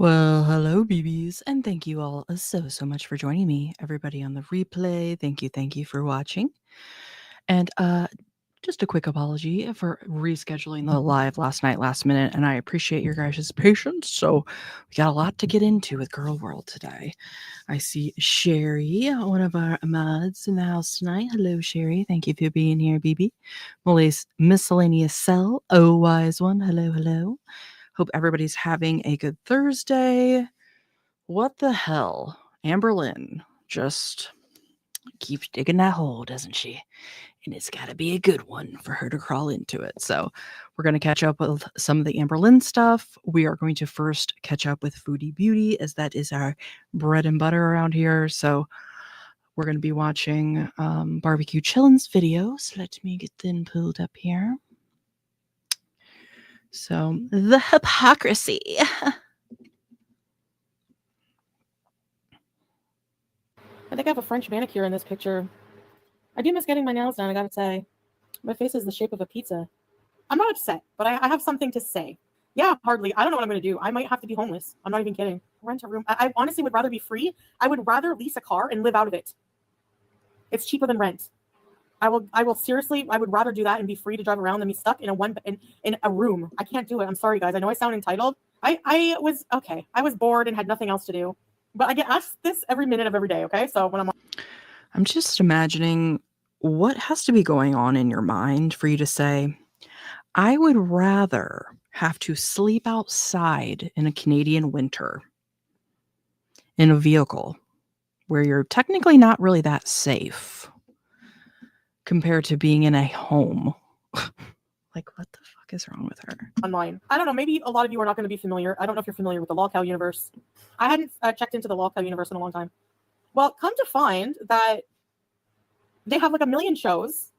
Well, hello, BBs, and thank you all so much for joining me. Everybody on the replay, thank you for watching. And just a quick apology for rescheduling the live last night, last minute, and I appreciate your guys' patience. So we got a lot to get into with Girl World today. I see Sherry, one of our mods in the house tonight. Hello, Sherry. Thank you for being here, BB. Molly's miscellaneous cell. Oh, wise one. Hello. Hope everybody's having a good Thursday. What the hell? Amberlynn just keeps digging that hole, doesn't she? And it's got to be a good one for her to crawl into it. So we're going to catch up with some of the Amberlynn stuff. We are going to first catch up with Foodie Beauty, as that is our bread and butter around here. So we're going to be watching Barbecue Chillin's videos. Let me get them pulled up here. So the hypocrisy. I think I have a French manicure in this picture. I do miss getting my nails done, I gotta say. My face is the shape of a pizza. I'm not upset, but I have something to say. Yeah, hardly. I don't know what I'm going to do. I might have to be homeless. I'm not even kidding. Rent a room. I honestly would rather be free. I would rather lease a car and live out of it. It's cheaper than rent. I will seriously, I would rather do that and be free to drive around than be stuck in a room. I can't do it. I'm sorry, guys. I know I sound entitled. I was bored and had nothing else to do. But I get asked this every minute of every day, okay? So when I'm just imagining what has to be going on in your mind for you to say, I would rather have to sleep outside in a Canadian winter in a vehicle where you're technically not really that safe compared to being in a home. Like, what the fuck is wrong with her? Online. I don't know. Maybe a lot of you are not going to be familiar. I don't know if you're familiar with the LolCow universe. I hadn't checked into the LolCow universe in a long time. Well, come to find that they have like a million shows,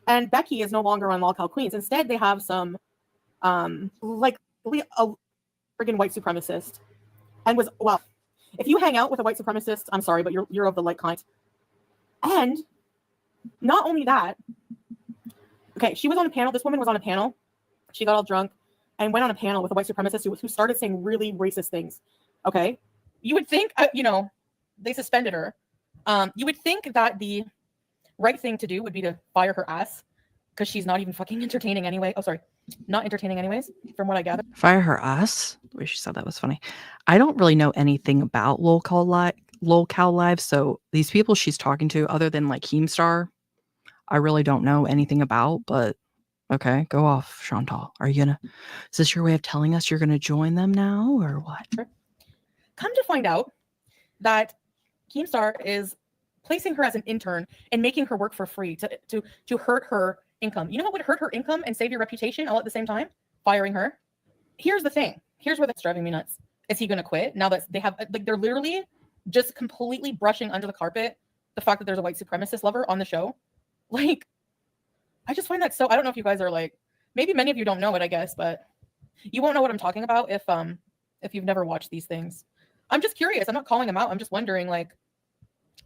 and Becky is no longer on LolCow Queens. Instead, they have some like a friggin' white supremacist, and if you hang out with a white supremacist, I'm sorry, but you're of the like kind. And not only that, okay, she was on a panel. This woman was on a panel. She got all drunk and went on a panel with a white supremacist who started saying really racist things. Okay, you would think, they suspended her. You would think that the right thing to do would be to fire her ass because she's not even fucking entertaining anyway. Oh, sorry, not entertaining anyways, from what I gather. Fire her ass? The way she said that was funny. I don't really know anything about LolCow Live, so these people she's talking to, other than like Keemstar, I really don't know anything about, but okay, go off, Chantal. Is this your way of telling us you're gonna join them now, or what? Come to find out that Keemstar is placing her as an intern and making her work for free to hurt her income. You know what would hurt her income and save your reputation all at the same time? Firing her. Here's the thing. Here's where that's driving me nuts. Is he going to quit now that they have, like, they're literally just completely brushing under the carpet the fact that there's a white supremacist lover on the show? Like, I just find that so, I don't know if you guys are like, maybe many of you don't know it, I guess, but you won't know what I'm talking about if you've never watched these things. I'm just curious. I'm not calling him out. I'm just wondering, like,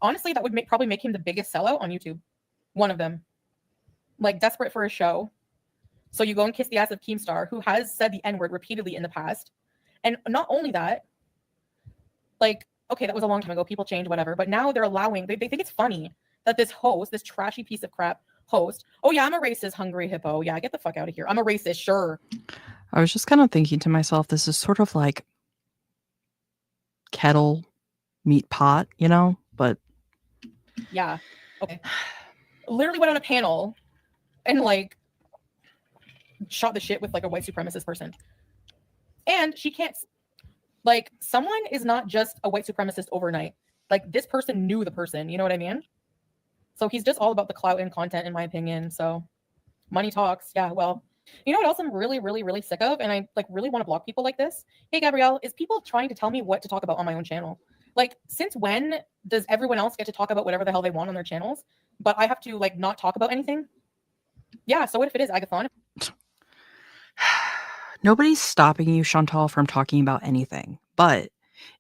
honestly, that would probably make him the biggest sellout on YouTube. One of them. Like, desperate for a show. So you go and kiss the ass of Keemstar, who has said the N-word repeatedly in the past. And not only that, like, okay, that was a long time ago. People change, whatever. But now they're allowing, they think it's funny that this host, this trashy piece of crap host, oh yeah, I'm a racist, hungry hippo. Yeah, get the fuck out of here. I'm a racist, sure. I was just kind of thinking to myself, this is sort of like kettle meet pot, you know? But yeah, okay. Literally went on a panel and like shot the shit with like a white supremacist person. And she can't, like, someone is not just a white supremacist overnight. Like, this person knew the person, you know what I mean? So he's just all about the clout and content, in my opinion. So money talks. Yeah, well, you know what else I'm really, really, really sick of? And I like really want to block people like this. Hey, Gabrielle, is people trying to tell me what to talk about on my own channel? Like, since when does everyone else get to talk about whatever the hell they want on their channels, but I have to like not talk about anything? Yeah, so what if it is Agathon? Nobody's stopping you, Chantal, from talking about anything. But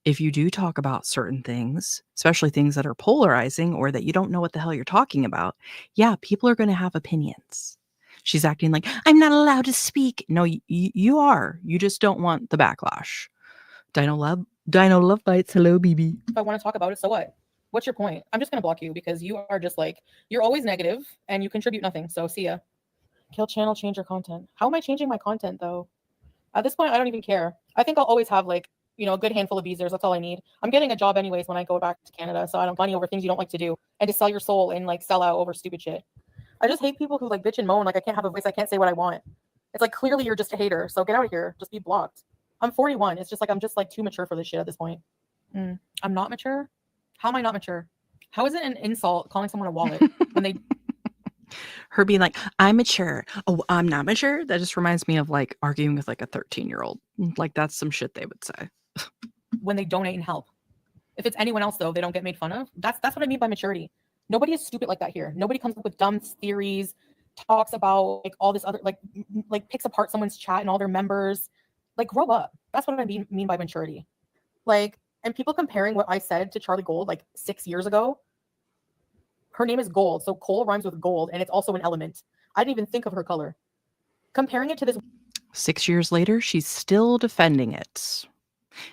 if you do talk about certain things, especially things that are polarizing or that you don't know what the hell you're talking about, yeah, people are going to have opinions. She's acting like, I'm not allowed to speak. No, you are. You just don't want the backlash. Dino love bites. Hello, BB. If I want to talk about it, so what? What's your point? I'm just gonna block you because you are just like you're always negative and you contribute nothing. So see ya. Kill channel, change your content. How am I changing my content though? At this point, I don't even care. I think I'll always have like, a good handful of users. That's all I need. I'm getting a job anyways when I go back to Canada, so I don't money over things you don't like to do and to sell your soul and like sell out over stupid shit. I just hate people who like bitch and moan like I can't have a voice, I can't say what I want. It's like clearly you're just a hater, so get out of here. Just be blocked. I'm 41. It's just like I'm just like too mature for this shit at this point. I'm not mature. How am I not mature? How is it an insult calling someone a wallet when they Her being like, I'm mature. Oh, I'm not mature. That just reminds me of like arguing with like a 13-year-old. Like that's some shit they would say. when they donate and help? If it's anyone else though, they don't get made fun of. That's what I mean by maturity. Nobody is stupid like that here. Nobody comes up with dumb theories, talks about like all this other like picks apart someone's chat and all their members. Like grow up. That's what I mean by maturity. Like, and people comparing what I said to Charlie Gold like 6 years ago. Her name is Gold, so coal rhymes with gold, and it's also an element. I didn't even think of her color. Comparing it to this 6 years later, she's still defending it.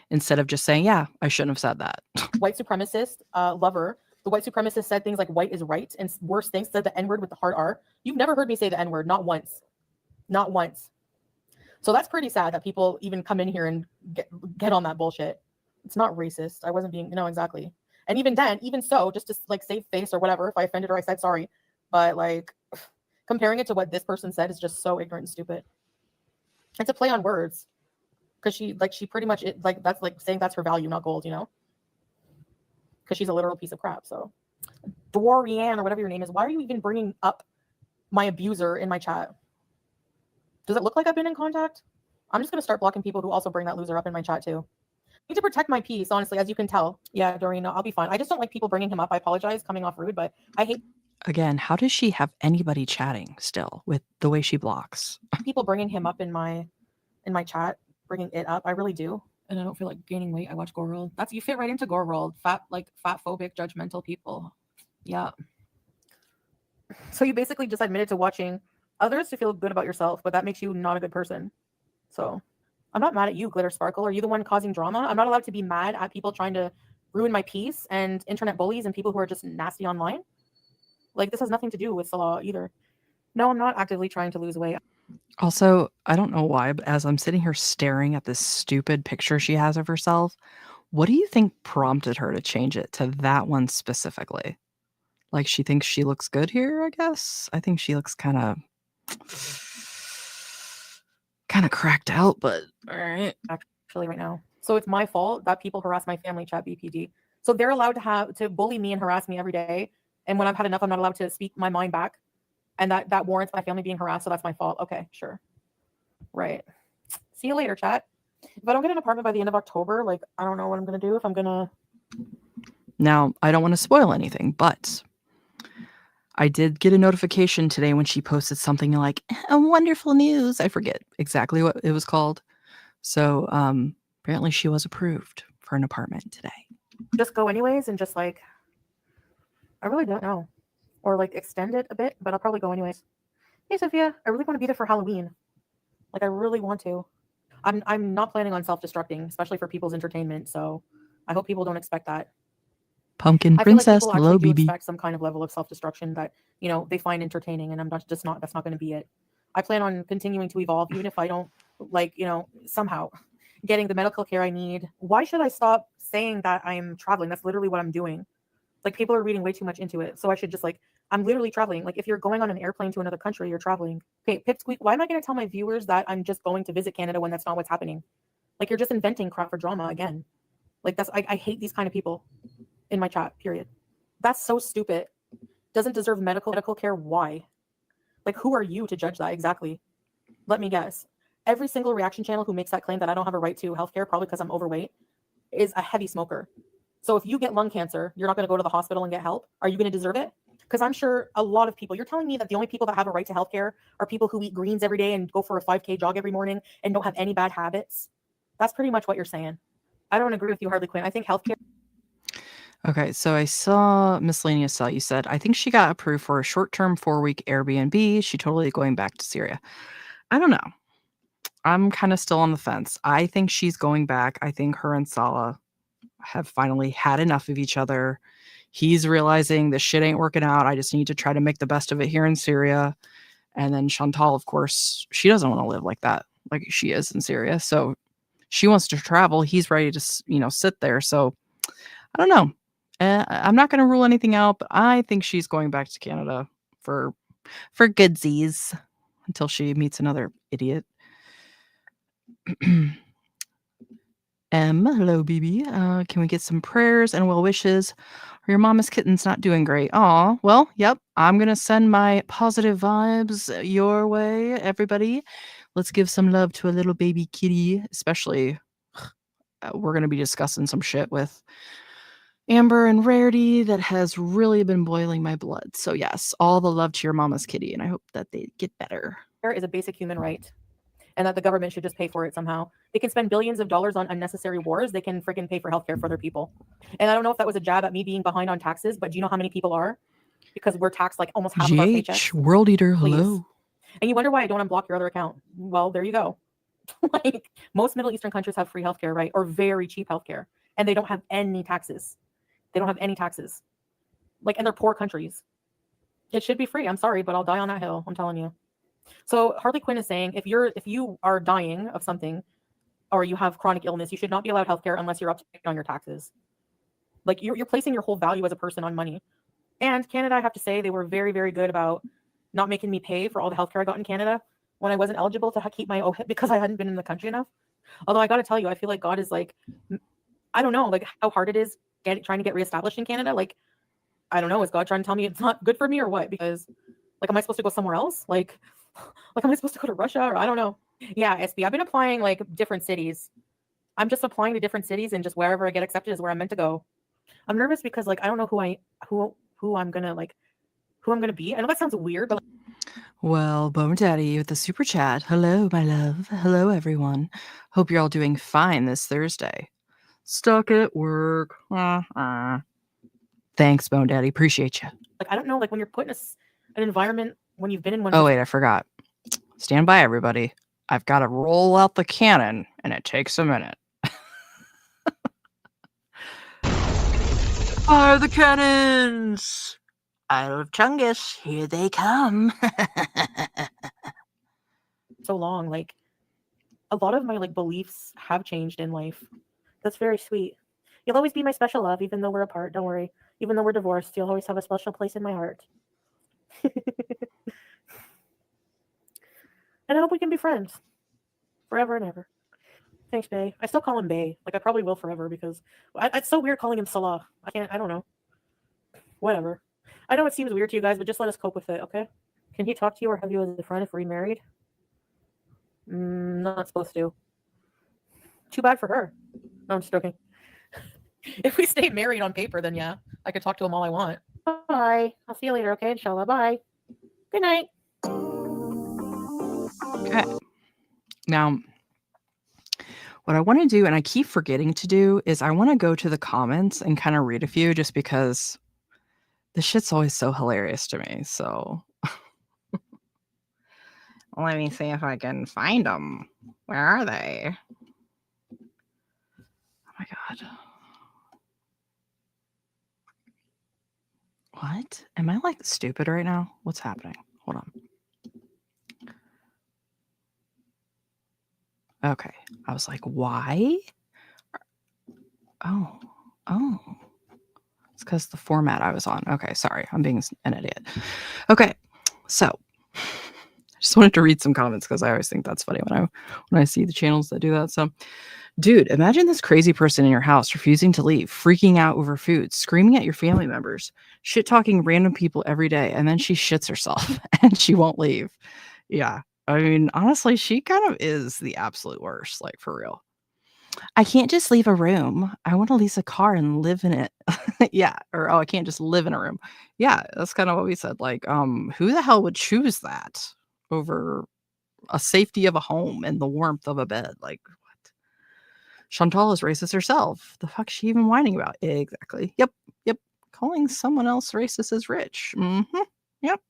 Instead of just saying, yeah, I shouldn't have said that. white supremacist lover, the white supremacist said things like white is right, and worse things, said the N-word with the hard R. You've never heard me say the N-word, not once. Not once. So that's pretty sad that people even come in here and get on that bullshit. It's not racist. I wasn't being, exactly. And even then, even so, just to like save face or whatever, if I offended her, I said sorry. But like comparing it to what this person said is just so ignorant and stupid. It's a play on words. Because she pretty much that's like saying that's her value, not gold, because she's a literal piece of crap. So Dorian or whatever your name is, why are you even bringing up my abuser in my chat? Does it look like I've been in contact? I'm just gonna start blocking people who also bring that loser up in my chat too. I need to protect my peace, honestly, as you can tell. Yeah, Doreen, I'll be fine. I just don't like people bringing him up. I apologize, coming off rude, but I hate Again, how does she have anybody chatting still with the way she blocks? people bringing him up in my chat, bringing it up. I really do. And I don't feel like gaining weight. I watch GORLWORLD. You fit right into GORLWORLD. Fat phobic, judgmental people. Yeah. So you basically just admitted to watching others to feel good about yourself, but that makes you not a good person. So I'm not mad at you, Glitter Sparkle. Are you the one causing drama? I'm not allowed to be mad at people trying to ruin my peace and internet bullies and people who are just nasty online. Like this has nothing to do with Salah either. No, I'm not actively trying to lose weight. Also, I don't know why, but as I'm sitting here staring at this stupid picture she has of herself, what do you think prompted her to change it to that one specifically? Like she thinks she looks good here, I guess? I think she looks kind of cracked out, but all right. Actually right now. So it's my fault that people harass my family chat BPD. So they're allowed to bully me and harass me every day. And when I've had enough, I'm not allowed to speak my mind back. And that warrants my family being harassed. So that's my fault. Okay, sure. Right. See you later, chat. If I don't get an apartment by the end of October, like, I don't know what I'm going to do. If I'm going to. Now, I don't want to spoil anything, but I did get a notification today when she posted something like, a wonderful news. I forget exactly what it was called. So apparently she was approved for an apartment today. Just go anyways and just like, I really don't know. Or like extend it a bit, but I'll probably go anyways. Hey, Sophia, I really want to be there for Halloween. Like, I really want to. I'm not planning on self-destructing, especially for people's entertainment. So I hope people don't expect that. Pumpkin I feel like Princess, people hello, actually do BB. expect some kind of level of self-destruction that, they find entertaining, and that's not going to be it. I plan on continuing to evolve, even if I don't somehow getting the medical care I need. Why should I stop saying that I'm traveling? That's literally what I'm doing. Like, people are reading way too much into it. So I should just I'm literally traveling. Like, if you're going on an airplane to another country, you're traveling. Okay, Pipsqueak, why am I going to tell my viewers that I'm just going to visit Canada when that's not what's happening? Like, you're just inventing crap for drama again. Like, I hate these kind of people in my chat, period. That's so stupid. Doesn't deserve medical care. Why? Like, who are you to judge that exactly? Let me guess. Every single reaction channel who makes that claim that I don't have a right to healthcare, probably because I'm overweight, is a heavy smoker. So if you get lung cancer, you're not going to go to the hospital and get help. Are you going to deserve it? Because I'm sure a lot of people, you're telling me that the only people that have a right to healthcare are people who eat greens every day and go for a 5K jog every morning and don't have any bad habits. That's pretty much what you're saying. I don't agree with you, Harley Quinn. I think healthcare. Okay, so I saw Miscellaneous Cell. You said, I think she got approved for a short-term 4-week Airbnb. She totally going back to Syria. I don't know. I'm kind of still on the fence. I think she's going back. I think her and Salah have finally had enough of each other. He's realizing this shit ain't working out. I just need to try to make the best of it here in Syria. And then Chantal, of course, she doesn't want to live like that, like she is in Syria. So she wants to travel. He's ready to, sit there. So I don't know. I'm not going to rule anything out, but I think she's going back to Canada for goodsies until she meets another idiot. Hello, BB. Can we get some prayers and well wishes? Your mama's kitten's not doing great. Aw, well, yep. I'm gonna send my positive vibes your way, everybody. Let's give some love to a little baby kitty, especially. We're gonna be discussing some shit with Amber and Rarity that has really been boiling my blood. So yes, all the love to your mama's kitty, and I hope that they get better. Is a basic human right, and that the government should just pay for it somehow. They can spend billions of dollars on unnecessary wars. They can freaking pay for healthcare for their people. And I don't know if that was a jab at me being behind on taxes, but do you know how many people are? Because we're taxed like almost half of our paychecks. World Eater, Please. hello. And you wonder why I don't unblock your other account. Well, there you go. Like most Middle Eastern countries have free healthcare, right? Or very cheap healthcare. And they don't have any taxes. They don't have any taxes. Like, and they're poor countries. It should be free. I'm sorry, but I'll die on that hill. I'm telling you. So Harley Quinn is saying if you are dying of something or you have chronic illness, you should not be allowed healthcare unless you're up to date on your taxes. Like you're placing your whole value as a person on money. And Canada, I have to say, they were very, very good about not making me pay for all the healthcare I got in Canada when I wasn't eligible to keep my OHIP because I hadn't been in the country enough. Although I got to tell you, I feel like God is like, I don't know, like how hard it is trying to get reestablished in Canada. Like, I don't know, is God trying to tell me it's not good for me or what? Because like, am I supposed to go somewhere else? Like, am I supposed to go to Russia or I don't know. Yeah, SB, I've been applying like different cities. I'm just applying to different cities and just wherever I get accepted is where I'm meant to go. I'm nervous because like I don't know who I'm gonna be. I know that sounds weird, but well, Bone Daddy with the super chat. Hello, my love. Hello, everyone. Hope you're all doing fine this Thursday. Stuck at work. Thanks, Bone Daddy. Appreciate you. Like I don't know, like when you're put in an environment when you've been in one. Oh wait, I forgot. Stand by, everybody. I've got to roll out the cannon, and it takes a minute. Fire the cannons! Isle of Chungus, here they come. So long, like a lot of my like beliefs have changed in life. That's very sweet. You'll always be my special love, even though we're apart. Don't worry. Even though we're divorced, you'll always have a special place in my heart. And I hope we can be friends forever and ever. Thanks, Bay. I still call him Bay. Like I probably will forever because it's so weird calling him Salah. I don't know. Whatever. I know it seems weird to you guys, but just let us cope with it, okay? Can he talk to you or have you as a friend if we're remarried? Not supposed to. Too bad for her. No, I'm just joking. If we stay married on paper, then yeah, I could talk to him all I want. Bye. I'll see you later, okay? Inshallah. Bye. Good night. Okay. Now, what I want to do, and I keep forgetting to do, is I want to go to the comments and kind of read a few just because this shit's always so hilarious to me. So let me see if I can find them. Where are they? Oh my God. What? Am I like stupid right now? What's happening? Hold on. Okay. I was like, why? Oh. It's because the format I was on. Okay. Sorry. I'm being an idiot. Okay. So I just wanted to read some comments because I always think that's funny when I see the channels that do that. So, dude, imagine this crazy person in your house refusing to leave, freaking out over food, screaming at your family members, shit talking random people every day, and then she shits herself and she won't leave. Yeah. I mean, honestly, she kind of is the absolute worst, like for real. I can't just leave a room. I want to lease a car and live in it. Yeah. Or, I can't just live in a room. Yeah. That's kind of what we said. Like, who the hell would choose that over a safety of a home and the warmth of a bed? Like, what? Chantal is racist herself. The fuck is she even whining about? Exactly. Yep. Calling someone else racist is rich. Yep.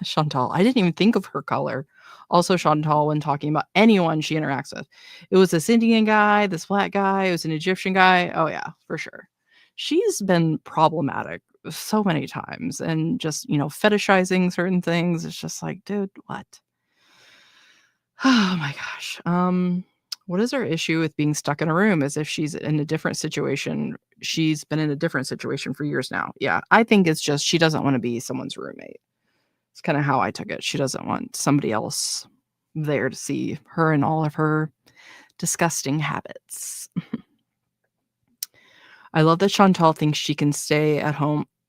Chantal, I didn't even think of her color. Also, Chantal, when talking about anyone she interacts with, it was this Indian guy, this black guy, it was an Egyptian guy. Oh, yeah, for sure. She's been problematic so many times and just, fetishizing certain things. It's just like, dude, what? Oh my gosh. What is her issue with being stuck in a room as if she's in a different situation? She's been in a different situation for years now. Yeah, I think it's just she doesn't want to be someone's roommate. It's kind of how I took it. She doesn't want somebody else there to see her and all of her disgusting habits. I love that Chantal thinks she can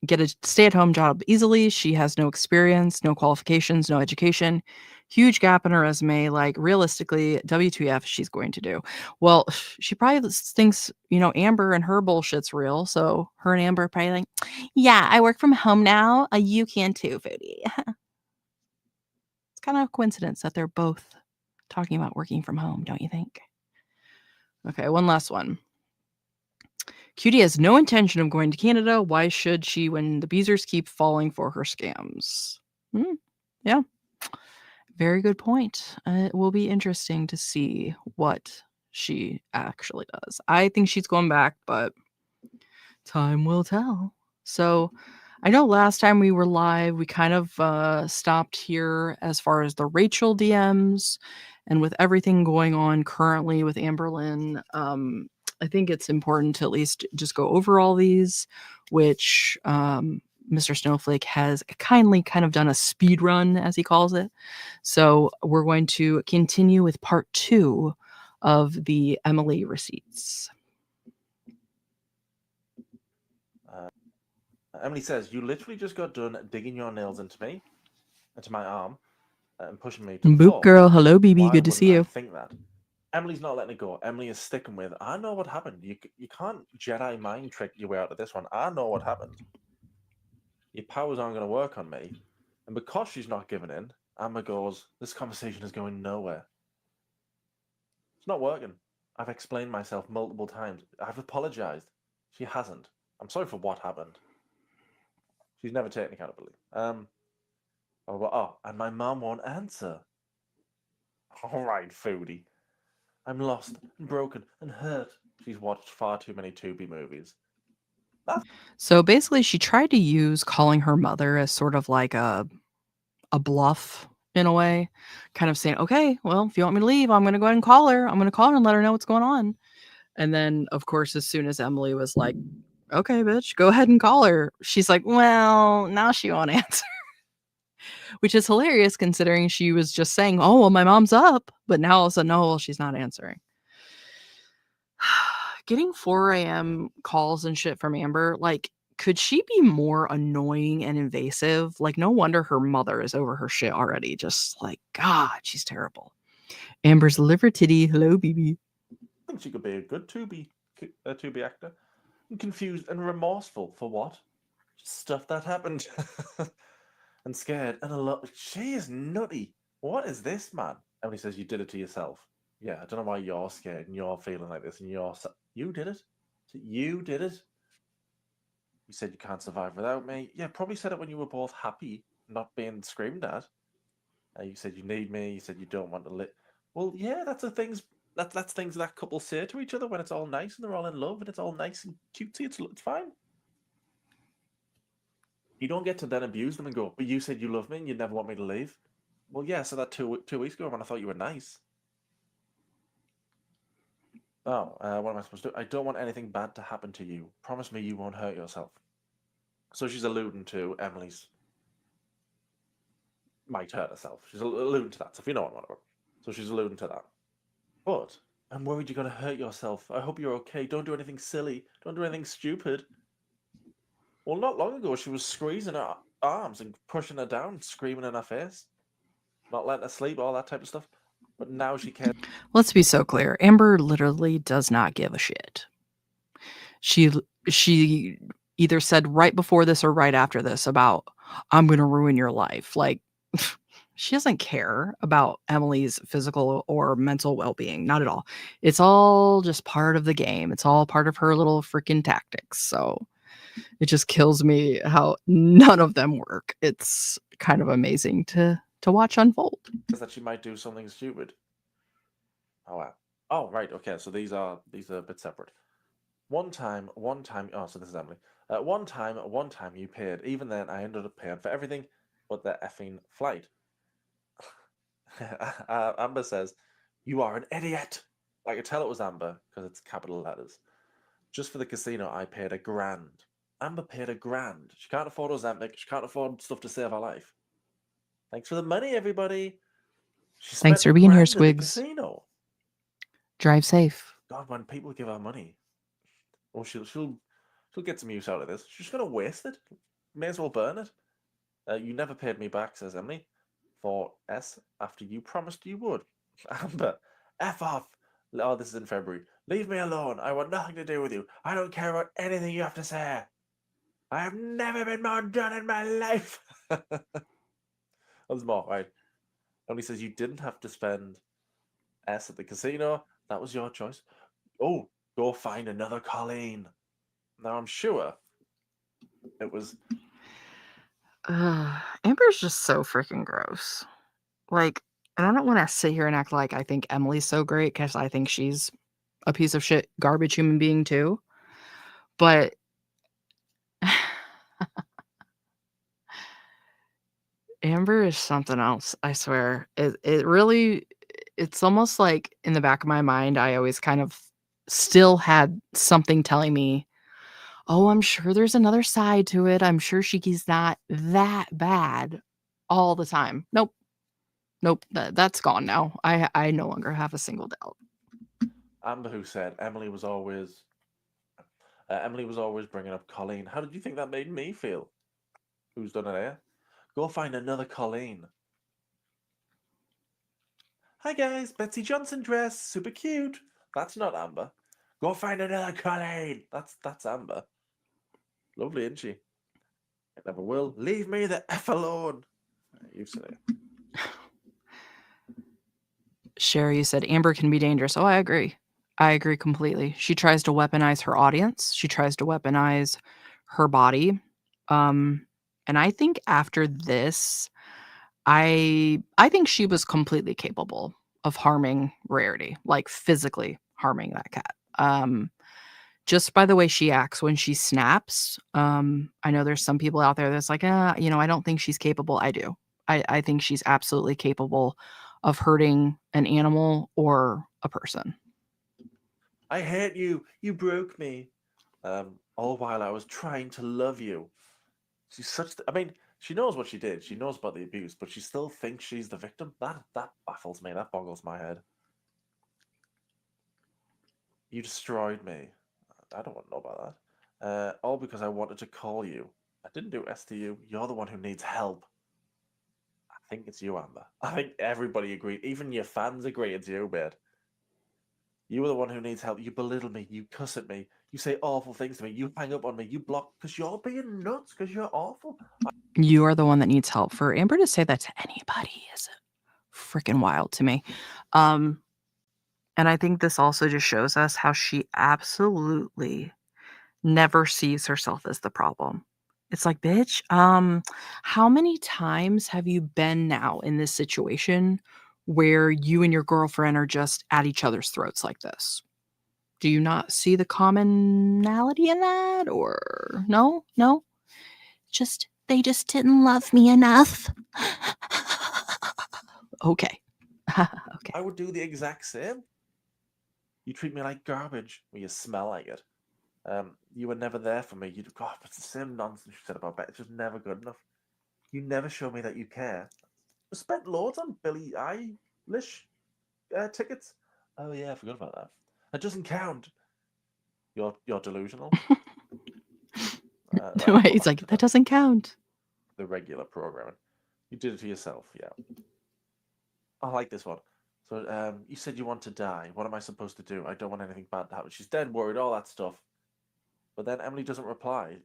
get a stay-at-home job easily. She has no experience, no qualifications, no education. Huge gap in her resume. Like, realistically, WTF she's going to do? Well, she probably thinks, Amber and her bullshit's real. So her and Amber are probably like, yeah, I work from home now. You can too, Foodie. It's kind of a coincidence that they're both talking about working from home, don't you think? Okay, one last one. Cutie has no intention of going to Canada. Why should she when the Beezers keep falling for her scams? Yeah. Very good point. It will be interesting to see what she actually does. I think she's going back, but time will tell. So I know last time we were live, we kind of stopped here as far as the Rachel DMs. And with everything going on currently with Amberlynn, I think it's important to at least just go over all these, which Mr. Snowflake has kindly kind of done a speed run, as he calls it. So we're going to continue with part 2 of the Emily receipts. Emily says, you literally just got done digging your nails into me, into my arm, and pushing me to the Boop floor. girl, hello BB, Why good to see wouldn't I you. think that? Emily's not letting it go. Emily is sticking with, I know what happened. You can't Jedi mind trick your way out of this one. I know what happened. Your powers aren't going to work on me. And because she's not giving in, Amber goes, this conversation is going nowhere. It's not working. I've explained myself multiple times. I've apologized. She hasn't. I'm sorry for what happened. She's never taken accountability. And my mom won't answer. All right, Foodie. I'm lost and broken and hurt. She's watched far too many Tubi movies. So basically, she tried to use calling her mother as sort of like a bluff in a way, kind of saying, okay, well, if you want me to leave, I'm going to go ahead and call her. I'm going to call her and let her know what's going on. And then, of course, as soon as Emily was like, okay, bitch, go ahead and call her, she's like, well, now she won't answer. Which is hilarious considering she was just saying, oh, well, my mom's up. But now all of a sudden, no, well, she's not answering. Getting 4 a.m. calls and shit from Amber, like, could she be more annoying and invasive? Like, no wonder her mother is over her shit already. Just like, God, she's terrible. Amber's liver titty. Hello, BB. I think she could be a good Tubi actor. And confused and remorseful for what? Just stuff that happened. And scared and a lot. She is nutty. What is this, man? Emily says, you did it to yourself. Yeah, I don't know why you're scared and you're feeling like this and you did it. You did it. You said you can't survive without me. Yeah, probably said it when you were both happy, not being screamed at. You said you need me. You said you don't want to live. Well, yeah, that's things that couples say to each other when it's all nice and they're all in love and it's all nice and cutesy. It's fine. You don't get to then abuse them and go, but you said you love me and you never want me to leave. Well, yeah, so that 2 weeks ago when I thought you were nice. Oh, what am I supposed to do? I don't want anything bad to happen to you. Promise me you won't hurt yourself. So she's alluding to Emily's might hurt herself. She's alluding to that stuff. You know what I'm on about. So she's alluding to that. But I'm worried you're going to hurt yourself. I hope you're okay. Don't do anything silly. Don't do anything stupid. Well, not long ago, she was squeezing her arms and pushing her down, screaming in her face, not letting her sleep, all that type of stuff. But now she cares. Let's be so clear. Amber literally does not give a shit. She either said right before this or right after this about, I'm going to ruin your life. Like, she doesn't care about Emily's physical or mental well-being. Not at all. It's all just part of the game. It's all part of her little freaking tactics. So it just kills me how none of them work. It's kind of amazing to to watch unfold. Is that she might do something stupid. Oh wow. Oh right. Okay. So these are a bit separate. One time. Oh, so this is Emily. One time you paid. Even then, I ended up paying for everything but the effing flight. Amber says, "You are an idiot." I could tell it was Amber because it's capital letters. Just for the casino, I paid $1,000. Amber paid $1,000. She can't afford Ozempic. She can't afford stuff to save her life. Thanks for the money, everybody. She Thanks spent for being here, $1,000 at the Squigs. casino. Drive safe. God, when people give her money, well, she'll get some use out of this. She's gonna waste it. May as well burn it. You never paid me back, says Emily. For S, after you promised you would. Amber, F off. Oh, this is in February. Leave me alone. I want nothing to do with you. I don't care about anything you have to say. I have never been more done in my life. There's more, right? Only says you didn't have to spend S at the casino. That was your choice. Oh, go find another Colleen. Now I'm sure it was. Amber's just so freaking gross. Like, and I don't want to sit here and act like I think Emily's so great because I think she's a piece of shit, garbage human being too. But Amber is something else, I swear. It really, it's almost like in the back of my mind, I always kind of still had something telling me, oh, I'm sure there's another side to it. I'm sure she's not that bad all the time. Nope. Nope. That's gone now. I no longer have a single doubt. Amber who said Emily was always bringing up Colleen. How did you think that made me feel? Who's done it here? Go find another Colleen. Hi guys, Betsy Johnson dress, super cute. That's not Amber. Go find another Colleen. That's Amber. Lovely, isn't she? It never will. Leave me the F alone. You've said it. Sherry, you said Amber can be dangerous. Oh, I agree. I agree completely. She tries to weaponize her audience. She tries to weaponize her body. And I think after this, I think she was completely capable of harming Rarity, like physically harming that cat. Just by the way she acts when she snaps. I know there's some people out there that's like, I don't think she's capable. I do. I think she's absolutely capable of hurting an animal or a person. I hate you. You broke me. All while I was trying to love you. She's such. I mean, she knows what she did. She knows about the abuse, but she still thinks she's the victim. That baffles me. That boggles my head. You destroyed me. I don't want to know about that. All because I wanted to call you. I didn't do S to you. You're the one who needs help. I think it's you, Amber. I think everybody agreed. Even your fans agree it's you, babe. You are the one who needs help. You belittle me. You cuss at me. You say awful things to me. You hang up on me. You block because you're being nuts because you're awful. You are the one that needs help. For Amber to say that to anybody is freaking wild to me. And I think this also just shows us how she absolutely never sees herself as the problem. It's like, bitch, how many times have you been now in this situation where you and your girlfriend are just at each other's throats like this? Do you not see the commonality in that? Or no? No? They just didn't love me enough. Okay. Okay. I would do the exact same. You treat me like garbage. Well, you smell like it. You were never there for me. You'd God, it's the same nonsense you said about Beck. It's just never good enough. You never show me that you care. I spent loads on Billie Eilish tickets. Oh yeah, I forgot about that. That doesn't count. You're delusional. He's like, that doesn't count. The regular programming. You did it to yourself, yeah. I like this one. So, you said you want to die. What am I supposed to do? I don't want anything bad to happen. She's dead worried, all that stuff. But then Emily doesn't reply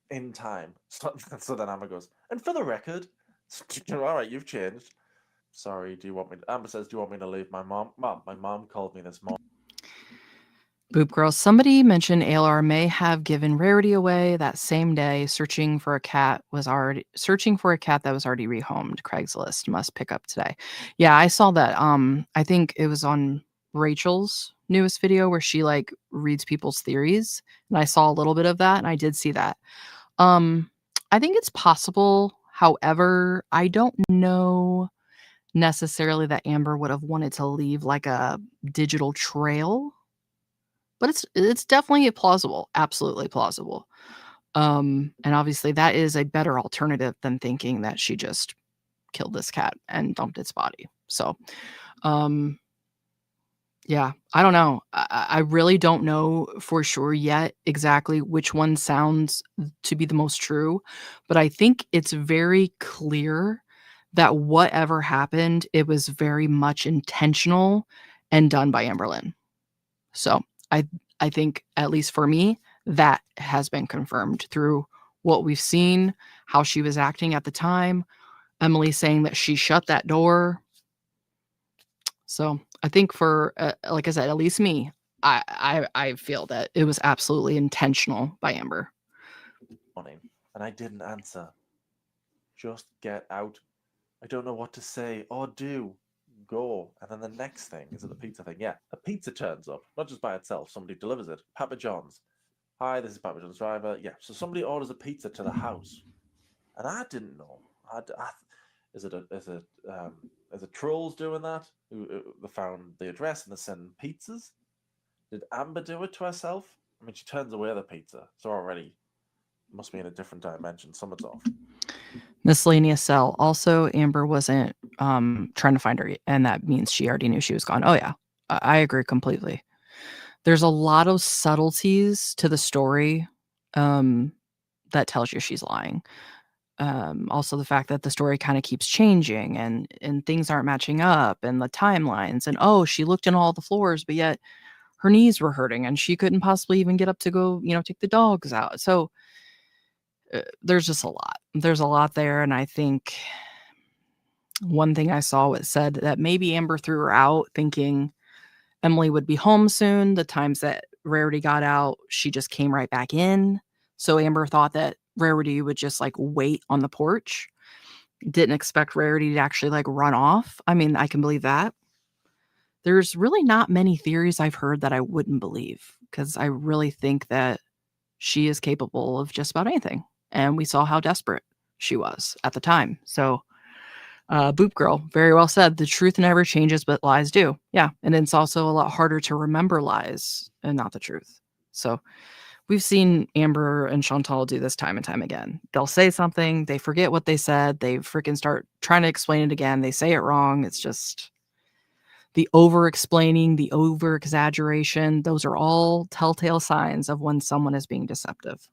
in time. So then Amber goes, and for the record, all right, you've changed. Sorry, Amber says, do you want me to leave my mom? Mom, my mom called me this morning. Boop Girl, somebody mentioned ALR may have given Rarity away that same day. Searching for a cat that was already rehomed. Craigslist must pick up today. Yeah, I saw that. I think it was on Rachel's newest video where she like reads people's theories, and I saw a little bit of that, and I did see that. I think it's possible. However, I don't know necessarily that Amber would have wanted to leave like a digital trail, but it's definitely plausible, absolutely plausible. And obviously that is a better alternative than thinking that she just killed this cat and dumped its body. So, yeah, I don't know. I really don't know for sure yet exactly which one sounds to be the most true, but I think it's very clear that whatever happened, it was very much intentional and done by Amberlynn. So I think, at least for me, that has been confirmed through what we've seen, how she was acting at the time, Emily saying that she shut that door. So I think for, like I said, at least me, I feel that it was absolutely intentional by Amber. Morning, and I didn't answer. Just get out. I don't know what to say or do. Go. And then the next thing is at the pizza thing. Yeah, a pizza turns up, not just by itself. Somebody delivers it. Papa John's. Hi, this is Papa John's driver. Yeah, so somebody orders a pizza to the house, and I didn't know. Is it trolls doing that? They found the address and they're sending pizzas. Did Amber do it to herself? I mean, she turns away the pizza, so already must be in a different dimension. Something's off. Miscellaneous cell. Also, Amber wasn't trying to find her, and that means she already knew she was gone. Oh yeah, I agree completely. There's a lot of subtleties to the story that tells you she's lying. Also, the fact that the story kind of keeps changing and things aren't matching up, and the timelines, and oh, she looked in all the floors, but yet her knees were hurting, and she couldn't possibly even get up to go, take the dogs out. So there's just a lot. There's a lot there, and I think one thing I saw was said that maybe Amber threw her out thinking Emily would be home soon. The times that Rarity got out, she just came right back in. So Amber thought that Rarity would just like wait on the porch. Didn't expect Rarity to actually like run off. I mean, I can believe that. There's really not many theories I've heard that I wouldn't believe, because I really think that she is capable of just about anything. And we saw how desperate she was at the time. So Boop Girl, very well said. The truth never changes, but lies do. Yeah. And it's also a lot harder to remember lies and not the truth. So we've seen Amber and Chantal do this time and time again. They'll say something, they forget what they said, they freaking start trying to explain it again, they say it wrong. It's just the over-explaining, the over-exaggeration. Those are all telltale signs of when someone is being deceptive.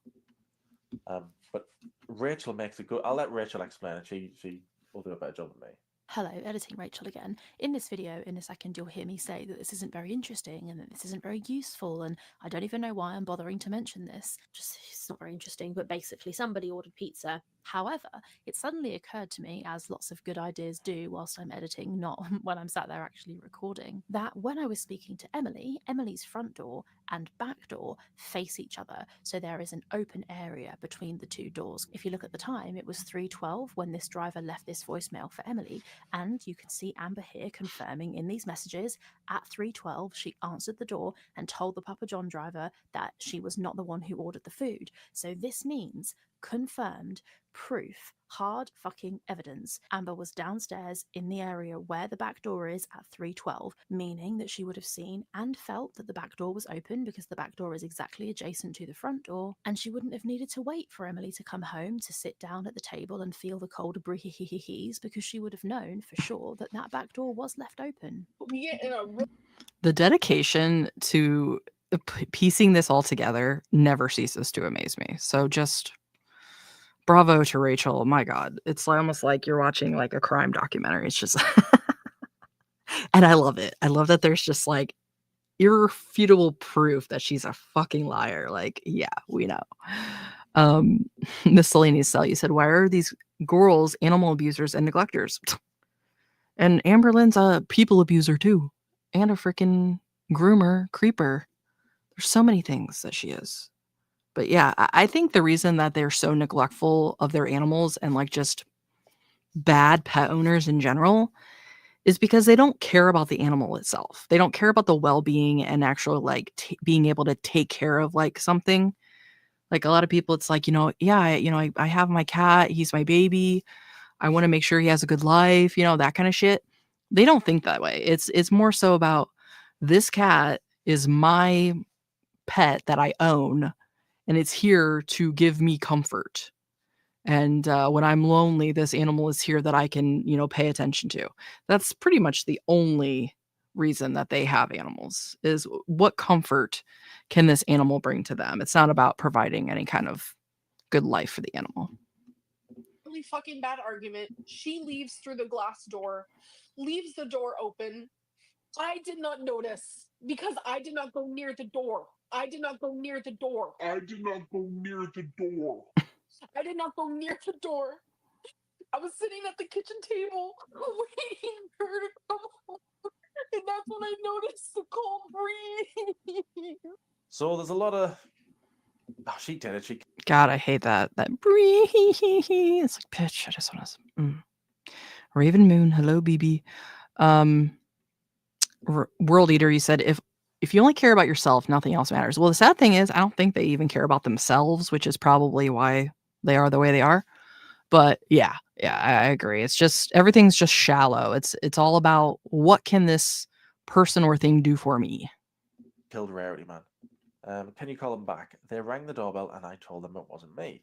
But Rachel makes a good. I'll let Rachel explain it. She will do a better job than me. Hello, Editing Rachel again. In this video, in a second, you'll hear me say that this isn't very interesting and that this isn't very useful, and I don't even know why I'm bothering to mention this. Just, it's not very interesting, but basically somebody ordered pizza. However, it suddenly occurred to me, as lots of good ideas do whilst I'm editing, not when I'm sat there actually recording, that when I was speaking to Emily, Emily's front door and back door face each other, so there is an open area between the two doors. If you look at the time, it was 3:12 when this driver left this voicemail for Emily, and you can see Amber here confirming in these messages at 3:12 she answered the door and told the Papa John driver that she was not the one who ordered the food. So this means confirmed proof, hard fucking evidence. Amber was downstairs in the area where the back door is at 3:12, meaning that she would have seen and felt that the back door was open because the back door is exactly adjacent to the front door, and she wouldn't have needed to wait for Emily to come home to sit down at the table and feel the cold breehihihi's, because she would have known for sure that that back door was left open. The dedication to piecing this all together never ceases to amaze me. So just bravo to Rachel. My God, it's almost like you're watching like a crime documentary. It's just, and I love it. I love that there's just like irrefutable proof that she's a fucking liar. Like, yeah, we know. Miscellaneous Cell, you said, why are these girls animal abusers and neglectors? And Amberlynn's a people abuser too, and a freaking groomer creeper. There's so many things that she is. But yeah, I think the reason that they're so neglectful of their animals and like just bad pet owners in general is because they don't care about the animal itself. They don't care about the well-being and actual like being able to take care of like something. Like a lot of people, it's like, yeah, I have my cat. He's my baby. I want to make sure he has a good life, that kind of shit. They don't think that way. It's more so about this cat is my pet that I own, and it's here to give me comfort. And when I'm lonely, this animal is here that I can, pay attention to. That's pretty much the only reason that they have animals is what comfort can this animal bring to them? It's not about providing any kind of good life for the animal. Really fucking bad argument. She leaves through the glass door, leaves the door open. I did not notice because I did not go near the door. I did not go near the door. I did not go near the door. I did not go near the door. I was sitting at the kitchen table waiting for her to come home. And that's when I noticed the cold breeze. So there's a lot of... Oh, she did it. God, I hate that. That breeze. It's like, bitch, I just want to... Raven Moon, hello, BB. World Eater, you said, if you only care about yourself, nothing else matters. Well, the sad thing is, I don't think they even care about themselves, which is probably why they are the way they are. But yeah, I agree. It's just everything's just shallow. It's all about what can this person or thing do for me. Killed Rarity, man. Can you call them back? They rang the doorbell and I told them it wasn't me.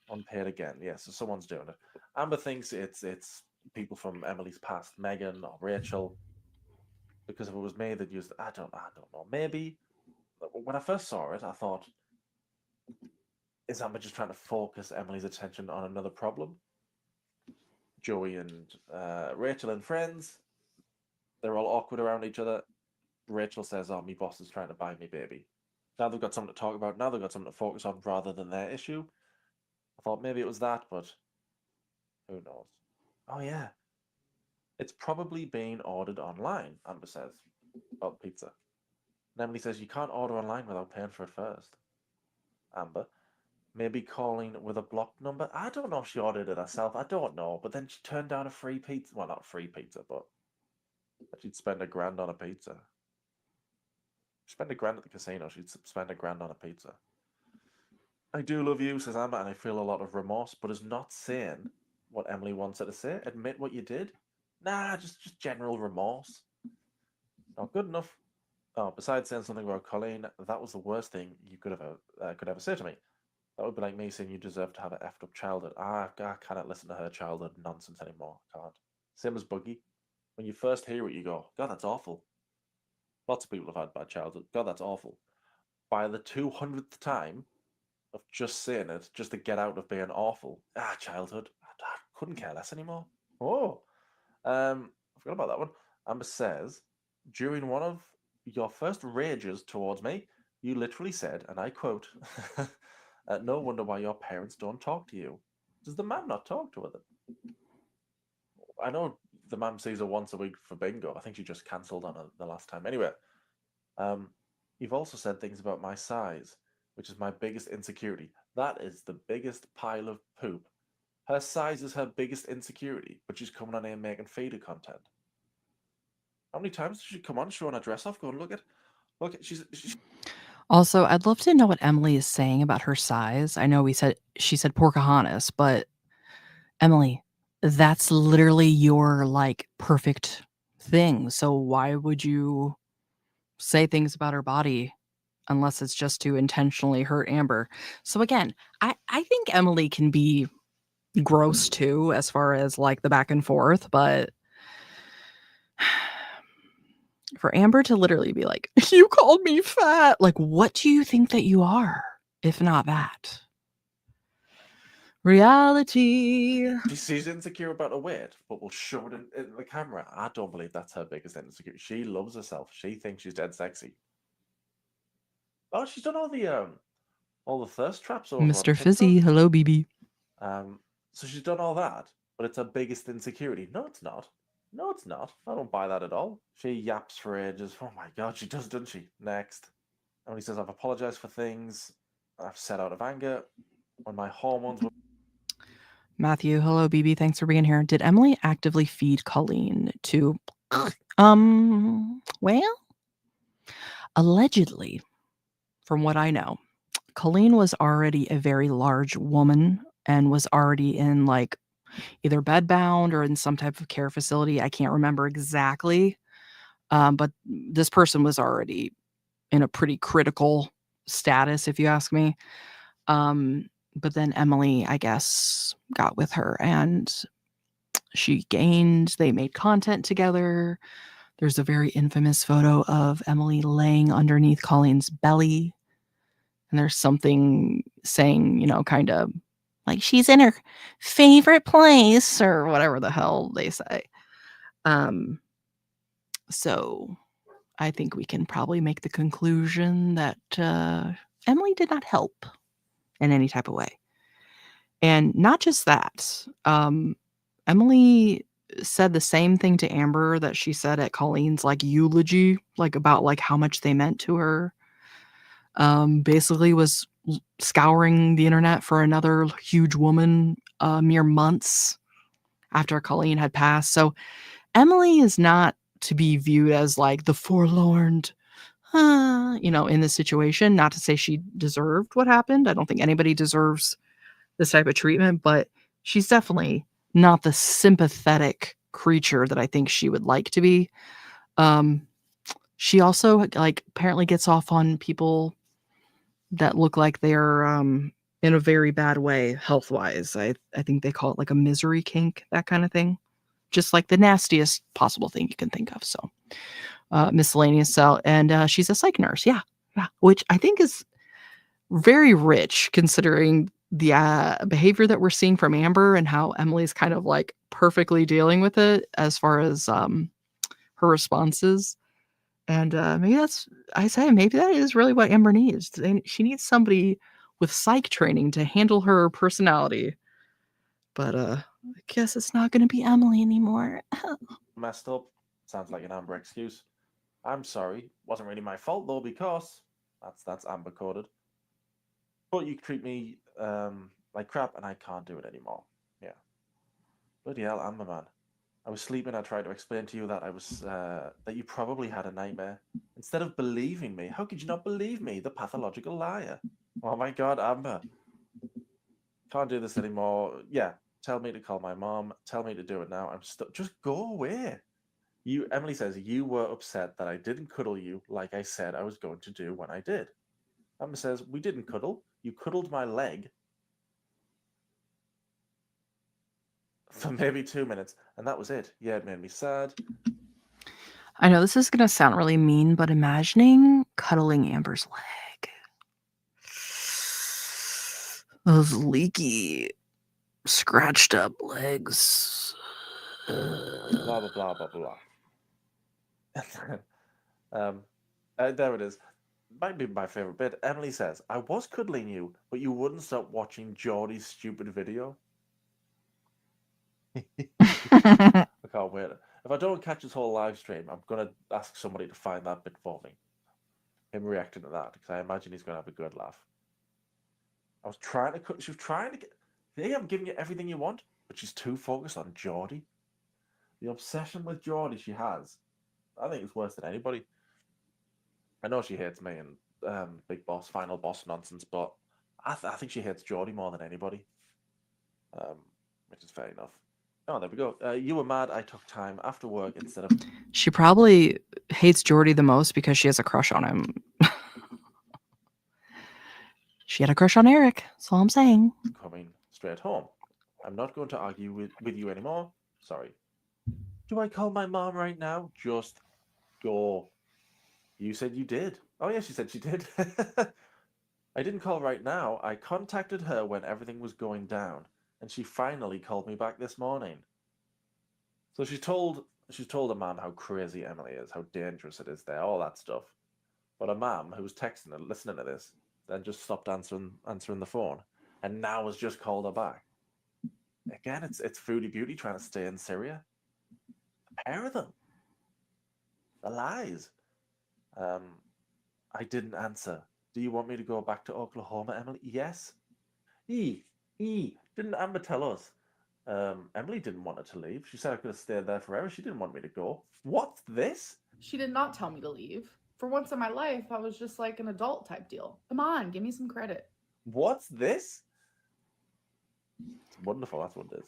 Unpaid again. Yeah, so someone's doing it. Amber thinks it's people from Emily's past, Megan or Rachel. Because if it was me, they'd use I don't know. Maybe when I first saw it, I thought, is Amber just trying to focus Emily's attention on another problem? Joey and Rachel and friends, they're all awkward around each other. Rachel says, "Oh, my boss is trying to buy me baby." Now they've got something to talk about. Now they've got something to focus on rather than their issue. I thought maybe it was that, but who knows? Oh yeah, it's probably been ordered online. Amber says about pizza. And Emily says you can't order online without paying for it first. Amber, maybe calling with a blocked number. I don't know if she ordered it herself. I don't know. But then she turned down a free pizza. Well, not free pizza, but she'd spend $1,000 on a pizza. Spend $1,000 at the casino. She'd spend $1,000 on a pizza. I do love you, says Amber, and I feel a lot of remorse, but is not saying what Emily wants her to say. Admit what you did. Nah, just general remorse. Not good enough. Oh, besides saying something about Colleen, that was the worst thing you could ever say to me. That would be like me saying you deserve to have an effed up childhood. I cannot listen to her childhood nonsense anymore. I can't. Same as Buggy. When you first hear it, you go, God, that's awful. Lots of people have had bad childhood. God, that's awful. By the 200th time of just saying it, just to get out of being awful. Childhood. I couldn't care less anymore. Oh. I forgot about that one. Amber says, during one of your first rages towards me, you literally said, and I quote, no wonder why your parents don't talk to you. Does the mum not talk to her then? I know the mum sees her once a week for bingo. I think she just cancelled on her the last time. Anyway, you've also said things about my size, which is my biggest insecurity. That is the biggest pile of poop. Her size is her biggest insecurity, but she's coming on here making feeder content. How many times does she come on showing her dress off? Going, look at, she's Also, I'd love to know what Emily is saying about her size. I know she said Pocahontas, but Emily, that's literally your like perfect thing. So why would you say things about her body unless it's just to intentionally hurt Amber? So again, I think Emily can be gross too, as far as like the back and forth, but for Amber to literally be like, you called me fat, like what do you think that you are, if not that? Reality. She's insecure about her weight, but will show it in the camera. I don't believe that's her biggest insecurity. She loves herself. She thinks she's dead sexy. Oh, she's done all the thirst traps over on Mr. TikTok. Fizzy, hello, BB. So she's done all that, but it's her biggest insecurity. No, it's not. No, it's not. I don't buy that at all. She yaps for ages. Oh my god, she does, doesn't she? Next. Emily says, I've apologized for things I've said out of anger when my hormones were. Matthew, hello, BB. Thanks for being here. Did Emily actively feed Colleen to, well, allegedly, from what I know, Colleen was already a very large woman and was already in like either bedbound or in some type of care facility. I can't remember exactly. But this person was already in a pretty critical status, if you ask me. But then Emily, I guess, got with her and they made content together. There's a very infamous photo of Emily laying underneath Colleen's belly. And there's something saying, kind of like she's in her favorite place or whatever the hell they say. So I think we can probably make the conclusion that Emily did not help in any type of way. And not just that, Emily said the same thing to Amber that she said at Colleen's like eulogy, like about like how much they meant to her. Basically was scouring the internet for another huge woman mere months after Colleen had passed. So Emily is not to be viewed as like the forlorn, in this situation. Not to say she deserved what happened. I don't think anybody deserves this type of treatment, but she's definitely not the sympathetic creature that I think she would like to be. She also like apparently gets off on people that look like they're in a very bad way health wise. I think they call it like a misery kink, that kind of thing. Just like the nastiest possible thing you can think of. So miscellaneous cell. And she's a psych nurse. Yeah. Which I think is very rich considering the behavior that we're seeing from Amber and how Emily's kind of like perfectly dealing with it as far as her responses. And maybe maybe that is really what Amber needs. She needs somebody with psych training to handle her personality. But I guess it's not going to be Emily anymore. Messed up. Sounds like an Amber excuse. I'm sorry. Wasn't really my fault though, because that's Amber coded. But you treat me like crap, and I can't do it anymore. Yeah. Bloody hell, Amber man. I was sleeping. I tried to explain to you that that you probably had a nightmare. Instead of believing me, how could you not believe me, the pathological liar? Oh my God, Amber. Can't do this anymore. Yeah, tell me to call my mom. Tell me to do it now. I'm stuck. Just go away. Emily says you were upset that I didn't cuddle you like I said I was going to do when I did. Amber says we didn't cuddle. You cuddled my leg for maybe 2 minutes, and that was it. Yeah, it made me sad. I know this is going to sound really mean, but imagining cuddling Amber's leg. Those leaky, scratched up legs. Blah, blah, blah, blah, blah. There it is. Might be my favorite bit. Emily says, I was cuddling you, but you wouldn't stop watching Geordie's stupid video. I can't wait. If I don't catch this whole live stream, I'm going to ask somebody to find that bit for me. Him reacting to that, because I imagine he's going to have a good laugh. She was trying to get. Hey, I'm giving you everything you want, but she's too focused on Geordie. The obsession with Geordie she has, I think it's worse than anybody. I know she hates me and Big Boss, Final Boss nonsense, but I think she hates Geordie more than anybody, which is fair enough. Oh, there we go. You were mad I took time after work instead of... She probably hates Geordie the most because she has a crush on him. She had a crush on Eric. That's all I'm saying. Coming straight home. I'm not going to argue with you anymore. Sorry. Do I call my mom right now? Just go. You said you did. Oh, yeah, she said she did. I didn't call right now. I contacted her when everything was going down, and she finally called me back this morning. So she's told a man how crazy Emily is, how dangerous it is there, all that stuff. But a mom who was texting her, listening to this, then just stopped answering the phone, and now has just called her back. Again, it's Foodie Beauty trying to stay in Syria. A pair of them. The lies. I didn't answer. Do you want me to go back to Oklahoma, Emily? Yes. Didn't Amber tell us? Emily didn't want her to leave. She said I could have stayed there forever. She didn't want me to go. What's this? She did not tell me to leave. For once in my life, I was just like an adult type deal. Come on, give me some credit. What's this? It's wonderful, that's what it is.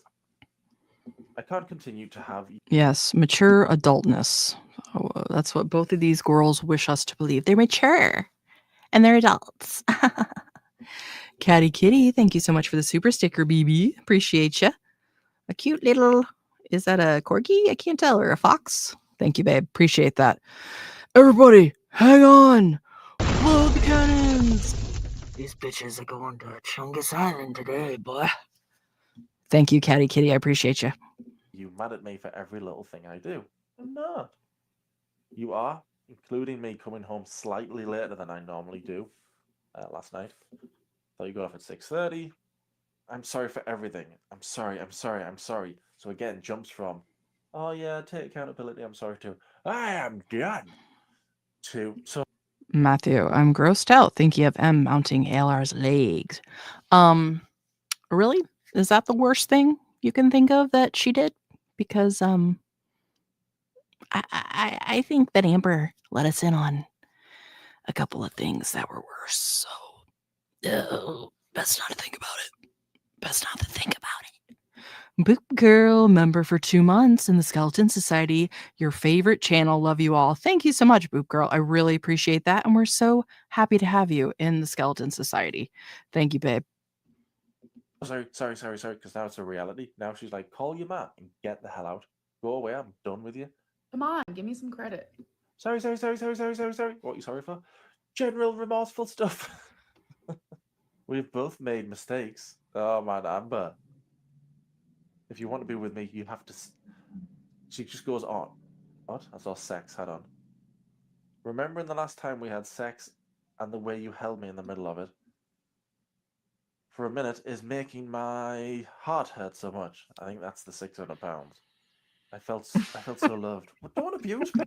I can't continue to have Yes, mature adultness. Oh, that's what both of these girls wish us to believe. They're mature and they're adults. Catty Kitty, thank you so much for the super sticker, BB. Appreciate you. A cute little, is that a corgi? I can't tell, or a fox? Thank you, babe. Appreciate that. Everybody, hang on. Load the cannons. These bitches are going to Chungus Island today, boy. Thank you, Catty Kitty. I appreciate you. you mad at me for every little thing I do. I'm not. You are, including me coming home slightly later than I normally do last night. Thought you got off at 6:30. I'm sorry for everything. I'm sorry. So again, jumps from, oh yeah, take accountability, I'm sorry too. I am done. To, so Matthew, I'm grossed out thinking of M mounting ALR's legs. Really? Is that the worst thing you can think of that she did? Because I think that Amber let us in on a couple of things that were worse. So best not to think about it. Best not to think about it. Boop Girl, member for 2 months in the Skeleton Society. Your favorite channel. Love you all. Thank you so much, Boop Girl. I really appreciate that. And we're so happy to have you in the Skeleton Society. Thank you, babe. sorry, because now it's a reality. Now she's like, call your man and get the hell out. Go away, I'm done with you. Come on, give me some credit. Sorry. What are you sorry for? General remorseful stuff. We've both made mistakes. Oh man, Amber. If you want to be with me, you have to. She just goes on. What? I saw sex. Hold on. Remembering the last time we had sex and the way you held me in the middle of it for a minute is making my heart hurt so much. I think that's the 600 pounds. I felt so loved. Don't abuse me.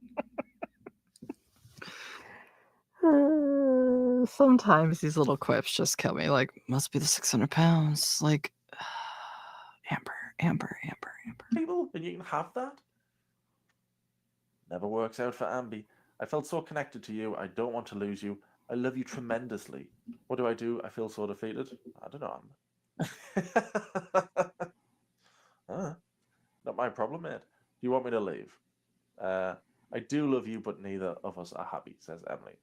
Sometimes these little quips just kill me. Like, must be the 600 pounds. Like, Amber. People, and you can have that. Never works out for Ambi. I felt so connected to you. I don't want to lose you. I love you tremendously. What do? I feel so defeated. I don't know, Amber. Not my problem, mate. Do you want me to leave? I do love you, but neither of us are happy, says Emily.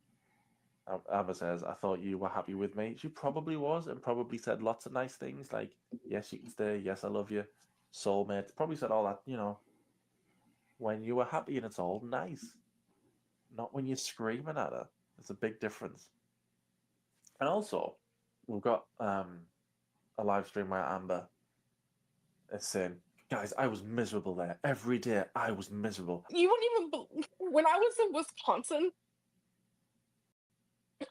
Amber says, I thought you were happy with me. She probably was, and probably said lots of nice things like, yes, you can stay. Yes, I love you. Soulmate. Probably said all that, when you were happy and it's all nice. Not when you're screaming at her. There's a big difference. And also, we've got a live stream where Amber is saying, guys, I was miserable there. Every day I was miserable. You wouldn't even when I was in Wisconsin,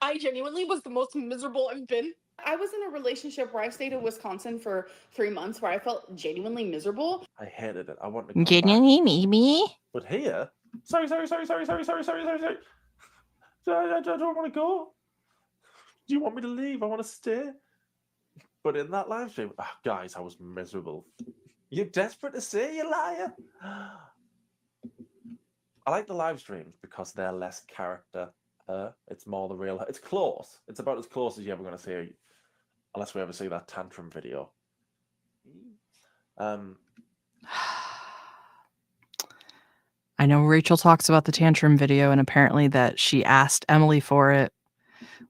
I genuinely was the most miserable I've been. I was in a relationship where I stayed in Wisconsin for 3 months where I felt genuinely miserable. I hated it. I wanted to come back. Maybe. But here, sorry. I don't want to go. Do you want me to leave? I want to stay. But in that live stream, guys, I was miserable. You're desperate to say, you liar. I like the live streams because they're less character. It's more the real. It's close. It's about as close as you're ever going to see, unless we ever see that tantrum video. I know Rachel talks about the tantrum video and apparently that she asked Emily for it.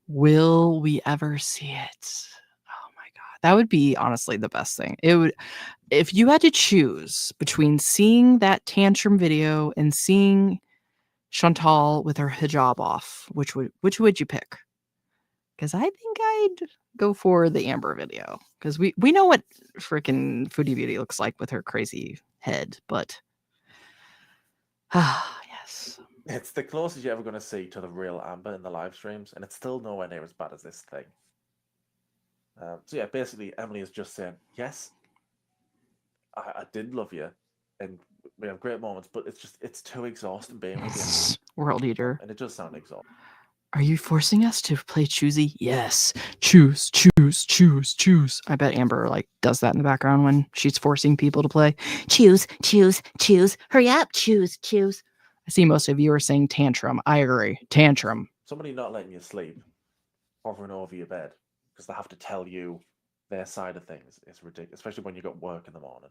Will we ever see it? Oh my God. That would be honestly the best thing. It would, if you had to choose between seeing that tantrum video and seeing Chantal with her hijab off, which would you pick? Because I think I'd go for the Amber video. Because we know what freaking Foodie Beauty looks like with her crazy head, but yes. It's the closest you're ever going to see to the real Amber in the live streams, and it's still nowhere near as bad as this thing. So yeah, basically, Emily is just saying, yes, I did love you, and we have great moments, but it's too exhausting being with you. World Eater. And it does sound exhausting. Are you forcing us to play choosy? Yes. Choose, choose, choose, choose. I bet Amber like does that in the background when she's forcing people to play. Choose, choose, choose. Hurry up, choose, choose. I see most of you are saying tantrum. I agree. Tantrum. Somebody not letting you sleep, hovering over your bed, because they have to tell you their side of things is ridiculous, especially when you got work in the morning.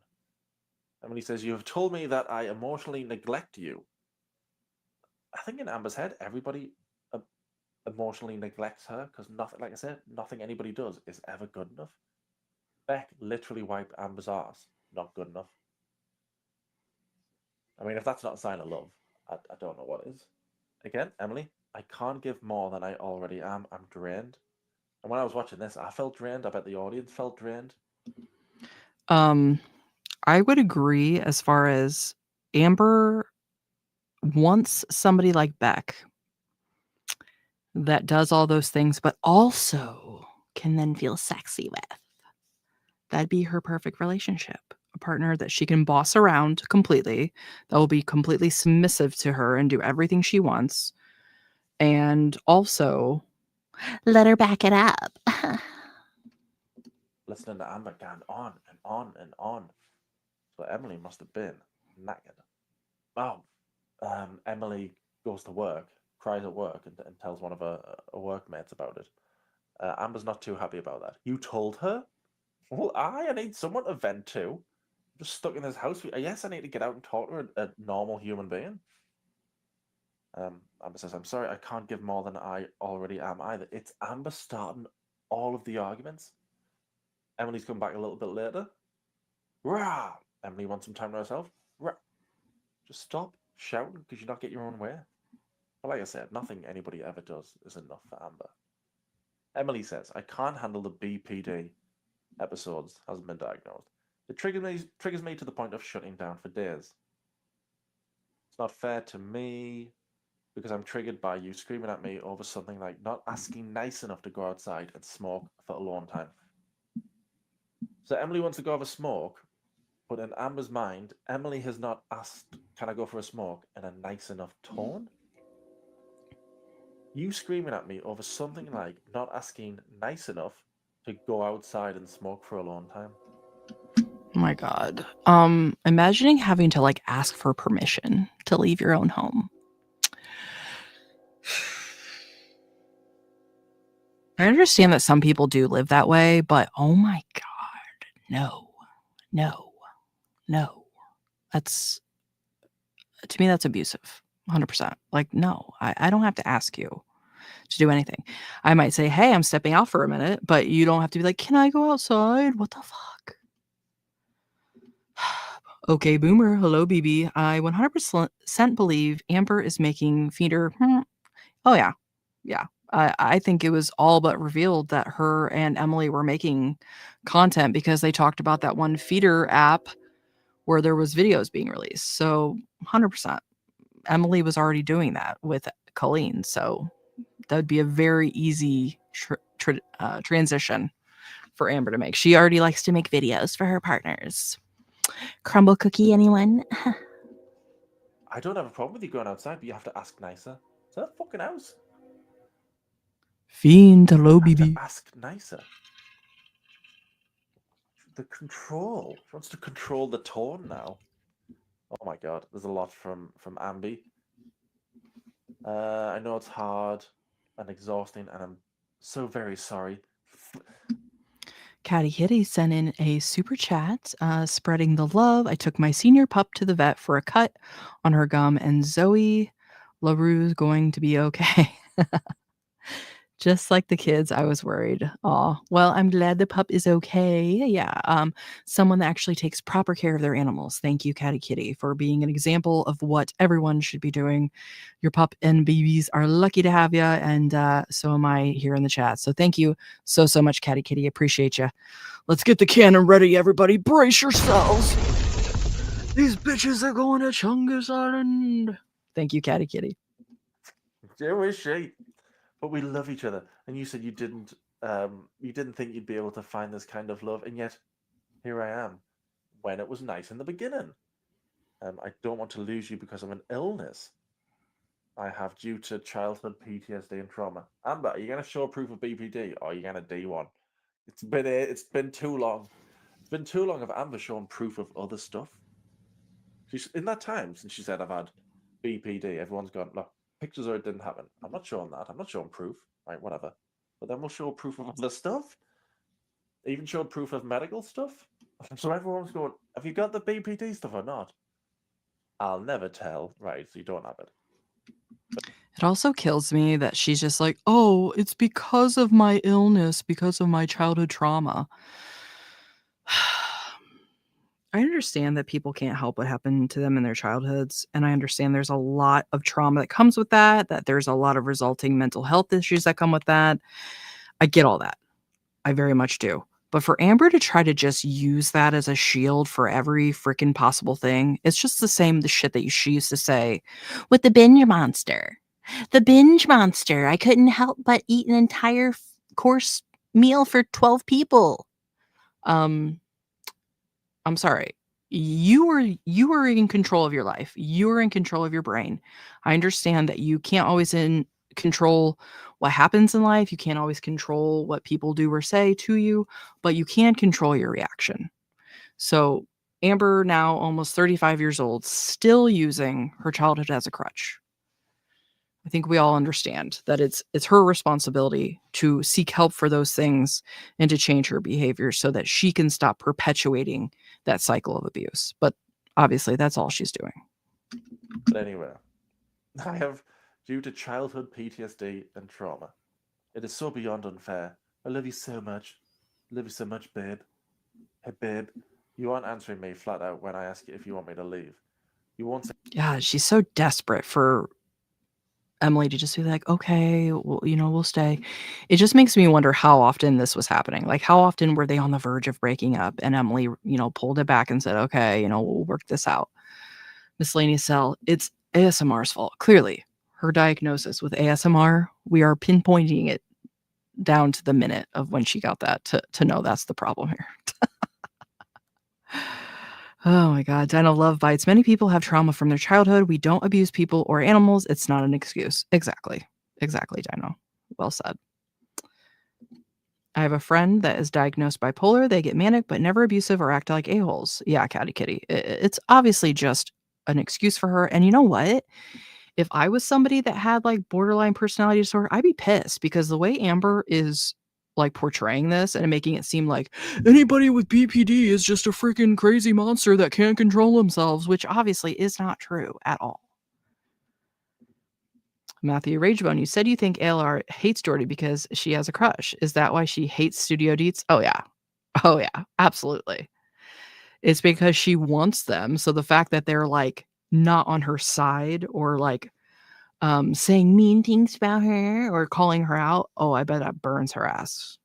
Emily says, "You have told me that I emotionally neglect you." I think in Amber's head, everybody emotionally neglects her because nothing, like I said, nothing anybody does is ever good enough. Beck literally wiped Amber's ass. Not good enough. I mean, if that's not a sign of love, I don't know what is. Again, Emily, I can't give more than I already am. I'm drained. And when I was watching this, I felt drained. I bet the audience felt drained. I would agree as far as Amber wants somebody like Beck that does all those things, but also can then feel sexy with. That'd be her perfect relationship. A partner that she can boss around completely, that will be completely submissive to her and do everything she wants. And also let her back it up. Listening to Amber going on and on and on. So Emily must have been knackered. Oh, Emily goes to work, cries at work, and tells one of her workmates about it. Amber's not too happy about that. You told her? Well, I need someone to vent to. I'm just stuck in this house. Yes, I need to get out and talk to a normal human being. Amber says, "I'm sorry, I can't give more than I already am either." It's Amber starting all of the arguments. Emily's come back a little bit later. Rah! Emily wants some time to herself. Rah! Just stop shouting because you're not getting your own way. But like I said, nothing anybody ever does is enough for Amber. Emily says, "I can't handle the BPD episodes, hasn't been diagnosed. It triggers me to the point of shutting down for days. It's not fair to me because I'm triggered by you screaming at me over something like not asking nice enough to go outside and smoke for alone time." So Emily wants to go have a smoke, but in Amber's mind, Emily has not asked, "Can I go for a smoke?" in a nice enough tone. You screaming at me over something like not asking nice enough to go outside and smoke for a long time. Oh my god. Imagining having to like ask for permission to leave your own home. I understand that some people do live that way, but oh my god, no, no, no. That's, to me, that's abusive. 100%. Like, no, I don't have to ask you to do anything. I might say, hey, I'm stepping out for a minute, but you don't have to be like, can I go outside? What the fuck? Okay, boomer. Hello, BB. I 100% believe Amber is making feeder. Oh, yeah. Yeah. I think it was all but revealed that her and Emily were making content because they talked about that one feeder app where there was videos being released. So 100%. Emily was already doing that with Colleen. So that would be a very easy transition for Amber to make. She already likes to make videos for her partners. Crumble cookie, anyone? I don't have a problem with you going outside, but you have to ask nicer. It's her fucking house. Fiend, hello, You have to BB. ask nicer. The control. She wants to control the tone now. Oh my god, there's a lot from Ambi. I know it's hard and exhausting, and I'm so very sorry. Catty Kitty sent in a super chat, spreading the love. I took my senior pup to the vet for a cut on her gum, and Zoe LaRue's going to be okay. Just like the kids, I was worried. Aw, well, I'm glad the pup is okay. Yeah, someone that actually takes proper care of their animals. Thank you, Catty Kitty, for being an example of what everyone should be doing. Your pup and babies are lucky to have you, and so am I here in the chat. So thank you so much, Catty Kitty. Appreciate you. Let's get the cannon ready, everybody. Brace yourselves. These bitches are going to Chungus Island. Thank you, Catty Kitty. Jewish sheep. But we love each other. And you said you didn't think you'd be able to find this kind of love, and yet here I am. When it was nice in the beginning. I don't want to lose you because of an illness. I have due to childhood PTSD and trauma. Amber, are you going to show proof of BPD or are you going to D1? It's been too long. It's been too long of Amber showing proof of other stuff. She's in that time since she said I've had BPD. Everyone's gone, look, pictures of it didn't happen. I'm not showing that. I'm not showing proof. Right, whatever. But then we'll show proof of other stuff. Even showed proof of medical stuff. So everyone's going, have you got the BPD stuff or not? I'll never tell. Right, so you don't have it. It also kills me that she's just like, oh, it's because of my illness, because of my childhood trauma. I understand that people can't help what happened to them in their childhoods. And I understand there's a lot of trauma that comes with that there's a lot of resulting mental health issues that come with that. I get all that. I very much do. But for Amber to try to just use that as a shield for every freaking possible thing, it's just the shit that she used to say with the binge monster. The binge monster. I couldn't help but eat an entire course meal for 12 people. I'm sorry. You are in control of your life. You are in control of your brain. I understand that you can't always control what happens in life. You can't always control what people do or say to you, but you can control your reaction. So Amber, now almost 35 years old, still using her childhood as a crutch. I think we all understand that it's her responsibility to seek help for those things and to change her behavior so that she can stop perpetuating that cycle of abuse. But obviously, that's all she's doing. But anyway, I have, due to childhood PTSD and trauma, it is so beyond unfair. I love you so much. I love you so much, babe. Hey, babe, you aren't answering me flat out when I ask you if you want me to leave. You won't say. Yeah, she's so desperate for Emily to just be like, okay, well, we'll stay. It just makes me wonder how often this was happening. Like, how often were they on the verge of breaking up and Emily, pulled it back and said, okay, we'll work this out. Miscellaneous Cell, it's ASMR's fault. Clearly, her diagnosis with ASMR, we are pinpointing it down to the minute of when she got that to know that's the problem here. Oh my God. Dino Love Bites. Many people have trauma from their childhood. We don't abuse people or animals. It's not an excuse. Exactly. Exactly, Dino. Well said. I have a friend that is diagnosed bipolar. They get manic, but never abusive or act like a-holes. Yeah, Catty Kitty. It's obviously just an excuse for her. And you know what? If I was somebody that had like borderline personality disorder, I'd be pissed because the way Amber is like portraying this and making it seem like anybody with BPD is just a freaking crazy monster that can't control themselves, which obviously is not true at all. Matthew Ragebone, you said you think ALR hates Jordy because she has a crush. Is that why she hates Studio Deets? Oh yeah. Oh yeah, absolutely. It's because she wants them. So the fact that they're like not on her side or like saying mean things about her or calling her out, oh, I bet that burns her ass.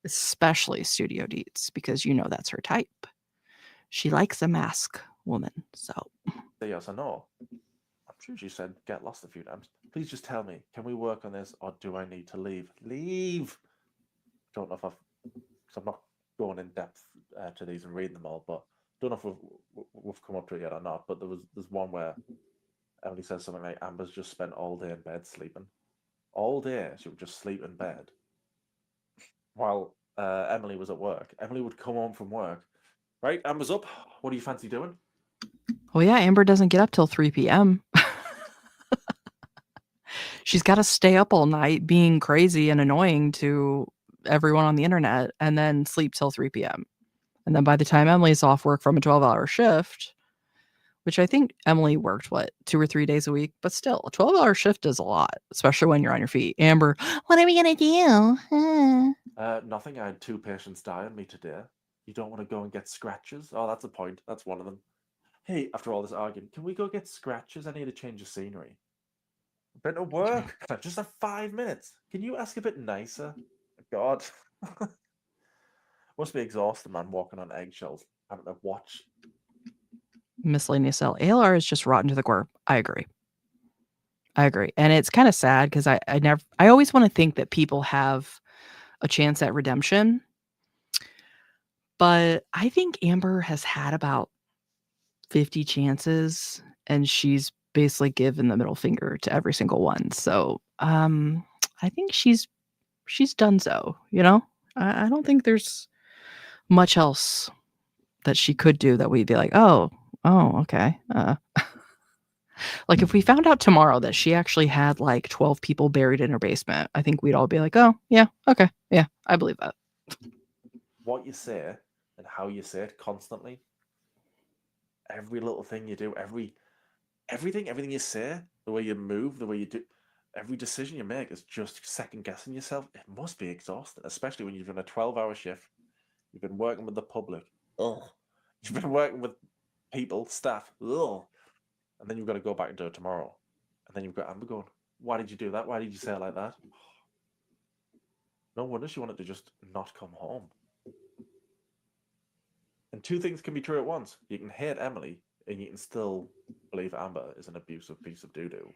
Especially Studio Deets, because that's her type. She likes a mask woman, so. Yes or no. I'm sure she said get lost a few times. Please just tell me, can we work on this or do I need to leave? Leave! Don't know if I'm not going in depth to these and reading them all, but don't know if we've come up to it yet or not. But there's one where Emily says something like, Amber's just spent all day in bed sleeping. All day she would just sleep in bed. While Emily was at work. Emily would come home from work. Right, Amber's up. What do you fancy doing? Well, yeah, Amber doesn't get up till 3 p.m. She's got to stay up all night being crazy and annoying to everyone on the internet and then sleep till 3 p.m. And then by the time Emily's off work from a 12-hour shift, which I think Emily worked, 2 or 3 days a week, but still, a 12-hour shift is a lot, especially when you're on your feet. Amber, what are we going to do? Nothing. I had 2 patients die on me today. You don't want to go and get scratches? Oh, that's a point. That's one of them. Hey, after all this arguing, can we go get scratches? I need a change of scenery. Been to work. Just have 5 minutes. Can you ask a bit nicer? God. Must be exhausting, man, walking on eggshells, having to watch. Miscellaneous Cell. ALR is just rotten to the core. I agree. And it's kind of sad because I always want to think that people have a chance at redemption. But I think Amber has had about 50 chances and she's basically given the middle finger to every single one. So I think she's done so, you know? I don't think there's much else that she could do that we'd be like, oh, okay. Like if we found out tomorrow that she actually had like 12 people buried in her basement, I think we'd all be like, oh, yeah, okay. Yeah, I believe that. What you say and how you say it constantly, every little thing you do, everything you say, the way you move, the way you do, every decision you make is just second guessing yourself. It must be exhausting, especially when you've done a 12-hour shift. You've been working with the public. Ugh. You've been working with people, staff. Ugh. And then you've got to go back and do it tomorrow. And then you've got Amber going, why did you do that? Why did you say it like that? No wonder she wanted to just not come home. And two things can be true at once. You can hate Emily, and you can still believe Amber is an abusive piece of doo-doo.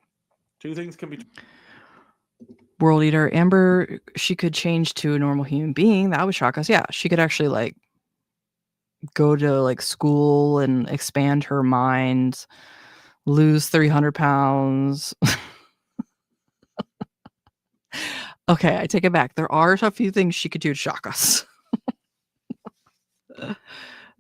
Two things can be true. World Eater, Amber, she could change to a normal human being. That would shock us. Yeah, she could actually like go to like school and expand her mind, lose 300 pounds. Okay, I take it back. There are a few things she could do to shock us.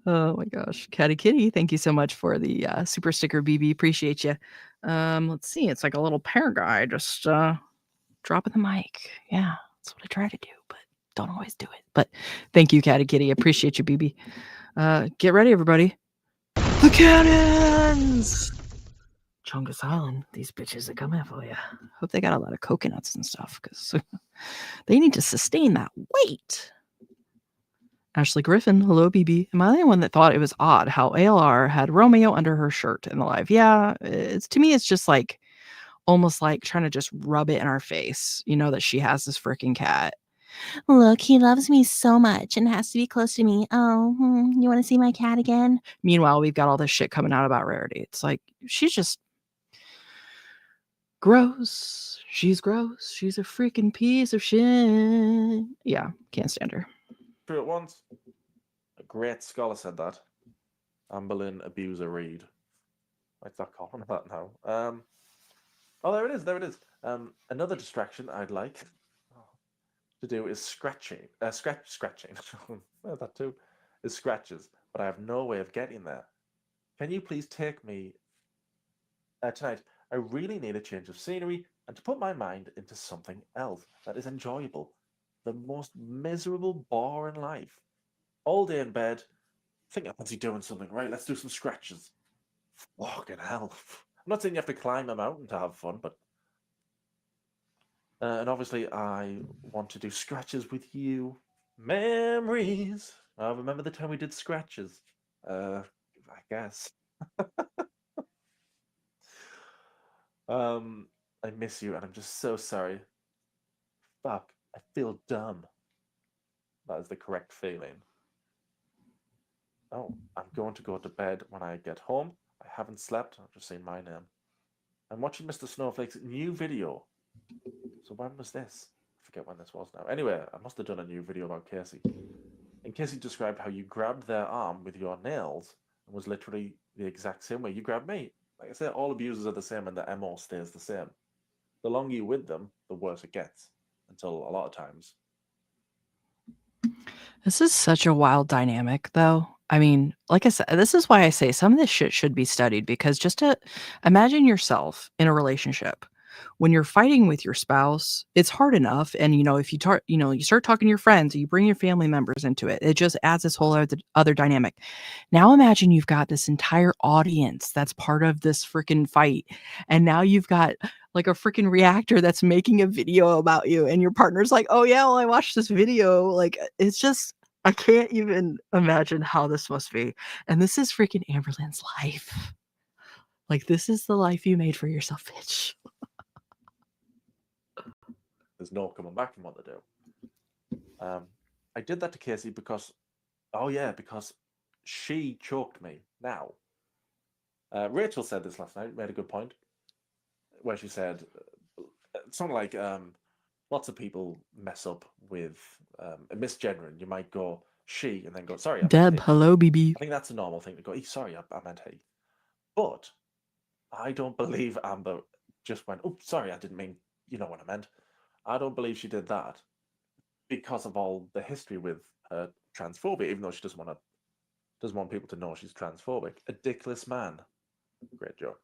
Oh my gosh. Catty Kitty, thank you so much for the super sticker, BB. Appreciate you. Let's see. It's like a little pair guy just dropping the mic. Yeah, that's what I try to do, but don't always do it. But thank you, Catty Kitty. Appreciate you, BB. Get ready, everybody. The cannons! Chungus Island, these bitches are coming for you. Hope they got a lot of coconuts and stuff, because they need to sustain that weight. Ashley Griffin, hello, BB. Am I the only one that thought it was odd how ALR had Romeo under her shirt in the live? Yeah, to me, it's just like almost like trying to just rub it in our face, you know, that she has this freaking cat. Look, he loves me so much and has to be close to me. Oh, you want to see my cat again? Meanwhile, we've got all this shit coming out about Rarity. It's like, she's just gross. She's gross. She's a freaking piece of shit. Yeah, can't stand her. True at once. A great scholar said that. Amberlynn Abuser Reed. I start calling her that now. Oh, there it is. There it is. Another distraction I'd like to do is scratching. Scratching. Well, that too is scratches, but I have no way of getting there. Can you please take me tonight? I really need a change of scenery and to put my mind into something else that is enjoyable. The most miserable bore in life. All day in bed. Think I fancy doing something. Right, let's do some scratches. Fucking hell. I'm not saying you have to climb a mountain to have fun, but and obviously I want to do scratches with you. Memories. I remember the time we did scratches. I guess. I miss you, and I'm just so sorry. Fuck, I feel dumb. That is the correct feeling. Oh, I'm going to go to bed when I get home. I haven't slept. I've just seen my name. I'm watching Mr. Snowflake's new video. So when was this? I forget when this was now. Anyway, I must have done a new video about Casey. And Casey described how you grabbed their arm with your nails and was literally the exact same way you grabbed me. Like I said, all abusers are the same and the MO stays the same. The longer you're with them, the worse it gets. Until a lot of times. This is such a wild dynamic, though. I mean, like I said, this is why I say some of this shit should be studied, because just to imagine yourself in a relationship when you're fighting with your spouse, it's hard enough. And, you know, if you you start talking to your friends, you bring your family members into it, it just adds this whole other dynamic. Now imagine you've got this entire audience that's part of this freaking fight. And now you've got like a freaking reactor that's making a video about you, and your partner's like, oh yeah, well, I watched this video. Like, it's just, I can't even imagine how this must be. And this is freaking Amberlynn's life. Like, this is the life you made for yourself, bitch. There's no coming back from what they do. I did that to Casey because, because she choked me. Now, Rachel said this last night, made a good point, where she said, something like, lots of people mess up with misgendering. You might go she and then go, sorry. Deb, hello, BB. I think that's a normal thing to go, sorry, I meant he. But I don't believe Amber just went, oh, sorry, I didn't mean, you know what I meant. I don't believe she did that because of all the history with her transphobia, even though she doesn't want people to know she's transphobic. A dickless man. Great joke.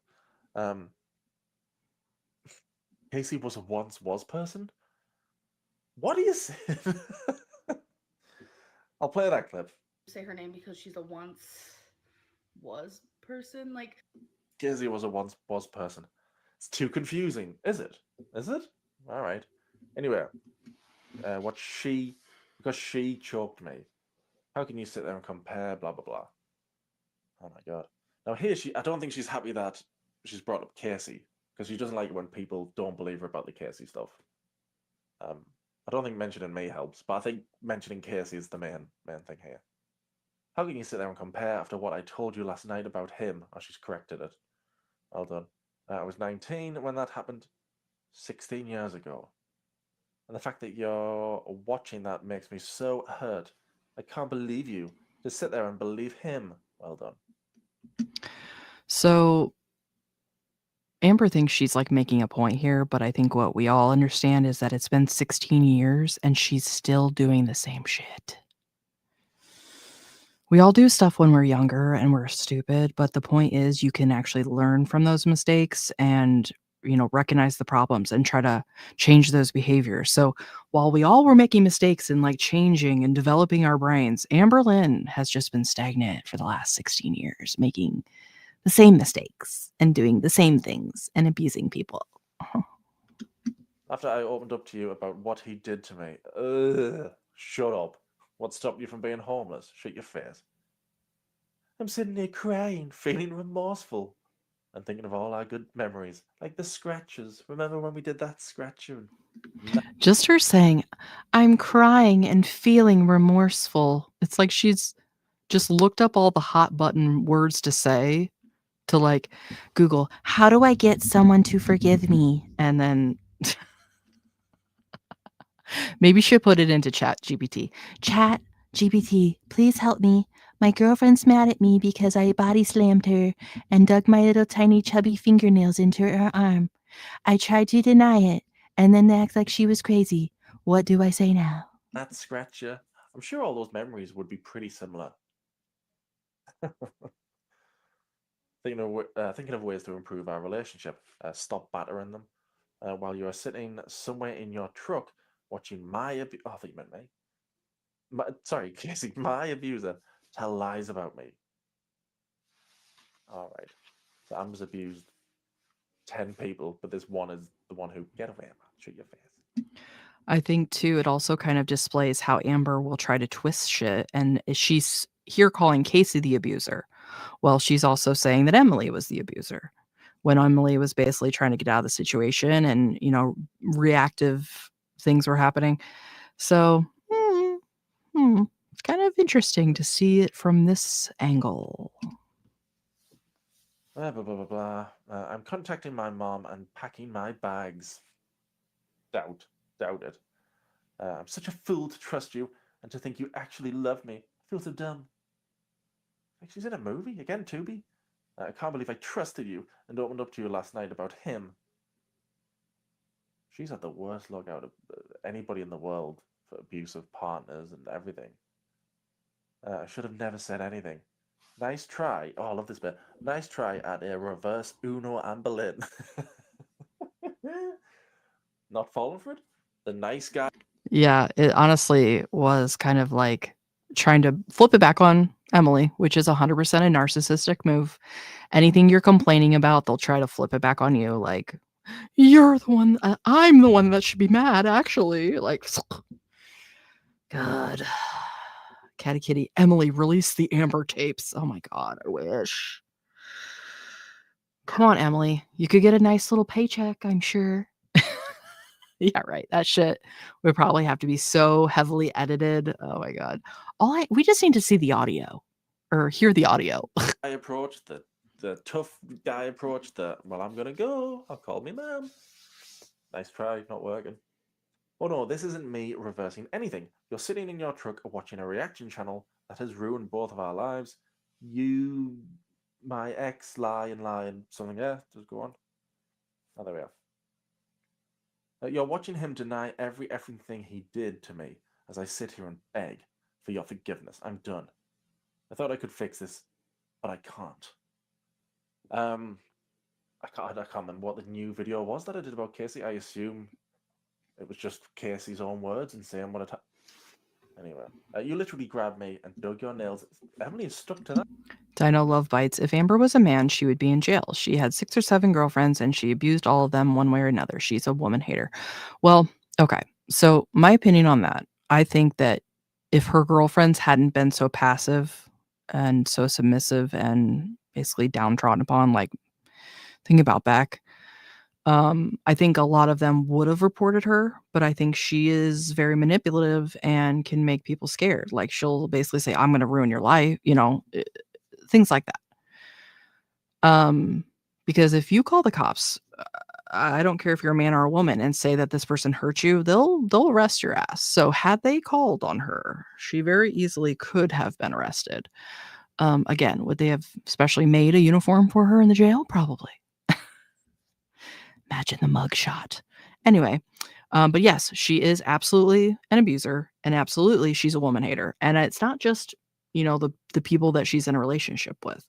Casey was a once was person? What do you say? I'll play that clip. Say her name because she's a once was person. Like, Casey was a once was person. It's too confusing. Is it? Is it? All right. Anyway, because she choked me. How can you sit there and compare? Blah blah blah. Oh my god. Now here I don't think she's happy that she's brought up Casey because she doesn't like it when people don't believe her about the Casey stuff. I don't think mentioning me helps, but I think mentioning Casey is the main thing here. How can you sit there and compare after what I told you last night about him? Oh, she's corrected it. Well done. I was 19 when that happened, 16 years ago. And the fact that you're watching that makes me so hurt. I can't believe you. To sit there and believe him. Well done. So Amber thinks she's like making a point here, but I think what we all understand is that it's been 16 years and she's still doing the same shit. We all do stuff when we're younger and we're stupid, but the point is you can actually learn from those mistakes and, recognize the problems and try to change those behaviors. So while we all were making mistakes and like changing and developing our brains, Amber Lynn has just been stagnant for the last 16 years, making the same mistakes and doing the same things and abusing people. After I opened up to you about what he did to me, shut up. What stopped you from being homeless? Shut your face. I'm sitting here crying, feeling remorseful, and thinking of all our good memories, like the scratches. Remember when we did that scratcher? Just her saying, I'm crying and feeling remorseful. It's like she's just looked up all the hot button words to say to like Google, how do I get someone to forgive me? And then maybe she'll put it into Chat GPT. Chat GPT, please help me. My girlfriend's mad at me because I body slammed her and dug my little tiny chubby fingernails into her arm. I tried to deny it and then act like she was crazy. What do I say now? That scratcher. I'm sure all those memories would be pretty similar. Thinking of ways to improve our relationship. Stop battering them. While you are sitting somewhere in your truck watching my I thought you meant me. Sorry, Casey, my abuser tell lies about me. All right. So Amber's abused 10 people, but this one is the one who get away, man. Shoot your face. I think too, it also kind of displays how Amber will try to twist shit. And she's here calling Casey the abuser. Well, she's also saying that Emily was the abuser when Emily was basically trying to get out of the situation and, reactive things were happening. So, it's kind of interesting to see it from this angle. Blah, blah, blah, blah, blah. I'm contacting my mom and packing my bags. Doubt it. I'm such a fool to trust you and to think you actually love me. I feel so dumb. Like she's in a movie again, Tubi. I can't believe I trusted you and opened up to you last night about him. She's had the worst look out of anybody in the world for abusive partners and everything. I should have never said anything. Nice try. Oh, I love this bit. Nice try at a reverse Uno Amber Lynn. Not falling for it? The nice guy. Yeah, it honestly was kind of like trying to flip it back on Emily, which is 100% a narcissistic move. Anything you're complaining about, they'll try to flip it back on you. Like, you're the one, I'm the one that should be mad, actually. Like, God. Catty Kitty, Emily, release the Amber tapes. Oh my God, I wish. Come on, Emily. You could get a nice little paycheck, I'm sure. Yeah, right. That shit would probably have to be so heavily edited. Oh my God. We just need to see the audio or hear the audio. I approached the tough guy approach. I'm gonna go. I'll call me mom. Nice try, not working. Oh no, this isn't me reversing anything. You're sitting in your truck watching a reaction channel that has ruined both of our lives. You my ex lying, something. Yeah, just go on. Oh, there we are. You're watching him deny everything he did to me as I sit here and beg for your forgiveness. I'm done. I thought I could fix this, but I can't. I can't remember what the new video was that I did about Casey. I assume it was just Casey's own words and saying what it. Anyway, you literally grabbed me and dug your nails. Emily is stuck to that. Dino Love Bites. If Amber was a man, she would be in jail. She had 6 or 7 girlfriends and she abused all of them one way or another. She's a woman hater. Well, okay. So, my opinion on that, I think that if her girlfriends hadn't been so passive and so submissive and basically downtrodden upon, like, think about Beck, I think a lot of them would have reported her, but I think she is very manipulative and can make people scared. Like, she'll basically say, I'm going to ruin your life, things like that. Because if you call the cops, I don't care if you're a man or a woman, and say that this person hurt you, they'll arrest your ass. So had they called on her, she very easily could have been arrested. Again, would they have specially made a uniform for her in the jail? Probably. Imagine the mugshot. Anyway, but yes, she is absolutely an abuser, and absolutely she's a woman hater. And it's not just, the people that she's in a relationship with.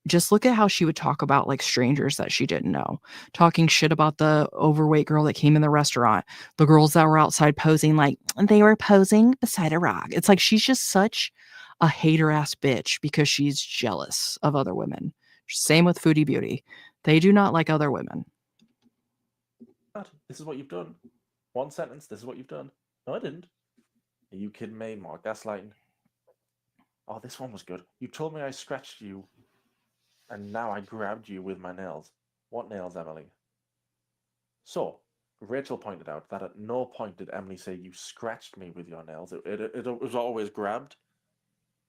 Just look at how she would talk about like strangers that she didn't know, talking shit about the overweight girl that came in the restaurant, the girls that were outside posing, like they were posing beside a rock. It's like she's just such a hater ass bitch because she's jealous of other women. Same with Foodie Beauty. They do not like other women. This is what you've done. One sentence, this is what you've done. No, I didn't. Are you kidding me? More gaslighting. Oh, this one was good. You told me I scratched you, and now I grabbed you with my nails. What nails, Emily? So, Rachel pointed out that at no point did Emily say you scratched me with your nails. It was always grabbed.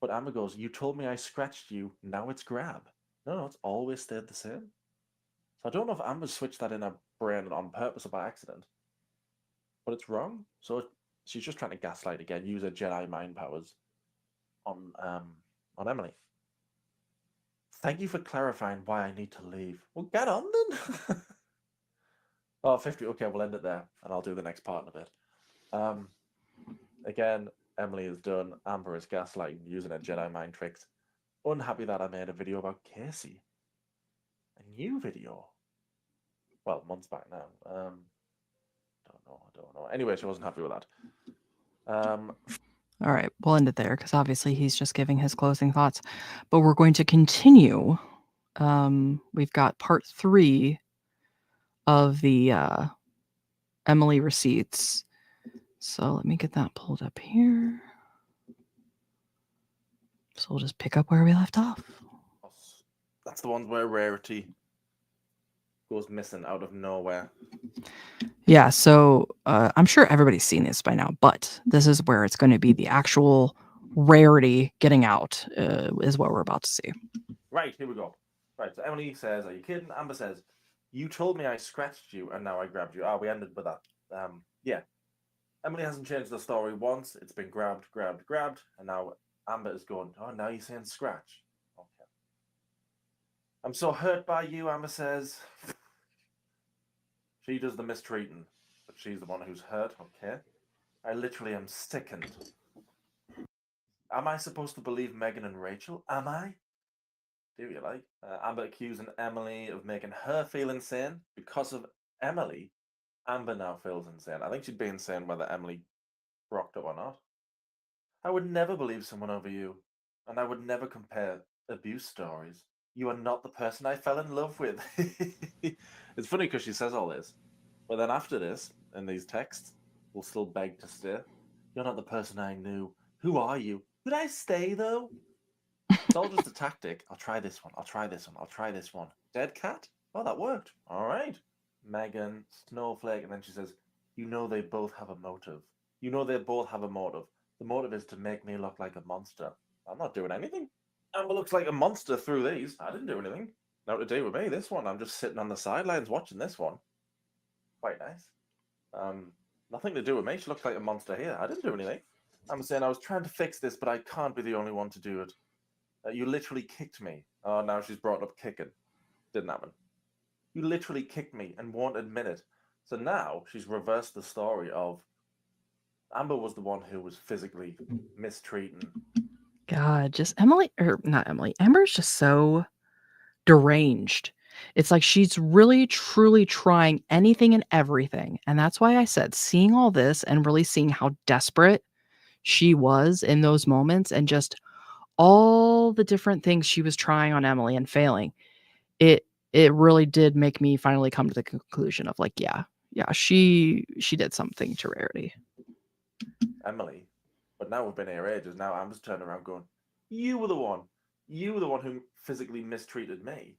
But Amber goes, you told me I scratched you, now it's grab. No, it's always stayed the same. So I don't know if Amber switched that in her brain on purpose or by accident. But it's wrong. So she's just trying to gaslight again, use her Jedi mind powers on Emily. Thank you for clarifying why I need to leave. Well, get on then. Oh, 50. Okay, we'll end it there, and I'll do the next part of it. Again, Emily is done. Amber is gaslighting, using her Jedi mind tricks. Unhappy that I made a video about Casey. A new video. Well, months back now. I don't know. Anyway, she wasn't happy with that. All right, we'll end it there because obviously he's just giving his closing thoughts. But we're going to continue. We've got part 3 of the Emily receipts. So let me get that pulled up here. So we'll just pick up where we left off. That's the ones where rarity goes missing out of nowhere. Yeah, so I'm sure everybody's seen this by now, but this is where it's going to be the actual rarity getting out is what we're about to see. Right, here we go. Right, so Emily says, are you kidding? Amber says, you told me I scratched you and now I grabbed you. We ended with that. Yeah. Emily hasn't changed the story once. It's been grabbed, and now Amber is going, oh, now you're saying scratch. Okay. I'm so hurt by you, Amber says. She does the mistreating, but she's the one who's hurt, okay? I literally am sickened. Am I supposed to believe Megan and Rachel? Am I? Do you like? Amber accusing Emily of making her feel insane. Because of Emily, Amber now feels insane. I think she'd be insane whether Emily rocked up or not. I would never believe someone over you, and I would never compare abuse stories. You are not the person I fell in love with. It's funny because she says all this, but then after this, in these texts, we'll still beg to stay. You're not the person I knew. Who are you? Could I stay, though? It's all just a tactic. I'll try this one. I'll try this one. I'll try this one. Dead cat? Oh, that worked. All right. Megan, Snowflake, and then she says, you know they both have a motive. You know they both have a motive. The motive is to make me look like a monster. I'm not doing anything. Amber looks like a monster through these. I didn't do anything. No to do with me. This one, I'm just sitting on the sidelines watching this one. Quite nice. Nothing to do with me. She looks like a monster here. I didn't do anything. I'm saying I was trying to fix this, but I can't be the only one to do it. You literally kicked me. Oh, now she's brought up kicking. Didn't happen. You literally kicked me and won't admit it. So now she's reversed the story of Amber was the one who was physically mistreating. God, just Emily, or not Emily, Amber's just so deranged. It's like she's really truly trying anything and everything. And that's why I said seeing all this and really seeing how desperate she was in those moments and just all the different things she was trying on Emily and failing. It really did make me finally come to the conclusion of like, yeah, she did something to Rarity. Emily. But now we've been here ages. Now Amber's turning around going, you were the one. You were the one who physically mistreated me.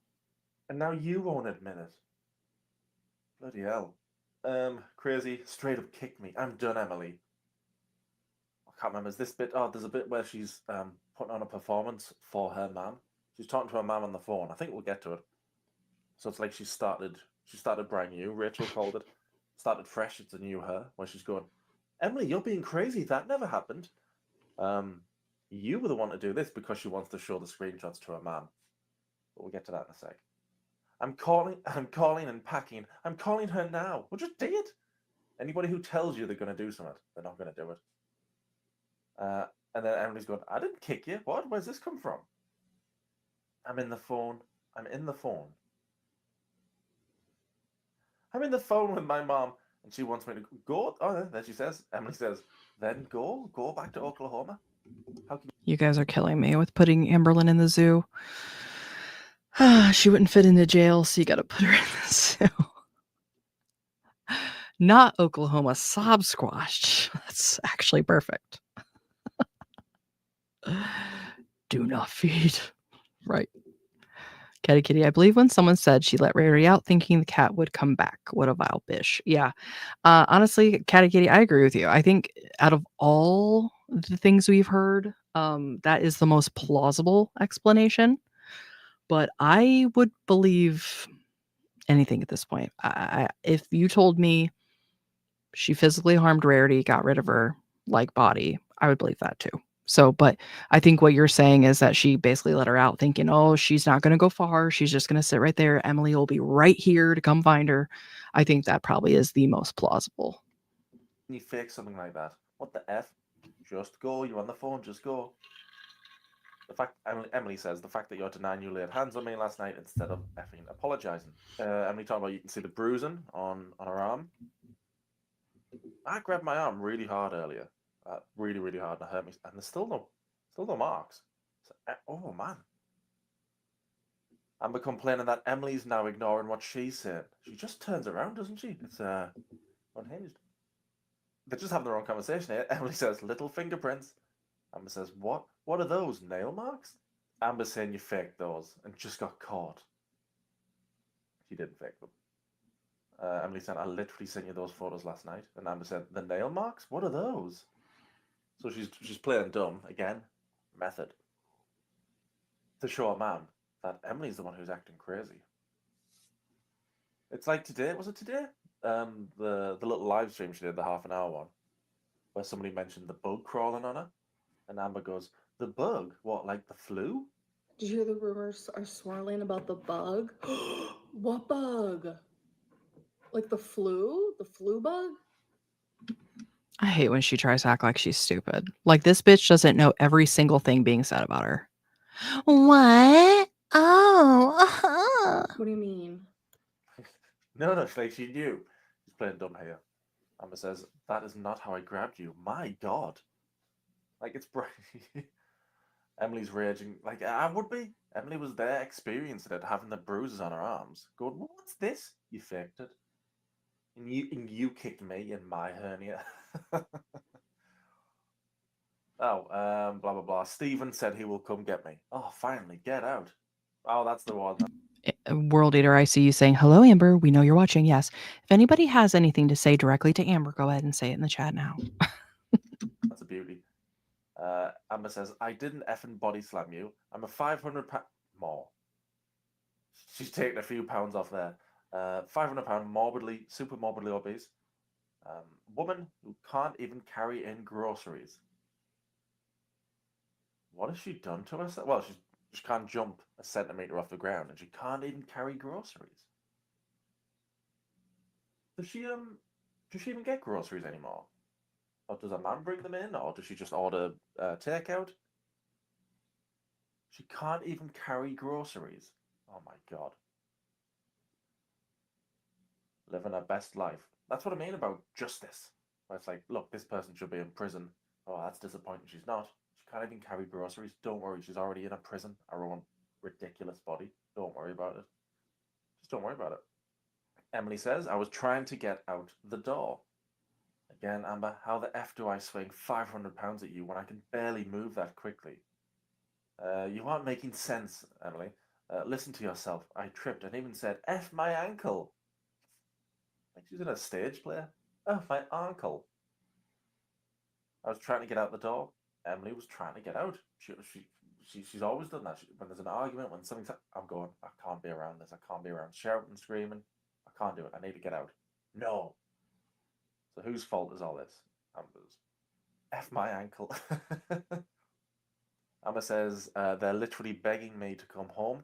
And now you won't admit it. Bloody hell. Crazy. Straight up kicked me. I'm done, Emily. I can't remember. Is this bit? Oh, there's a bit where she's putting on a performance for her man. She's talking to her man on the phone. I think we'll get to it. So it's like she started brand new. Rachel called it. Started fresh. It's a new her. Where she's going, Emily, you're being crazy. That never happened. You were the one to do this because she wants to show the screenshots to her man. But we'll get to that in a sec. I'm calling and packing. I'm calling her now. Well, just do it. Anybody who tells you they're going to do something, they're not going to do it. And then Emily's going, I didn't kick you. What? Where's this come from? I'm in the phone. I'm in the phone. I'm in the phone with my mom, and she wants me to go. Oh, there she says. Emily says, then go back to Oklahoma. How can You guys are killing me with putting Amberlynn in the zoo. She wouldn't fit into jail, so you got to put her in the zoo. Not Oklahoma sob squash. That's actually perfect. Do not feed. Right. Catty Kitty, I believe when someone said she let Rarity out thinking the cat would come back. What a vile bish. Yeah. Honestly, Catty Kitty, I agree with you. I think out of all the things we've heard, that is the most plausible explanation. But I would believe anything at this point. If you told me she physically harmed Rarity, got rid of her like body, I would believe that too. So, but I think what you're saying is that she basically let her out thinking, oh, she's not going to go far. She's just going to sit right there. Emily will be right here to come find her. I think that probably is the most plausible. you fake something like that? What the F? Just go. You're on the phone. Just go. The fact Emily says the fact that you're denying you laid hands on me last night instead of effing apologizing. Emily talking about you can see the bruising on her arm. I grabbed my arm really hard earlier, really hard, and it hurt me. And there's still no marks. So, oh man. Amber complaining that Emily's now ignoring what she said. She just turns around, doesn't she? It's unhinged. They're just having the wrong conversation here. Emily says, little fingerprints. Amber says, what? What are those? Nail marks? Amber saying you faked those and just got caught. She didn't fake them. Emily said, I literally sent you those photos last night. And Amber said, the nail marks? What are those? So she's playing dumb again. Method. To show a man that Emily's the one who's acting crazy. It's like today, was it today? The little live stream she did, the half an hour one, where somebody mentioned the bug crawling on her. And Amber goes, the bug? What, like the flu? Did you hear the rumors are swirling about the bug? What bug? Like the flu? The flu bug? I hate when she tries to act like she's stupid. Like this bitch doesn't know every single thing being said about her. What? Oh. What do you mean? No, it's like she knew. She's playing dumb here. Amber says, that is not how I grabbed you. My God. Like, it's Emily's raging. Like, I would be. Emily was there experiencing it, having the bruises on her arms. Going, what's this? You faked it. And you kicked me in my hernia. Oh, blah, blah, blah. Stephen said he will come get me. Oh, finally, get out. Oh, that's the one. World Eater, I see you saying, hello, Amber. We know you're watching. Yes. If anybody has anything to say directly to Amber, go ahead and say it in the chat now. That's a beauty. Amber says, I didn't effing body slam you. I'm a 500 pound more. She's taking a few pounds off there. 500 pound super morbidly obese. Woman who can't even carry in groceries. What has she done to herself? Well, She can't jump a centimetre off the ground, and she can't even carry groceries. Does she even get groceries anymore? Or does a man bring them in, or does she just order takeout? She can't even carry groceries. Oh my god. Living her best life. That's what I mean about justice. Where it's like, look, this person should be in prison. Oh, that's disappointing. She's not. She can't even carry groceries. Don't worry, she's already in a prison. Her own ridiculous body. Don't worry about it. Just don't worry about it. Emily says, I was trying to get out the door. Again, Amber, how the F do I swing £500 at you when I can barely move that quickly? You aren't making sense, Emily. Listen to yourself. I tripped and even said, F my ankle. Like she's in a stage play. Oh, my ankle. I was trying to get out the door. Emily was trying to get out. She's always done that. When there's an argument, when something's, I'm going, I can't be around this. I can't be around shouting, screaming. I can't do it. I need to get out. No. So whose fault is all this? Amber's. F my ankle. Amber says, they're literally begging me to come home,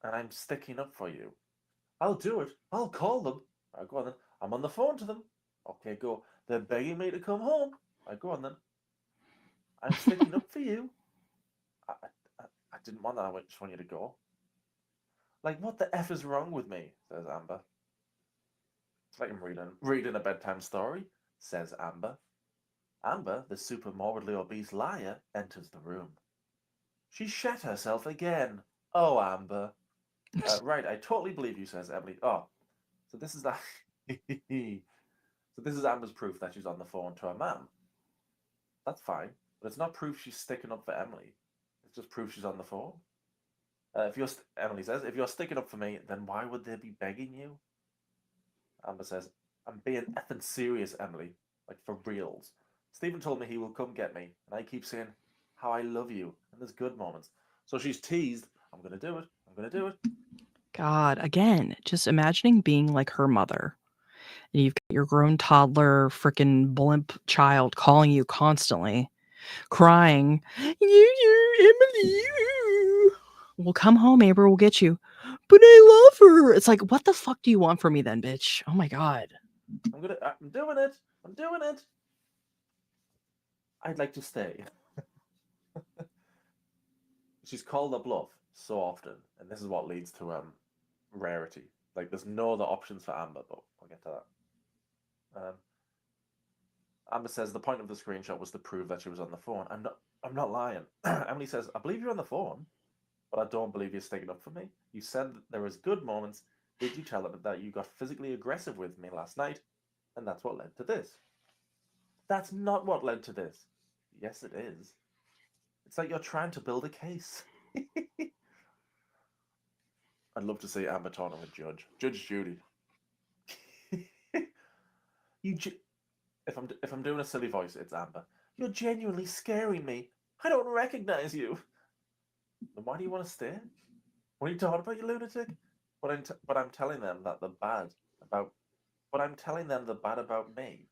and I'm sticking up for you. I'll do it. I'll call them. Go on then. I'm on the phone to them. Okay, go. They're begging me to come home. Go on then. I'm sticking up for you. I didn't want that. I just want you to go. Like, what the F is wrong with me? Says Amber. It's like I'm reading a bedtime story, says Amber. Amber, the super morbidly obese liar, enters the room. She shat herself again. Oh, Amber. Right, I totally believe you, says Emily. Oh, so this is that. So this is Amber's proof that she's on the phone to her mum. That's fine, but it's not proof she's sticking up for Emily. It's just proof she's on the phone. Emily says, if you're sticking up for me, then why would they be begging you? Amber says, I'm being effing serious, Emily. Like, for reals. Stephen told me he will come get me, and I keep saying how I love you, and there's good moments. So she's teased, I'm going to do it, I'm going to do it. God, again, just imagining being like her mother. And you've got your grown toddler, freaking blimp child calling you constantly, crying, Emily. We'll come home, Amber, we'll get you. But I love her. It's like, what the fuck do you want from me then, bitch? Oh my God. I'm doing it. I'm doing it. I'd like to stay. She's called a bluff so often, and this is what leads to rarity. Like, there's no other options for Amber, but I'll get to that. Amber says the point of the screenshot was to prove that she was on the phone. I'm not lying. Emily says, I believe you're on the phone, but I don't believe you're sticking up for me. You said that there was good moments. Did you tell them that you got physically aggressive with me last night? And that's what led to this. That's not what led to this. Yes, it is. It's like you're trying to build a case. I'd love to see Amber talking with Judge Judy. If I'm doing a silly voice, it's Amber. You're genuinely scaring me. I don't recognize you. Then why do you want to stay? What are you talking about, you lunatic? But I'm telling them that the bad about. But I'm telling them the bad about me.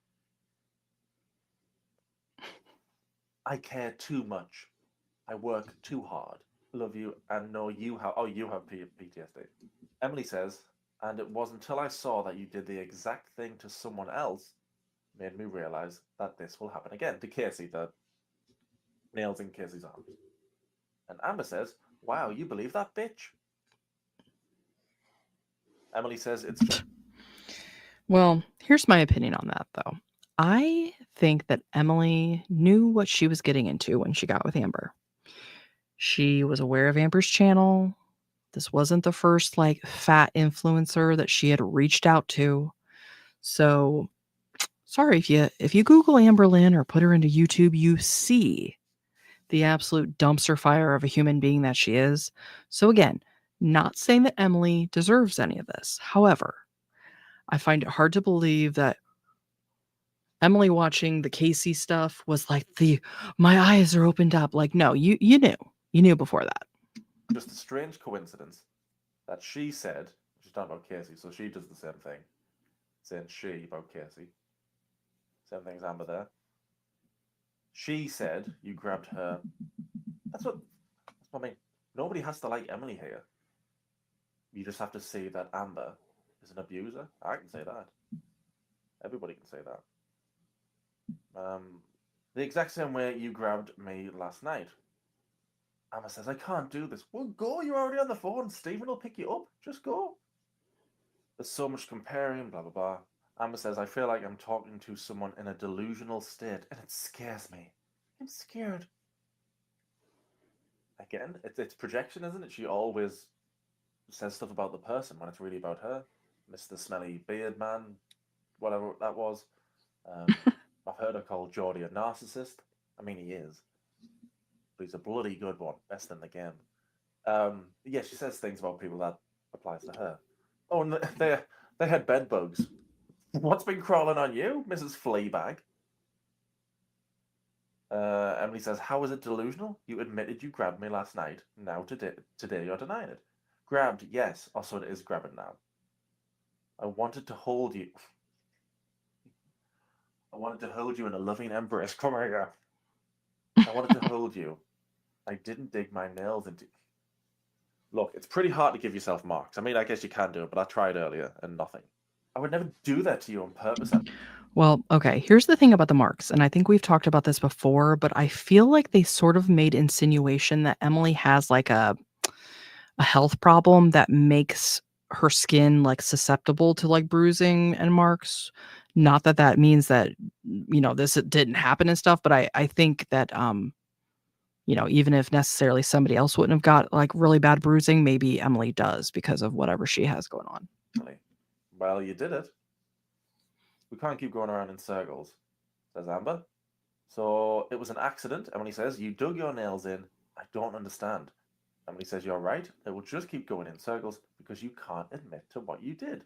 I care too much. I work too hard. Love you and know you have. Oh, you have PTSD. Emily says, and it was until I saw that you did the exact thing to someone else made me realize that this will happen again. To Casey, the nails in Casey's arms. And Amber says, wow, you believe that bitch? Emily says it's just. Well, here's my opinion on that, though. I think that Emily knew what she was getting into when she got with Amber. She was aware of Amber's channel. This wasn't the first like fat influencer that she had reached out to. So sorry if you Google Amber Lynn or put her into YouTube, you see the absolute dumpster fire of a human being that she is. So again, not saying that Emily deserves any of this. However, I find it hard to believe that Emily watching the Casey stuff was like my eyes are opened up. Like, no, you knew before that. Just a strange coincidence that she said, she's talking about Casey, so she does the same thing, saying she about Casey. Same thing as Amber there. She said you grabbed her. That's what I mean. Nobody has to like Emily here. You just have to say that Amber is an abuser. I can say that. Everybody can say that. The exact same way you grabbed me last night. Amber says, I can't do this. Well, go. You're already on the phone. Stephen will pick you up. Just go. There's so much comparing, blah, blah, blah. Amber says, I feel like I'm talking to someone in a delusional state, and it scares me. I'm scared. Again, it's projection, isn't it? She always says stuff about the person when it's really about her. Mr. Smelly Beard Man, whatever that was. I've heard her call Geordie a narcissist. I mean, he is. But he's a bloody good one. Best in the game. Yeah, she says things about people that applies to her. Oh, and they had bed bugs. What's been crawling on you, Mrs. Fleabag? Emily says, how is it delusional? You admitted you grabbed me last night. Now today you're denying it. Grabbed, yes. Also, it is grabbing now. I wanted to hold you. I wanted to hold you in a loving embrace. Come here. I wanted to hold you. I didn't dig my nails into... Look, it's pretty hard to give yourself marks. I mean, I guess you can do it, but I tried earlier and nothing. I would never do that to you on purpose. Well, okay, here's the thing about the marks, and I think we've talked about this before, but I feel like they sort of made insinuation that Emily has like a health problem that makes her skin like susceptible to like bruising and marks. Not that that means that this didn't happen and stuff, but I think that even if necessarily somebody else wouldn't have got like really bad bruising, maybe Emily does because of whatever she has going on. Well, you did it. We can't keep going around in circles, says Amber. So it was an accident. Emily says, you dug your nails in. I don't understand. Emily says, you're right. It will just keep going in circles because you can't admit to what you did.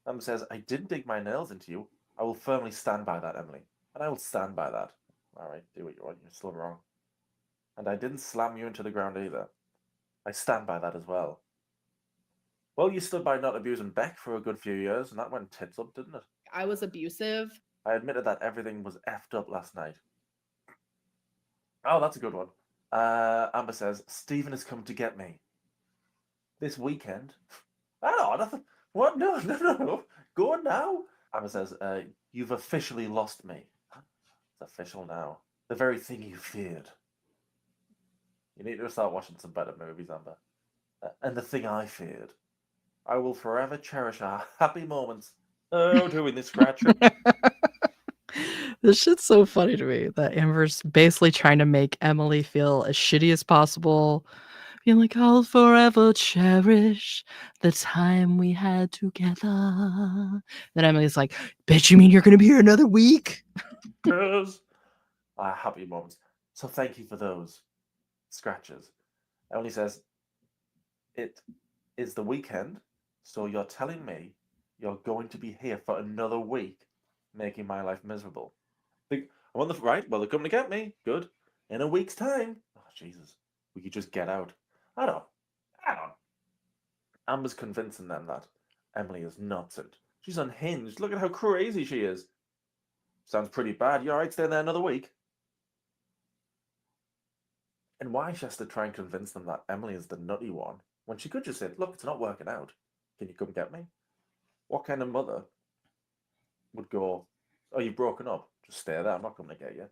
Amber says, I didn't dig my nails into you. I will firmly stand by that, Emily. And I will stand by that. All right, do what you want. You're still wrong. And I didn't slam you into the ground either. I stand by that as well. Well, you stood by not abusing Beck for a good few years, and that went tits up, didn't it? I was abusive. I admitted that everything was effed up last night. Oh, that's a good one. Amber says, Stephen has come to get me. This weekend? Oh, nothing. What? No. Go on now. Amber says, you've officially lost me. It's official now. The very thing you feared. You need to start watching some better movies, Amber. And the thing I feared. I will forever cherish our happy moments. Oh, doing this scratcher. This shit's so funny to me that Amber's basically trying to make Emily feel as shitty as possible. Being like, I'll forever cherish the time we had together. Then Emily's like, bitch, you mean you're going to be here another week? Yes. Our happy moments. So thank you for those scratches. Emily says, it is the weekend, so you're telling me you're going to be here for another week, making my life miserable. I'm on the right. Well, they're coming to get me. Good. In a week's time. Oh, Jesus. We could just get out. I don't. Amber's convincing them that Emily is nuts and she's unhinged. Look at how crazy she is. Sounds pretty bad. You alright staying there another week? And why she has to try and convince them that Emily is the nutty one when she could just say, look, it's not working out. Can you come get me? What kind of mother would go, oh, you've broken up? Just stay there. I'm not coming to get you.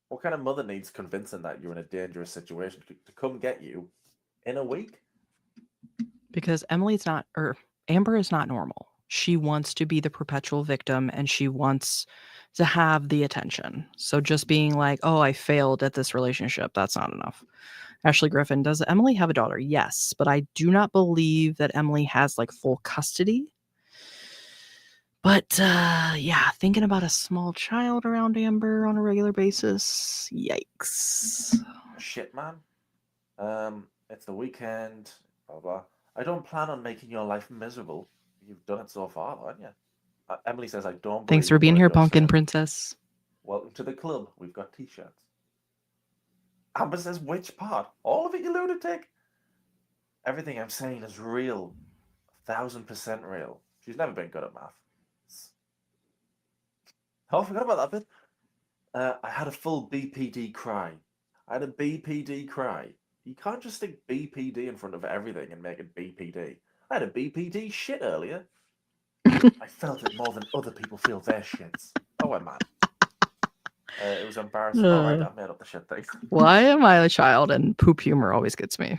What kind of mother needs convincing that you're in a dangerous situation to come get you in a week? Because Amber is not normal. She wants to be the perpetual victim and she wants to have the attention. So just being like, oh, I failed at this relationship, that's not enough. Ashley Griffin, does Emily have a daughter? Yes, but I do not believe that Emily has like full custody. But yeah, thinking about a small child around Amber on a regular basis, yikes. Shit, man. It's the weekend, blah, blah. I don't plan on making your life miserable. You've done it so far, haven't you? Emily says, I don't Thanks believe for being what here, you're Pumpkin saying. Princess. Welcome to the club. We've got t-shirts. Amber says, which part? All of it, you lunatic? Everything I'm saying is real. 1,000% real. She's never been good at math. Oh, I forgot about that bit. I had a full BPD cry. I had a BPD cry. You can't just stick BPD in front of everything and make it BPD. I had a BPD shit earlier. I felt it more than other people feel their shits. Oh, I man. It was embarrassing. All right, I made up the shit thing. Why am I a child and poop humor always gets me?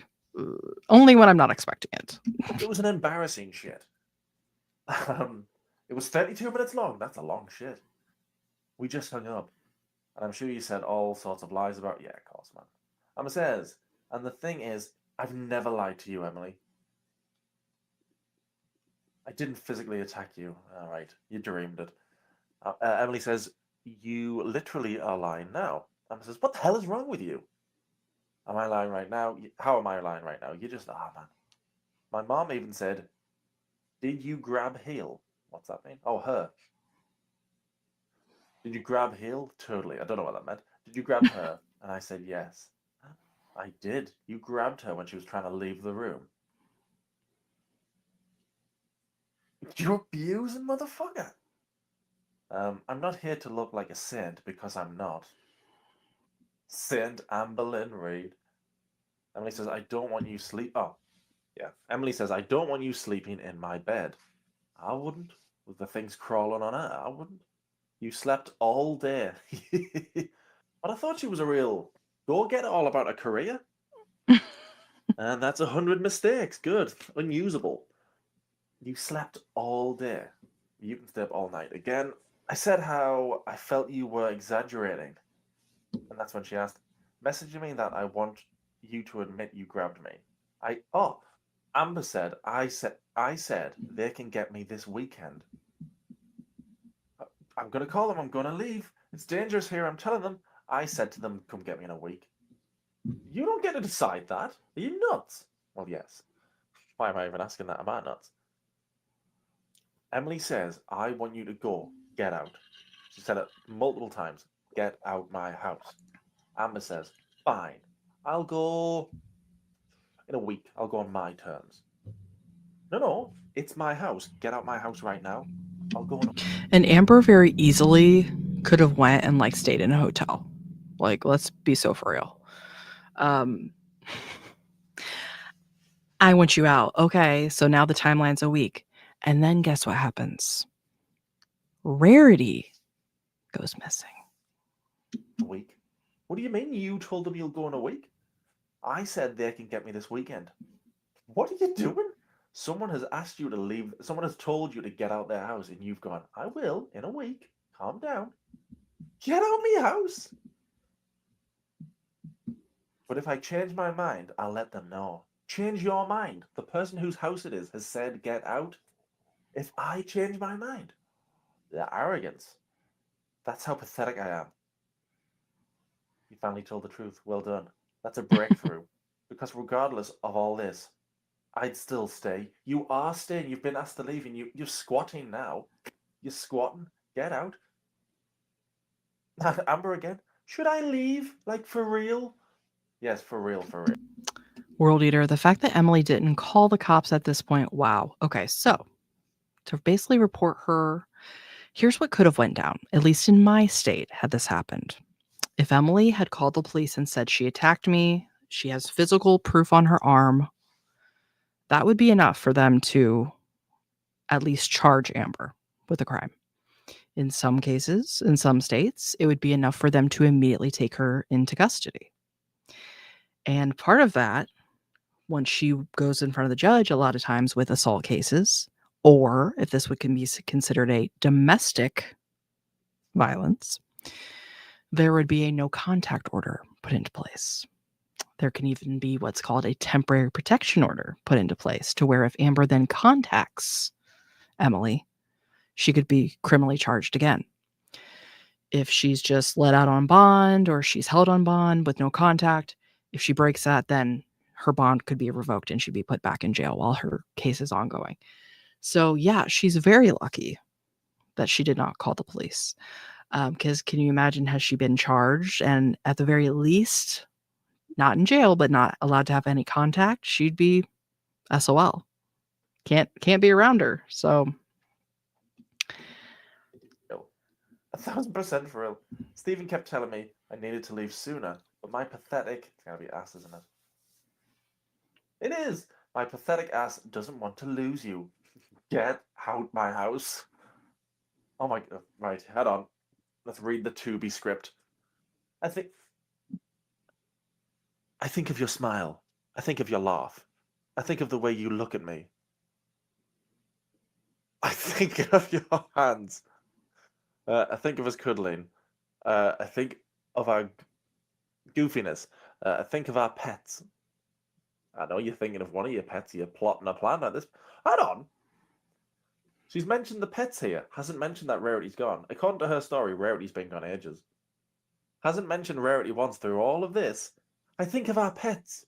Only when I'm not expecting it. It was an embarrassing shit. It was 32 minutes long. That's a long shit. We just hung up. And I'm sure you said all sorts of lies about... Yeah, of course, man. Emma says, and the thing is, I've never lied to you, Emily. I didn't physically attack you. All right, you dreamed it. Emily says, you literally are lying now. Emma says, what the hell is wrong with you? Am I lying right now? How am I lying right now? You just, man. My mom even said, did you grab heel? What's that mean? Oh, her. Did you grab heel? Totally. I don't know what that meant. Did you grab her? And I said, yes. I did. You grabbed her when she was trying to leave the room. You abusing motherfucker. I'm not here to look like a saint because I'm not. Saint Amberlynn Reid. Emily says, I don't want you sleep. Oh, yeah. Emily says, I don't want you sleeping in my bed. I wouldn't. With the things crawling on her, I wouldn't. You slept all day. But I thought she was a real go-getter all about her career. And that's 100 mistakes. Good. Unusable. You slept all day. You can stay up all night. Again, I said how I felt you were exaggerating. And that's when she asked, messaging me that I want you to admit you grabbed me. Amber said, I said they can get me this weekend. I'm going to call them. I'm going to leave. It's dangerous here. I'm telling them. I said to them, come get me in a week. You don't get to decide that. Are you nuts? Well, yes. Why am I even asking that? Am I nuts? Emily says, I want you to go. Get out. She said it multiple times. Get out my house. Amber says, fine. I'll go in a week. I'll go on my terms. No, it's my house. Get out my house right now. I'll go in a... And Amber very easily could have went and like stayed in a hotel. Like, let's be so for real. I want you out. Okay, so now the timeline's a week. And then guess what happens? Rarity goes missing. A week? What do you mean you told them you'll go in a week? I said they can get me this weekend. What are you doing? Someone has asked you to leave. Someone has told you to get out their house and you've gone, I will in a week. Calm down. Get out my house. But if I change my mind, I'll let them know. Change your mind. The person whose house it is has said get out. If I change my mind, the arrogance. That's how pathetic I am. You finally told the truth. Well done. That's a breakthrough. Because regardless of all this, I'd still stay. You are staying. You've been asked to leave and you're squatting now. You're squatting. Get out. Amber again. Should I leave? Like for real? Yes, for real, for real. World Eater, the fact that Emily didn't call the cops at this point, wow. Okay, so to basically report her, here's what could have went down, at least in my state, had this happened. If Emily had called the police and said she attacked me, she has physical proof on her arm, that would be enough for them to at least charge Amber with a crime. In some cases, in some states, it would be enough for them to immediately take her into custody. And part of that, once she goes in front of the judge, a lot of times with assault cases, or if this can be considered a domestic violence, there would be a no contact order put into place. There can even be what's called a temporary protection order put into place to where if Amber then contacts Emily, she could be criminally charged again. If she's just let out on bond or she's held on bond with no contact, if she breaks that, then her bond could be revoked and she'd be put back in jail while her case is ongoing. So yeah, she's very lucky that she did not call the police. Because can you imagine, has she been charged and at the very least not in jail, but not allowed to have any contact, she'd be SOL. Can't be around her. So 1,000% for real. Stephen kept telling me I needed to leave sooner, but my pathetic, it's gonna be ass, isn't it? It is. My pathetic ass doesn't want to lose you. Get out my house. Oh my god. Right, head on. Let's read the Tubi script. I think of your smile. I think of your laugh. I think of the way you look at me. I think of your hands. I think of us cuddling. I think of our goofiness. I think of our pets. I know you're thinking of one of your pets. You're plotting a plan like this. Hold on. She's mentioned the pets here. Hasn't mentioned that Rarity's gone. According to her story, Rarity's been gone ages. Hasn't mentioned Rarity once through all of this. I think of our pets.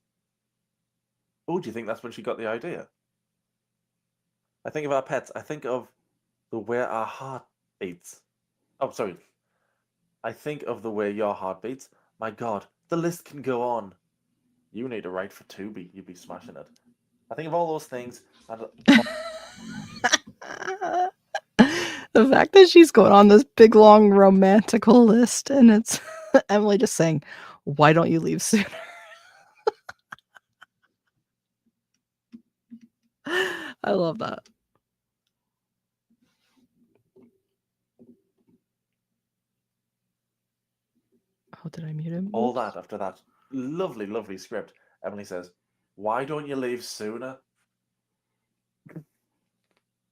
Oh, do you think that's when she got the idea? I think of our pets. I think of the way our heart beats. Oh, sorry. I think of the way your heart beats. My God, the list can go on. You need to write for Tubi. You'd be smashing it. I think of all those things, and The fact that she's going on this big long romantical list and it's Emily just saying, "Why don't you leave sooner?" I love that. Oh, did I mute him? all Oops. that after that lovely, lovely script, Emily says, "Why don't you leave sooner?"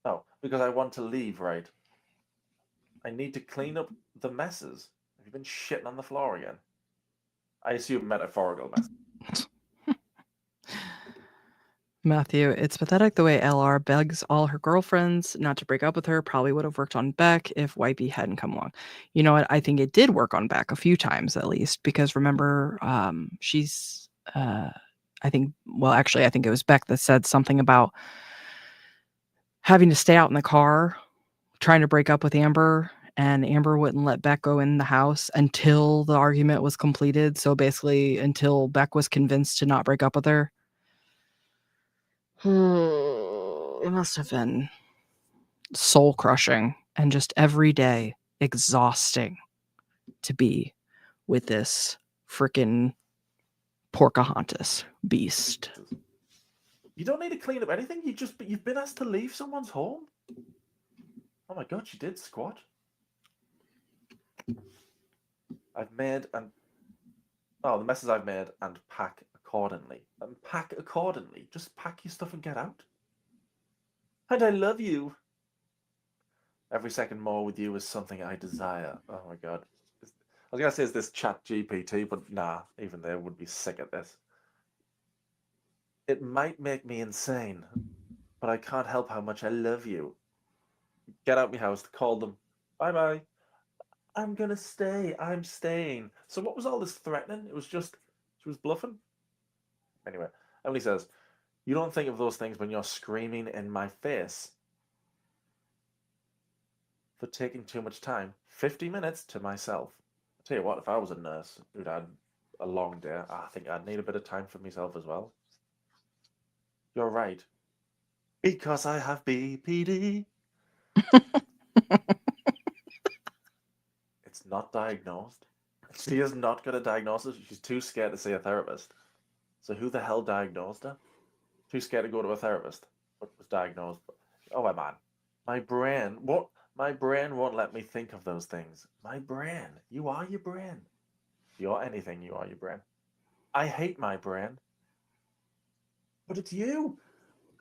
Oh, because I want to leave, right? I need to clean up the messes. Have you been shitting on the floor again? I assume metaphorical messes. Matthew, it's pathetic the way LR begs all her girlfriends not to break up with her. Probably would have worked on Beck if Wipey hadn't come along. You know what? I think it did work on Beck a few times at least, because remember, she's, I think it was Beck that said something about having to stay out in the car, trying to break up with Amber, and Amber wouldn't let Beck go in the house until the argument was completed. So basically, until Beck was convinced to not break up with her. It must have been soul crushing and just every day exhausting to be with this freaking Pocahontas beast. You don't need to clean up anything. You've been asked to leave someone's home. Oh my God, she did squat. The messes I've made, and pack accordingly. And pack accordingly. Just pack your stuff and get out. And I love you. Every second more with you is something I desire. Oh my God. I was going to say, is this chat GPT, but nah, even they would be sick at this. It might make me insane, but I can't help how much I love you. Get out my house, call them. Bye-bye. I'm gonna stay. I'm staying. So what was all this threatening? It was just, she was bluffing. Anyway, Emily says, you don't think of those things when you're screaming in my face for taking too much time. 50 minutes to myself. I'll tell you what, if I was a nurse who'd had a long day, I think I'd need a bit of time for myself as well. You're right. Because I have BPD. It's not diagnosed. She has not got a diagnosis. She's too scared to see a therapist. So who the hell diagnosed her? Too scared to go to a therapist, but was diagnosed. Oh my man, my brain won't let me think of those things. My brain. You are your brain. You're anything. You are your brain. I hate my brain, but it's you.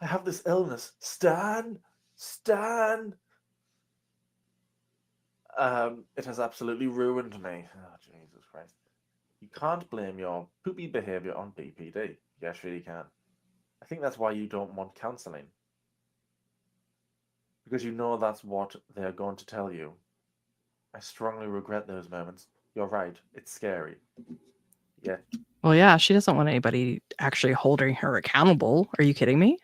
I have this illness. Stan. It has absolutely ruined me. Oh, Jesus Christ. You can't blame your poopy behavior on BPD. Yes, you really can. I think that's why you don't want counseling. Because you know that's what they're going to tell you. I strongly regret those moments. You're right. It's scary. Yeah. Well, yeah, she doesn't want anybody actually holding her accountable. Are you kidding me?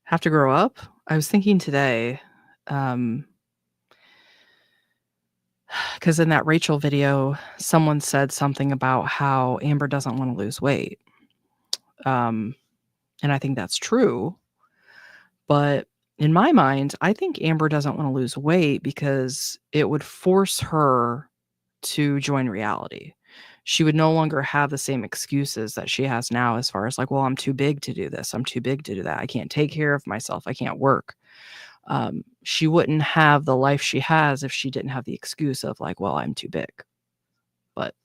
Have to grow up? I was thinking today, because in that Rachel video, someone said something about how Amber doesn't want to lose weight. And I think that's true. But in my mind, I think Amber doesn't want to lose weight because it would force her to join reality. she would no longer have the same excuses that she has now as far as like, well, I'm too big to do this. I'm too big to do that. I can't take care of myself. I can't work. She wouldn't have the life she has if she didn't have the excuse of like, well, I'm too big. But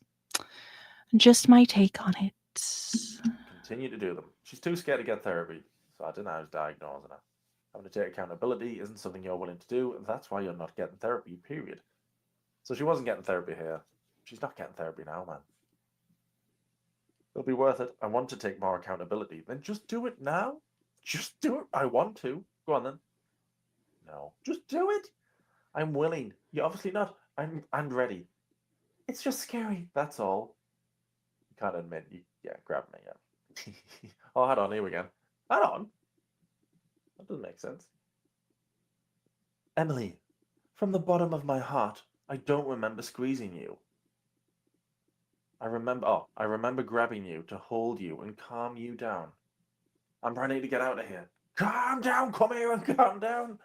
just my take on it. Continue to do them. She's too scared to get therapy, so I didn't know I was diagnosing her. Having to take accountability isn't something you're willing to do, and that's why you're not getting therapy, period. So she wasn't getting therapy here. She's not getting therapy now, man. It'll be worth it. I want to take more accountability. Then just do it now. Just do it. I want to. Go on then. No. Just do it. I'm willing. You're obviously not. I'm ready. It's just scary. That's all. You can't admit yeah, grab me, yeah. Oh, hold on, here we go. Hold on. That doesn't make sense. Emily, from the bottom of my heart, I don't remember squeezing you. I remember grabbing you to hold you and calm you down. I'm ready to get out of here. Calm down, come here and calm down.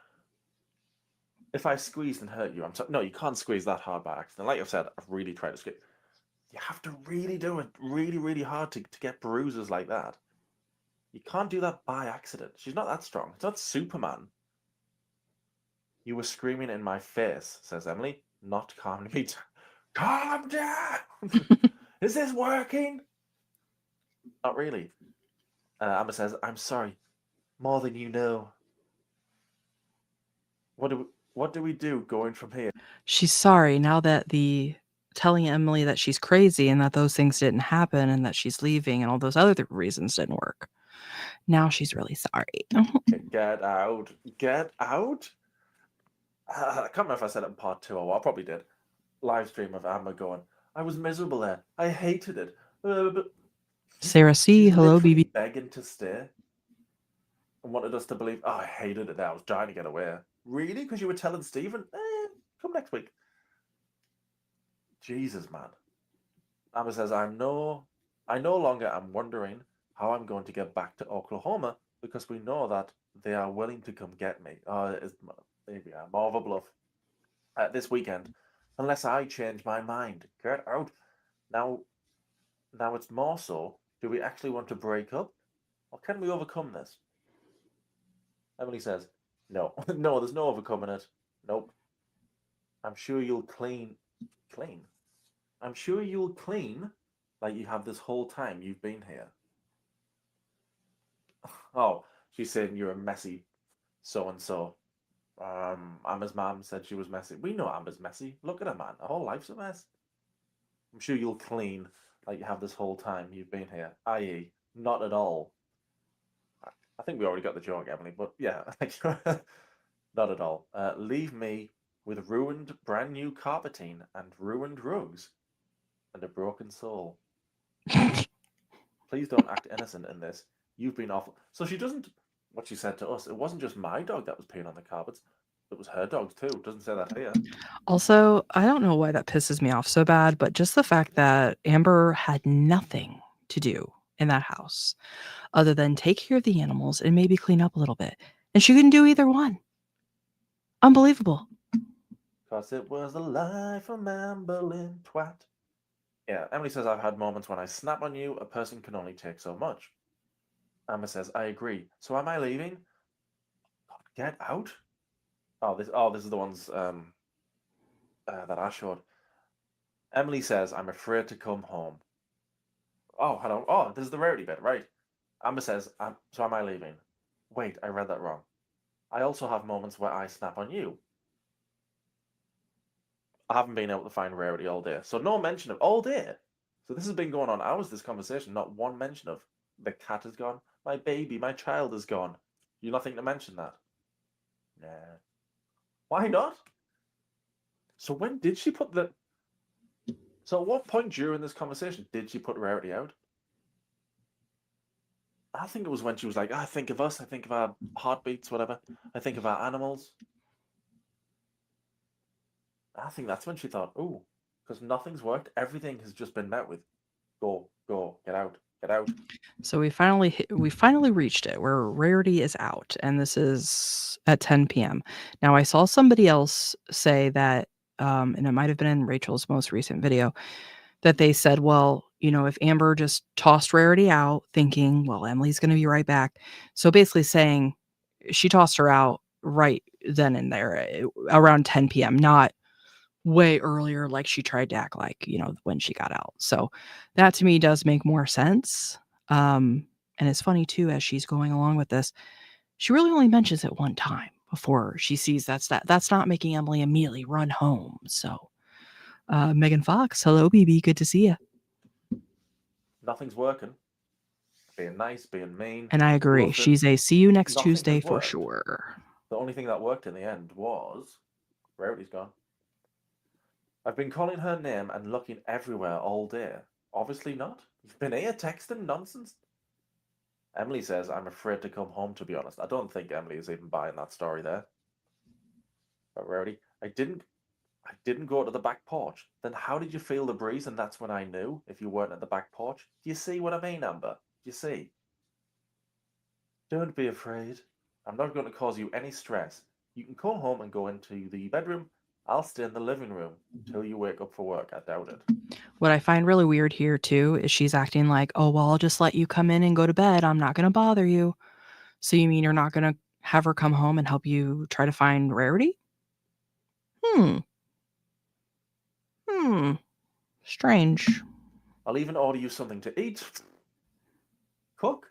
If I squeezed and hurt you, I'm sorry. No, you can't squeeze that hard by accident. Like I've said, I've really tried to squeeze. You have to really do it really, really hard to get bruises like that. You can't do that by accident. She's not that strong. It's not Superman. You were screaming in my face, says Emily, not calming me down. Calm down! Is this working? Not really. Amber says, I'm sorry. More than you know. What do we do going from here? She's sorry now that telling Emily that she's crazy and that those things didn't happen and that she's leaving and all those other reasons didn't work. Now she's really sorry. Get out. Get out? I can't remember if I said it in part 2 or what. I probably did. Live stream of Amber going, I was miserable there. I hated it. But Sarah C, hello, BB. Begging to stay and wanted us to believe, oh, I hated it there. I was trying to get away. Really? Because you were telling Stephen? Come next week. Jesus, man. Amber says, I no longer am wondering how I'm going to get back to Oklahoma because we know that they are willing to come get me. Maybe I'm more of a bluff. This weekend, unless I change my mind. Get out. Now it's more so, do we actually want to break up? Or can we overcome this? Emily says, no. No, there's no overcoming it. Nope. I'm sure you'll clean. I'm sure you'll clean like you have this whole time you've been here. Oh, she's saying you're a messy so-and-so. Amber's mom said she was messy. We know Amber's messy. Look at her, man. Her whole life's a mess. I'm sure you'll clean like you have this whole time you've been here. I.e., not at all. I think we already got the joke, Emily, but yeah, not at all. Leave me with ruined brand new carpeting and ruined rugs and a broken soul. Please don't act innocent in this. You've been awful. So she doesn't, what she said to us, it wasn't just my dog that was peeing on the carpets. It was her dog too. Doesn't say that here. Also, I don't know why that pisses me off so bad, but just the fact that Amber had nothing to do in that house other than take care of the animals and maybe clean up a little bit. And she couldn't do either one. Unbelievable. Because it was the life of Amberlyn twat. Yeah, Emily says, I've had moments when I snap on you. A person can only take so much. Amber says, I agree. So am I leaving? Get out? This is the ones that I showed. Emily says, I'm afraid to come home. Oh, hello. Oh, this is the rarity bit, right? Amber says, so am I leaving? Wait, I read that wrong. I also have moments where I snap on you. I haven't been able to find rarity all day. So no mention of all day. So this has been going on hours, this conversation. Not one mention of the cat is gone. My baby, my child is gone. You're nothing to mention that. Nah. Why not? So when did she put the... So at what point during this conversation did she put rarity out? I think it was when she was like, I think of us, I think of our heartbeats, whatever. I think of our animals. I think that's when she thought, oh, because nothing's worked. Everything has just been met with, go, get out, get out. So we finally reached it where rarity is out, and this is at 10 p.m. Now I saw somebody else say that, and it might have been in Rachel's most recent video, that they said, well, if Amber just tossed Rarity out thinking, well, Emily's going to be right back. So basically saying she tossed her out right then and there around 10 p.m., not way earlier like she tried to act like, when she got out. So that to me does make more sense. And it's funny too, as she's going along with this, she really only mentions it one time before she sees that's not making Emily immediately run home. So Megan Fox, hello, BB, good to see you. Nothing's working. Being nice, being mean. And I agree. bluffing. She's a see you next Nothing has Tuesday for worked. sure. The only thing that worked in the end was Rarity's gone. I've been calling her name and looking everywhere all day. Obviously not. You've been here texting nonsense. Emily says, I'm afraid to come home, to be honest. I don't think Emily is even buying that story there. But Rarity, I didn't go to the back porch. Then how did you feel the breeze? And that's when I knew if you weren't at the back porch. Do you see what I mean, Amber? Do you see? Don't be afraid. I'm not going to cause you any stress. You can come home and go into the bedroom. I'll stay in the living room till you wake up for work. I doubt it. What I find really weird here too is she's acting like, oh, well, I'll just let you come in and go to bed. I'm not going to bother you. So you mean you're not going to have her come home and help you try to find Rarity? Strange. I'll even order you something to eat. Cook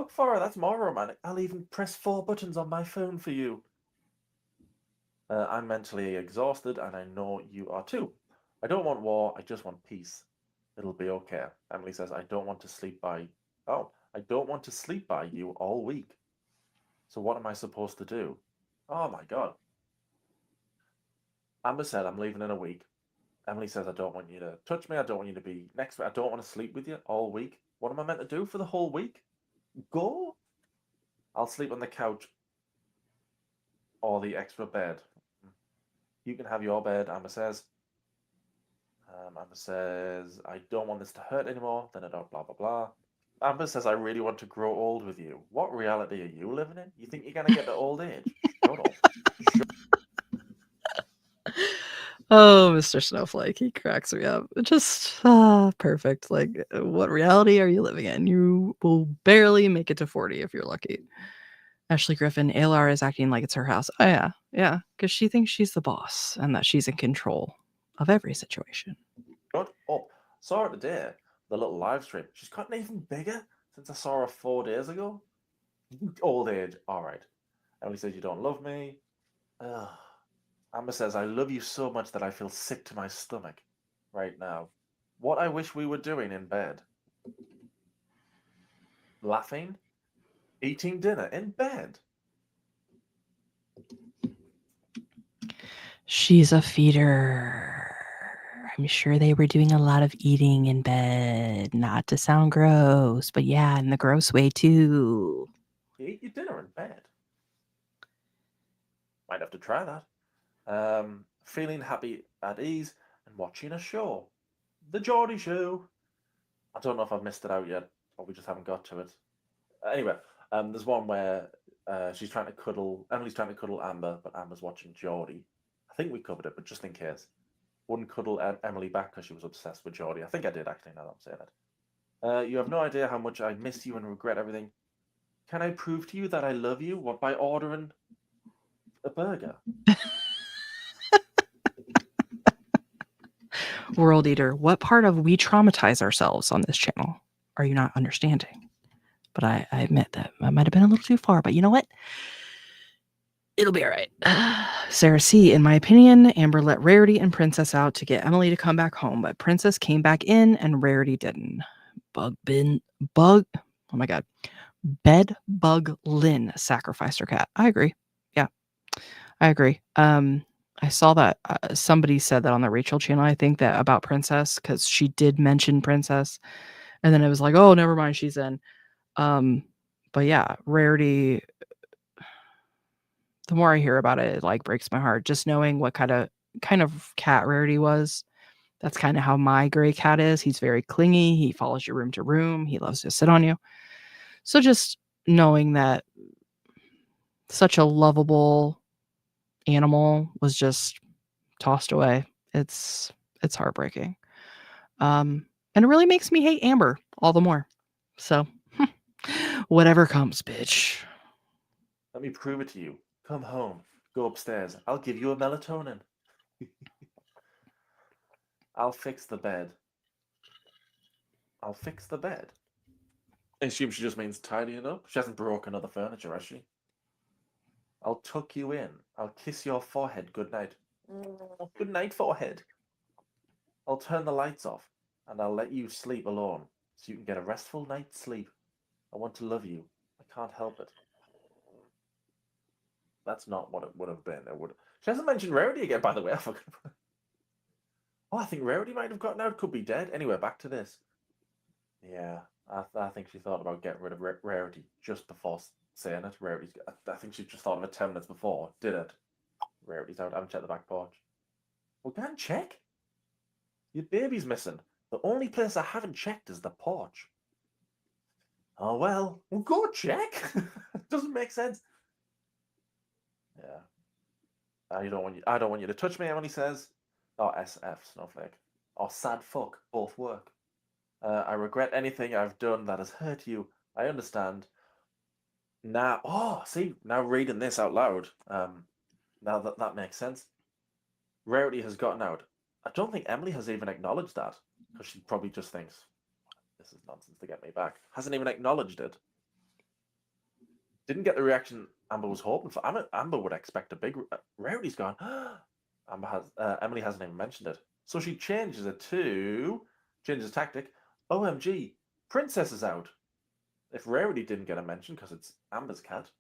for her. That's more romantic. I'll even press 4 buttons on my phone for you. I'm mentally exhausted, and I know you are too. I don't want war. I just want peace. It'll be okay. Emily says, I don't want to sleep by you all week. So what am I supposed to do? Oh my God. Amber said, I'm leaving in a week. Emily says, I don't want you to touch me. I don't want you to be next to me. I don't want to sleep with you all week. What am I meant to do for the whole week? Go? I'll sleep on the couch or the extra bed. You can have your bed, Amber says. Amber says, I don't want this to hurt anymore. Then I don't, blah, blah, blah. Amber says, I really want to grow old with you. What reality are you living in? You think you're going to get to old age? Shut up. Oh, Mr. Snowflake, he cracks me up. Just perfect. Like, what reality are you living in? You will barely make it to 40 if you're lucky. Ashley Griffin, ALR is acting like it's her house. Oh, yeah, because she thinks she's the boss and that she's in control of every situation. Shut up. Saw her today, the little live stream. She's gotten even bigger since I saw her 4 days ago. Old age, all right. Emily says, you don't love me. Ugh. Amber says, I love you so much that I feel sick to my stomach right now. What I wish we were doing in bed. Laughing, eating dinner in bed. She's a feeder. I'm sure they were doing a lot of eating in bed. Not to sound gross, but yeah, in the gross way too. You eat your dinner in bed. Might have to try that. Feeling happy at ease and watching a show. The Geordie Show. I don't know if I've missed it out yet, or we just haven't got to it. Anyway, there's one where Emily's trying to cuddle Amber, but Amber's watching Geordie. I think we covered it, but just in case. Wouldn't cuddle Emily back because she was obsessed with Geordie. I think I did, actually, now that I'm saying it. You have no idea how much I miss you and regret everything. Can I prove to you that I love you? What, by ordering a burger? World Eater, what part of we traumatize ourselves on this channel are you not understanding? But I admit that I might have been a little too far, but you know what? It'll be all right. Sarah C., in my opinion, Amber let Rarity and Princess out to get Emily to come back home, but Princess came back in and Rarity didn't. Oh my God. Bed Bug Lynn sacrificed her cat. I agree. Yeah, I agree. I saw that somebody said that on the Rachel channel, I think, that about Princess, because she did mention Princess. And then it was like, oh, never mind, she's in. But yeah, Rarity, the more I hear about it, it like breaks my heart. Just knowing what kind of cat Rarity was. That's kind of how my gray cat is. He's very clingy. He follows you room to room. He loves to sit on you. So just knowing that such a lovable animal was just tossed away. It's heartbreaking. And it really makes me hate Amber all the more. So, whatever comes, bitch. Let me prove it to you. Come home. Go upstairs. I'll give you a melatonin. I'll fix the bed. I'll fix the bed. I assume she just means tidying up. She hasn't broken other furniture, has she? I'll tuck you in. I'll kiss your forehead goodnight. Good night, forehead. I'll turn the lights off, and I'll let you sleep alone, so you can get a restful night's sleep. I want to love you. I can't help it. That's not what it would have been. It would. She hasn't mentioned Rarity again, by the way. I forgot. Oh, I think Rarity might have gotten out. Could be dead. Anyway, back to this. Yeah, I think she thought about getting rid of Rarity just before saying it. Rarity's. I think she just thought of it 10 minutes before. Did it? Rarity's out. I haven't checked the back porch. Well, go and check. Your baby's missing. The only place I haven't checked is the porch. Oh well go check. Doesn't make sense. Yeah. I don't want you to touch me, Emily says. Oh, SF, snowflake. Or sad fuck, both work. I regret anything I've done that has hurt you. I understand. Now, now reading this out loud, now that makes sense. Rarity has gotten out. I don't think Emily has even acknowledged that, because she probably just thinks, this is nonsense to get me back. Hasn't even acknowledged it. Didn't get the reaction Amber was hoping for. Amber would expect a big. Rarity's gone. Emily hasn't even mentioned it, so she changes tactic. OMG, Princess is out. If Rarity didn't get a mention because it's Amber's cat,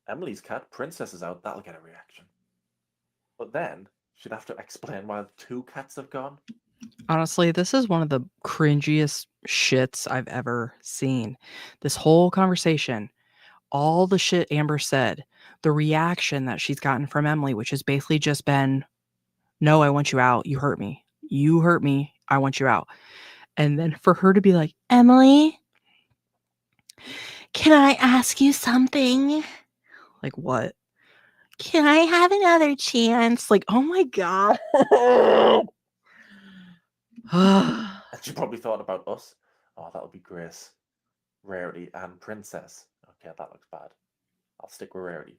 Emily's cat, Princess is out. That'll get a reaction. But then she'd have to explain why the 2 cats have gone. Honestly, this is one of the cringiest shits I've ever seen. This whole conversation, all the shit Amber said, the reaction that she's gotten from Emily, which has basically just been, no, I want you out. You hurt me. You hurt me. I want you out. And then for her to be like, Emily, can I ask you something? Like, what? Can I have another chance? Like, oh my God. And she probably thought about us. Oh, that would be Grace, Rarity, and Princess. Okay, that looks bad. I'll stick with Rarity.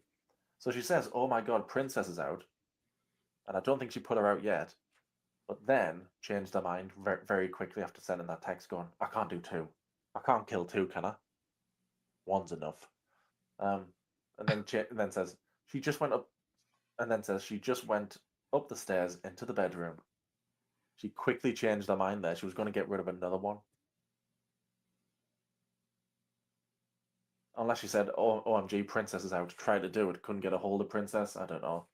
So she says, oh my god, Princess is out. And I don't think she put her out yet. But then changed her mind very, very quickly after sending that text going, I can't do 2. I can't kill 2, can I? 1's enough. And then says, she just went up, and then says she just went up the stairs into the bedroom. She quickly changed her mind there. She was going to get rid of another one. Unless she said, oh, OMG, Princess is out. Tried to do it. Couldn't get a hold of Princess. I don't know.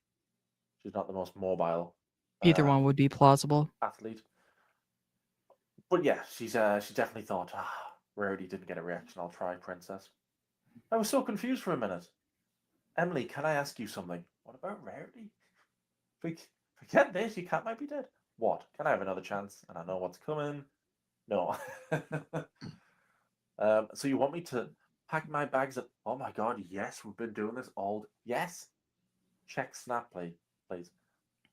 She's not the most mobile Either one would be plausible. athlete. But yeah, she definitely thought, Rarity didn't get a reaction. I'll try Princess. I was so confused for a minute. Emily, can I ask you something? What about Rarity? Forget this. Your cat might be dead. What? Can I have another chance? And I know what's coming. No. So you want me to pack my bags up? Oh my god, yes, we've been doing this all. Yes. Check Snap, please.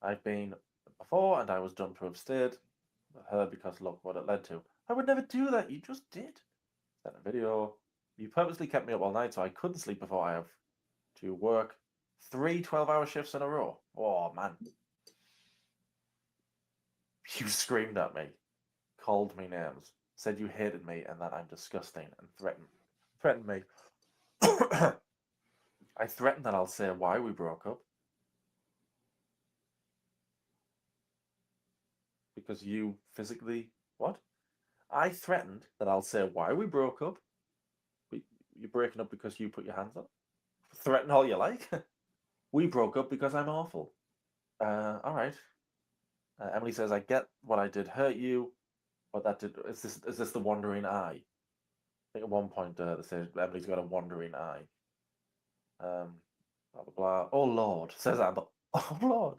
I've been before, and I was done to have stayed with her because look what it led to. I would never do that. You just did. Sent a video. You purposely kept me up all night, so I couldn't sleep before I have to work 3 12-hour shifts in a row. Oh man. You screamed at me, called me names, said you hated me and that I'm disgusting, and threatened me. I threatened that I'll say why we broke up. Because you physically... What? I threatened that I'll say why we broke up. But you're breaking up because you put your hands up? Threaten all you like. We broke up because I'm awful. All right. Emily says, I get what I did hurt you, but that did... Is this the wandering eye? I think at one point they say Emily's got a wandering eye. Blah, blah, blah. Oh, Lord, says Amber. Oh, Lord.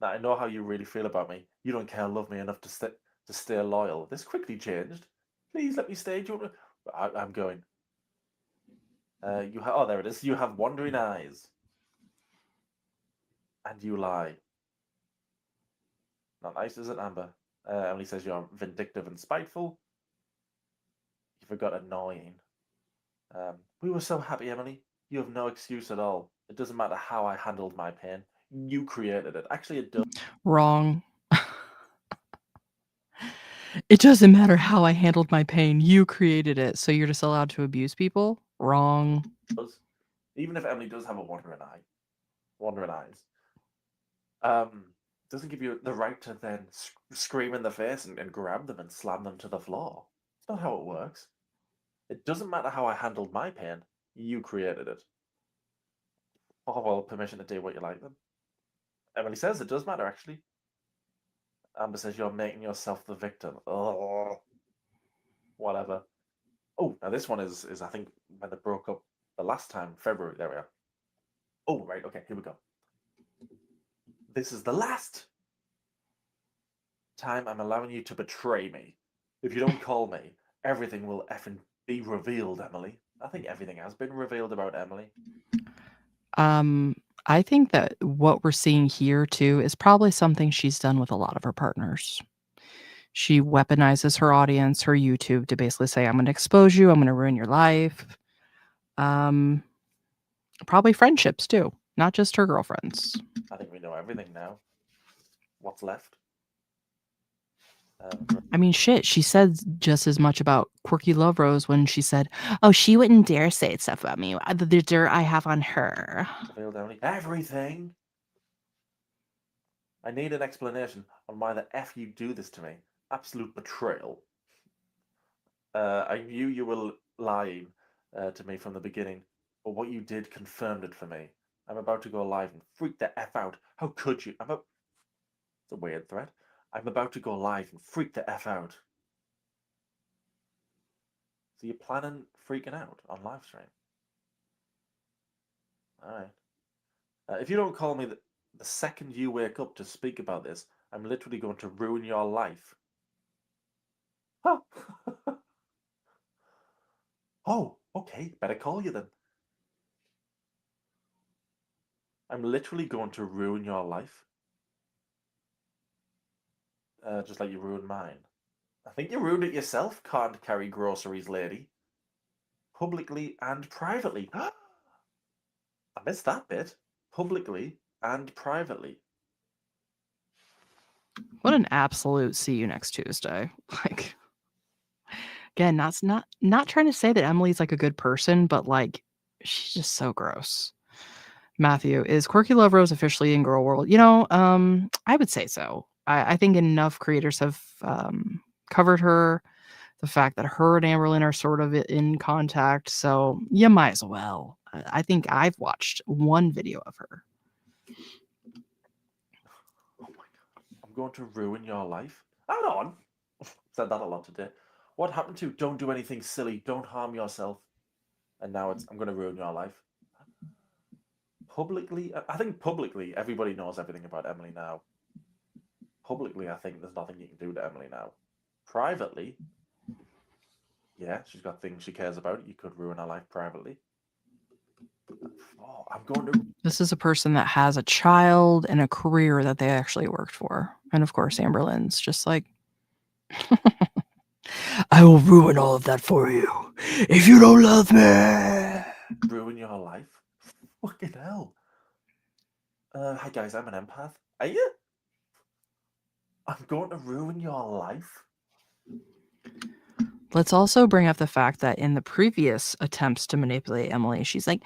Now, I know how you really feel about me. You don't care, love me enough to stay loyal. This quickly changed. Please let me stay. I'm going. Oh, there it is. You have wandering eyes. And you lie. Not nice, is it, Amber? Emily says you're vindictive and spiteful. You forgot annoying. We were so happy, Emily. You have no excuse at all. It doesn't matter how I handled my pain. You created it. Actually, it Wrong. It doesn't matter how I handled my pain. You created it. So you're just allowed to abuse people? Wrong. does. Even if Emily does have a wandering eyes, doesn't give you the right to then scream in the face and grab them and slam them to the floor. It's not how it works. It doesn't matter how I handled my pain. You created it. Oh, well, permission to do what you like then. Emily says it does matter, actually. Amber says you're making yourself the victim. Oh, whatever. Oh, now this one is I think when they broke up the last time, February. There we are. Oh, right. Okay, here we go. This is the last time I'm allowing you to betray me. If you don't call me, everything will effing be revealed, Emily. I think everything has been revealed about Emily. I think that what we're seeing here too is probably something she's done with a lot of her partners. She weaponizes her audience, her YouTube, to basically say, I'm going to expose you, I'm going to ruin your life. Probably friendships too, not just her girlfriends. I think we know everything now. What's left? I mean, shit, she said just as much about Quirky Love Rose when she said, oh, she wouldn't dare say stuff about me. The dirt I have on her. Revealed Emily. Everything! I need an explanation on why the F you do this to me. Absolute betrayal. I knew you were lying to me from the beginning, but what you did confirmed it for me. I'm about to go live and freak the F out. How could you? It's a weird threat. I'm about to go live and freak the F out. So you're planning freaking out on live stream? Alright. If you don't call me the second you wake up to speak about this, I'm literally going to ruin your life. Huh. Oh, okay. Better call you then. I'm literally going to ruin your life. Just like you ruined mine. I think you ruined it yourself, can't carry groceries lady. Publicly and privately. I missed that bit. Publicly and privately. What an absolute see you next Tuesday. Like, again, not trying to say that Emily's like a good person, but like she's just so gross. Matthew, is Quirky Love Rose officially in Girl World? You know, I would say so. I think enough creators have covered her. The fact that her and Amberlynn are sort of in contact, so you might as well. I think I've watched one video of her. Oh my god. I'm going to ruin your life. Hold on. Said that a lot today. What happened to don't do anything silly, don't harm yourself? And now it's I'm going to ruin your life. Publicly, I think publicly everybody knows everything about Emily now. Publicly, I think there's nothing you can do to Emily now. Privately, yeah, she's got things she cares about. You could ruin her life privately. Oh, I'm going to. This is a person that has a child and a career that they actually worked for. And of course, Amberlynn's just like, I will ruin all of that for you if you don't love me. Ruin your life? Fucking hell. Hi guys, I'm an empath. Are you? I'm going to ruin your life? Let's also bring up the fact that in the previous attempts to manipulate Emily, she's like,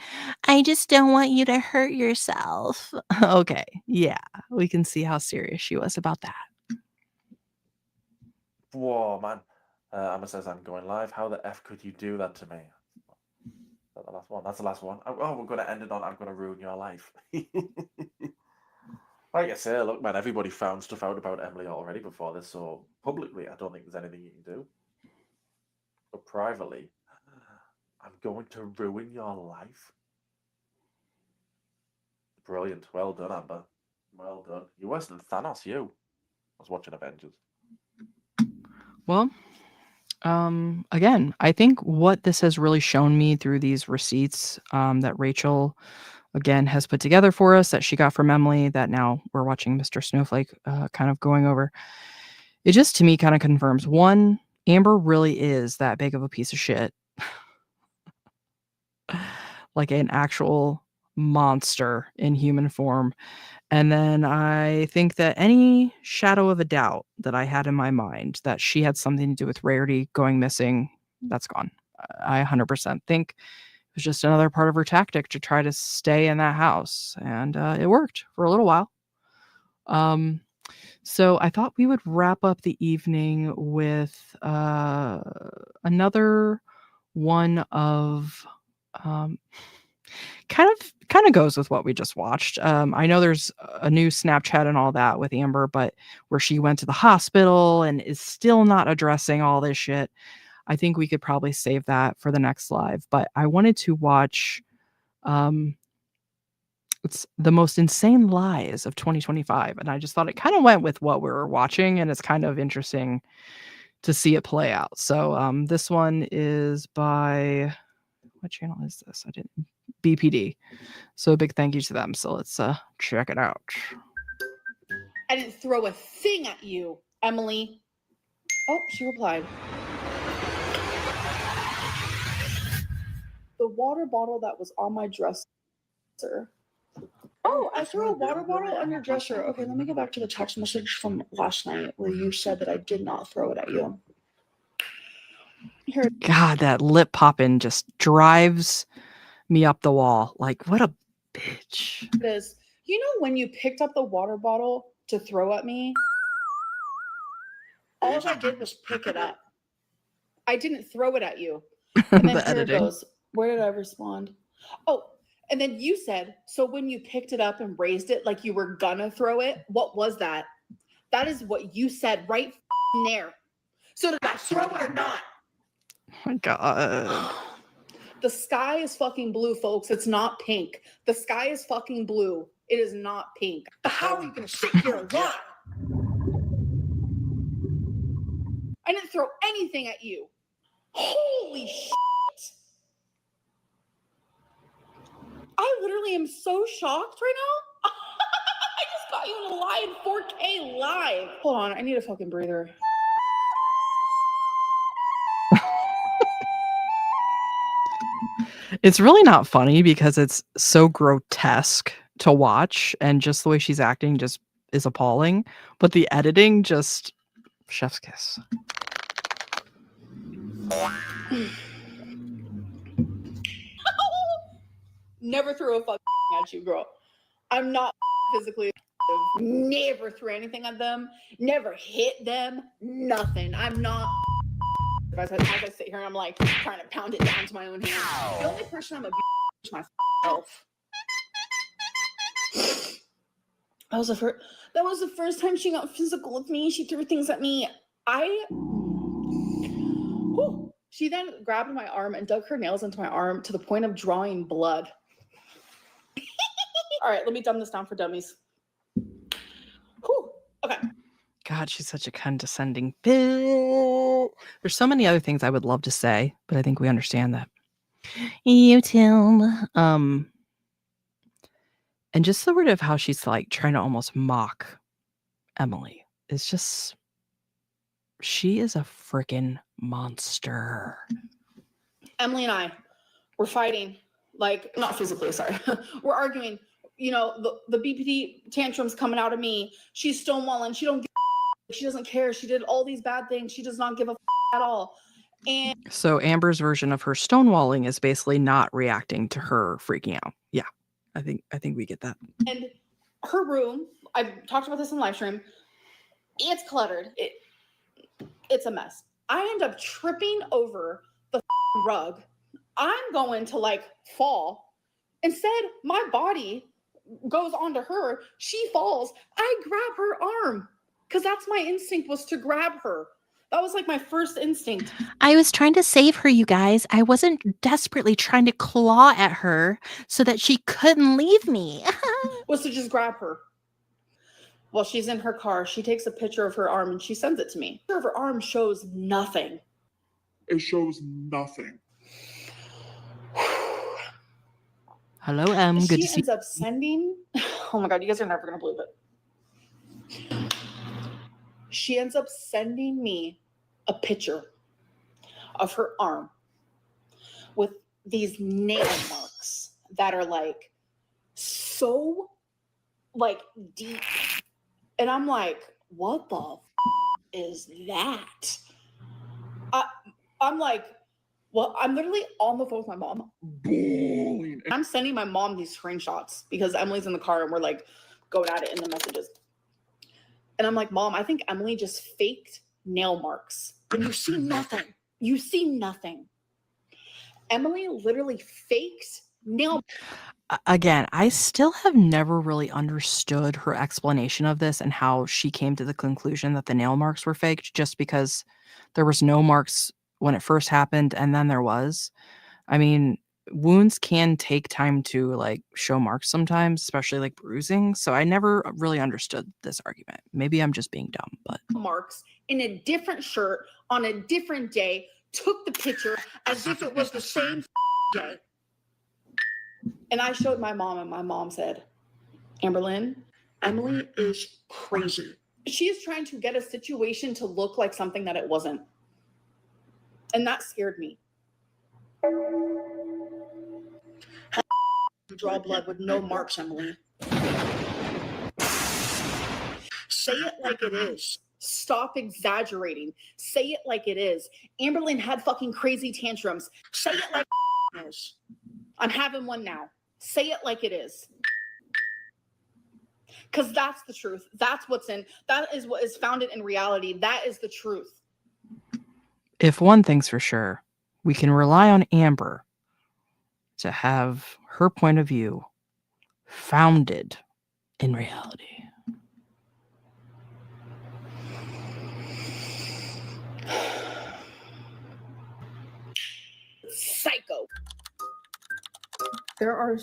I just don't want you to hurt yourself. Okay, yeah, we can see how serious she was about that. Whoa, man. Emma says I'm going live. How the F could you do that to me? Is that the last one? That's the last one. Oh, we're going to end it on I'm going to ruin your life. Like I say, look, man, everybody found stuff out about Emily already before this, so publicly, I don't think there's anything you can do. But privately, I'm going to ruin your life. Brilliant. Well done, Amber. Well done. You're worse than Thanos, you. I was watching Avengers. Well, again, I think what this has really shown me through these receipts that Rachel, again, has put together for us that she got from Emily that now we're watching Mr. Snowflake kind of going over It just to me kind of confirms one, Amber really is that big of a piece of shit. Like an actual monster in human form. And then I think that any shadow of a doubt that I had in my mind that she had something to do with Rarity going missing, that's gone. I 100% think it was just another part of her tactic to try to stay in that house. And it worked for a little while. So I thought we would wrap up the evening with another one of kind of goes with what we just watched. I know there's a new Snapchat and all that with Amber, but where she went to the hospital and is still not addressing all this shit. I think we could probably save that for the next live. But I wanted to watch it's the most insane lies of 2025, and I just thought it kind of went with what we were watching, and it's kind of interesting to see it play out. So this one is by what channel is this? I didn't BPD. So a big thank you to them. So let's check it out. I didn't throw a thing at you, Emily. Oh, she replied. The water bottle that was on my dresser. Oh, I threw a water bottle on your dresser. Okay, let me go back to the text message from last night where you said that I did not throw it at you. Here. God, that lip popping just drives me up the wall. Like, what a bitch. It is. You know when you picked up the water bottle to throw at me? All I did was pick it up. I didn't throw it at you. And then The here it editing. goes. Where did I respond? Oh, and then you said, so when you picked it up and raised it like you were gonna throw it, what was that? That is what you said right there. So did I throw it or not? Oh my God. The sky is fucking blue, folks. It's not pink. The sky is fucking blue. It is not pink. How are you gonna sit here and lie? I didn't throw anything at you. Holy shit. I literally am so shocked right now. I just got you in a live 4K live. Hold on, I need a fucking breather. It's really not funny because it's so grotesque to watch, and just the way she's acting just is appalling. But the editing just chef's kiss. Never threw a fucking at you, girl. I'm not physically aggressive. Never threw anything at them. Never hit them. Nothing. I'm not. As I sit here and I'm like trying to pound it down to my own hand. The only person I'm a is myself. That was the first time she got physical with me. She threw things at me. She then grabbed my arm and dug her nails into my arm to the point of drawing blood. All right, let me dumb this down for dummies. Whew. Okay. God, she's such a condescending bitch. There's so many other things I would love to say, but I think we understand that. YouTube. And just the word of how she's like trying to almost mock Emily is just, she is a freaking monster. Emily and I were fighting, like, not physically, sorry. We're arguing. You know, the BPD tantrums coming out of me. She's stonewalling. She don't give a she doesn't care. She did all these bad things. She does not give a at all. And So Amber's version of her stonewalling is basically not reacting to her freaking out. Yeah, I think we get that. And her room, I've talked about this in live stream. It's cluttered. It's a mess. I end up tripping over the rug. I'm going to like fall. Instead, my body goes onto her. She falls. I grab her arm because that's my instinct, was to grab her. That was like my first instinct. I was trying to save her, you guys. I wasn't desperately trying to claw at her so that she couldn't leave me. Was to just grab her. Well, she's in her car. She takes a picture of her arm and she sends it to me. The picture of her arm shows nothing. It shows nothing. Hello, Em. Good to She see ends up sending. Oh my God, you guys are never gonna believe it. She ends up sending me a picture of her arm with these nail marks that are like so like deep. And I'm like, what the is that? I'm like, well, I'm literally on the phone with my mom, bawling. And I'm sending my mom these screenshots because Emily's in the car and we're like going at it in the messages. And I'm like, Mom, I think Emily just faked nail marks. And you see nothing. You see nothing. Emily literally faked nail. Again, I still have never really understood her explanation of this and how she came to the conclusion that the nail marks were faked just because there was no marks when it first happened and then there was. I mean, wounds can take time to like show marks sometimes, especially like bruising. So I never really understood this argument. Maybe I'm just being dumb, but Marks in a different shirt on a different day, took the picture as if it was the same day. And I showed my mom, and my mom said, Amberlynn, Emily is crazy. She is trying to get a situation to look like something that it wasn't. And that scared me. Draw blood with no marks, Emily. Say it like it is. Stop exaggerating. Say it like it is. Amberlynn had fucking crazy tantrums. Say it like it is. I'm having one now. Say it like it is. Because that's the truth. That's what's in. That is what is founded in reality. That is the truth. if one thing's for sure, we can rely on Amber to have her point of view founded in reality. Psycho. There are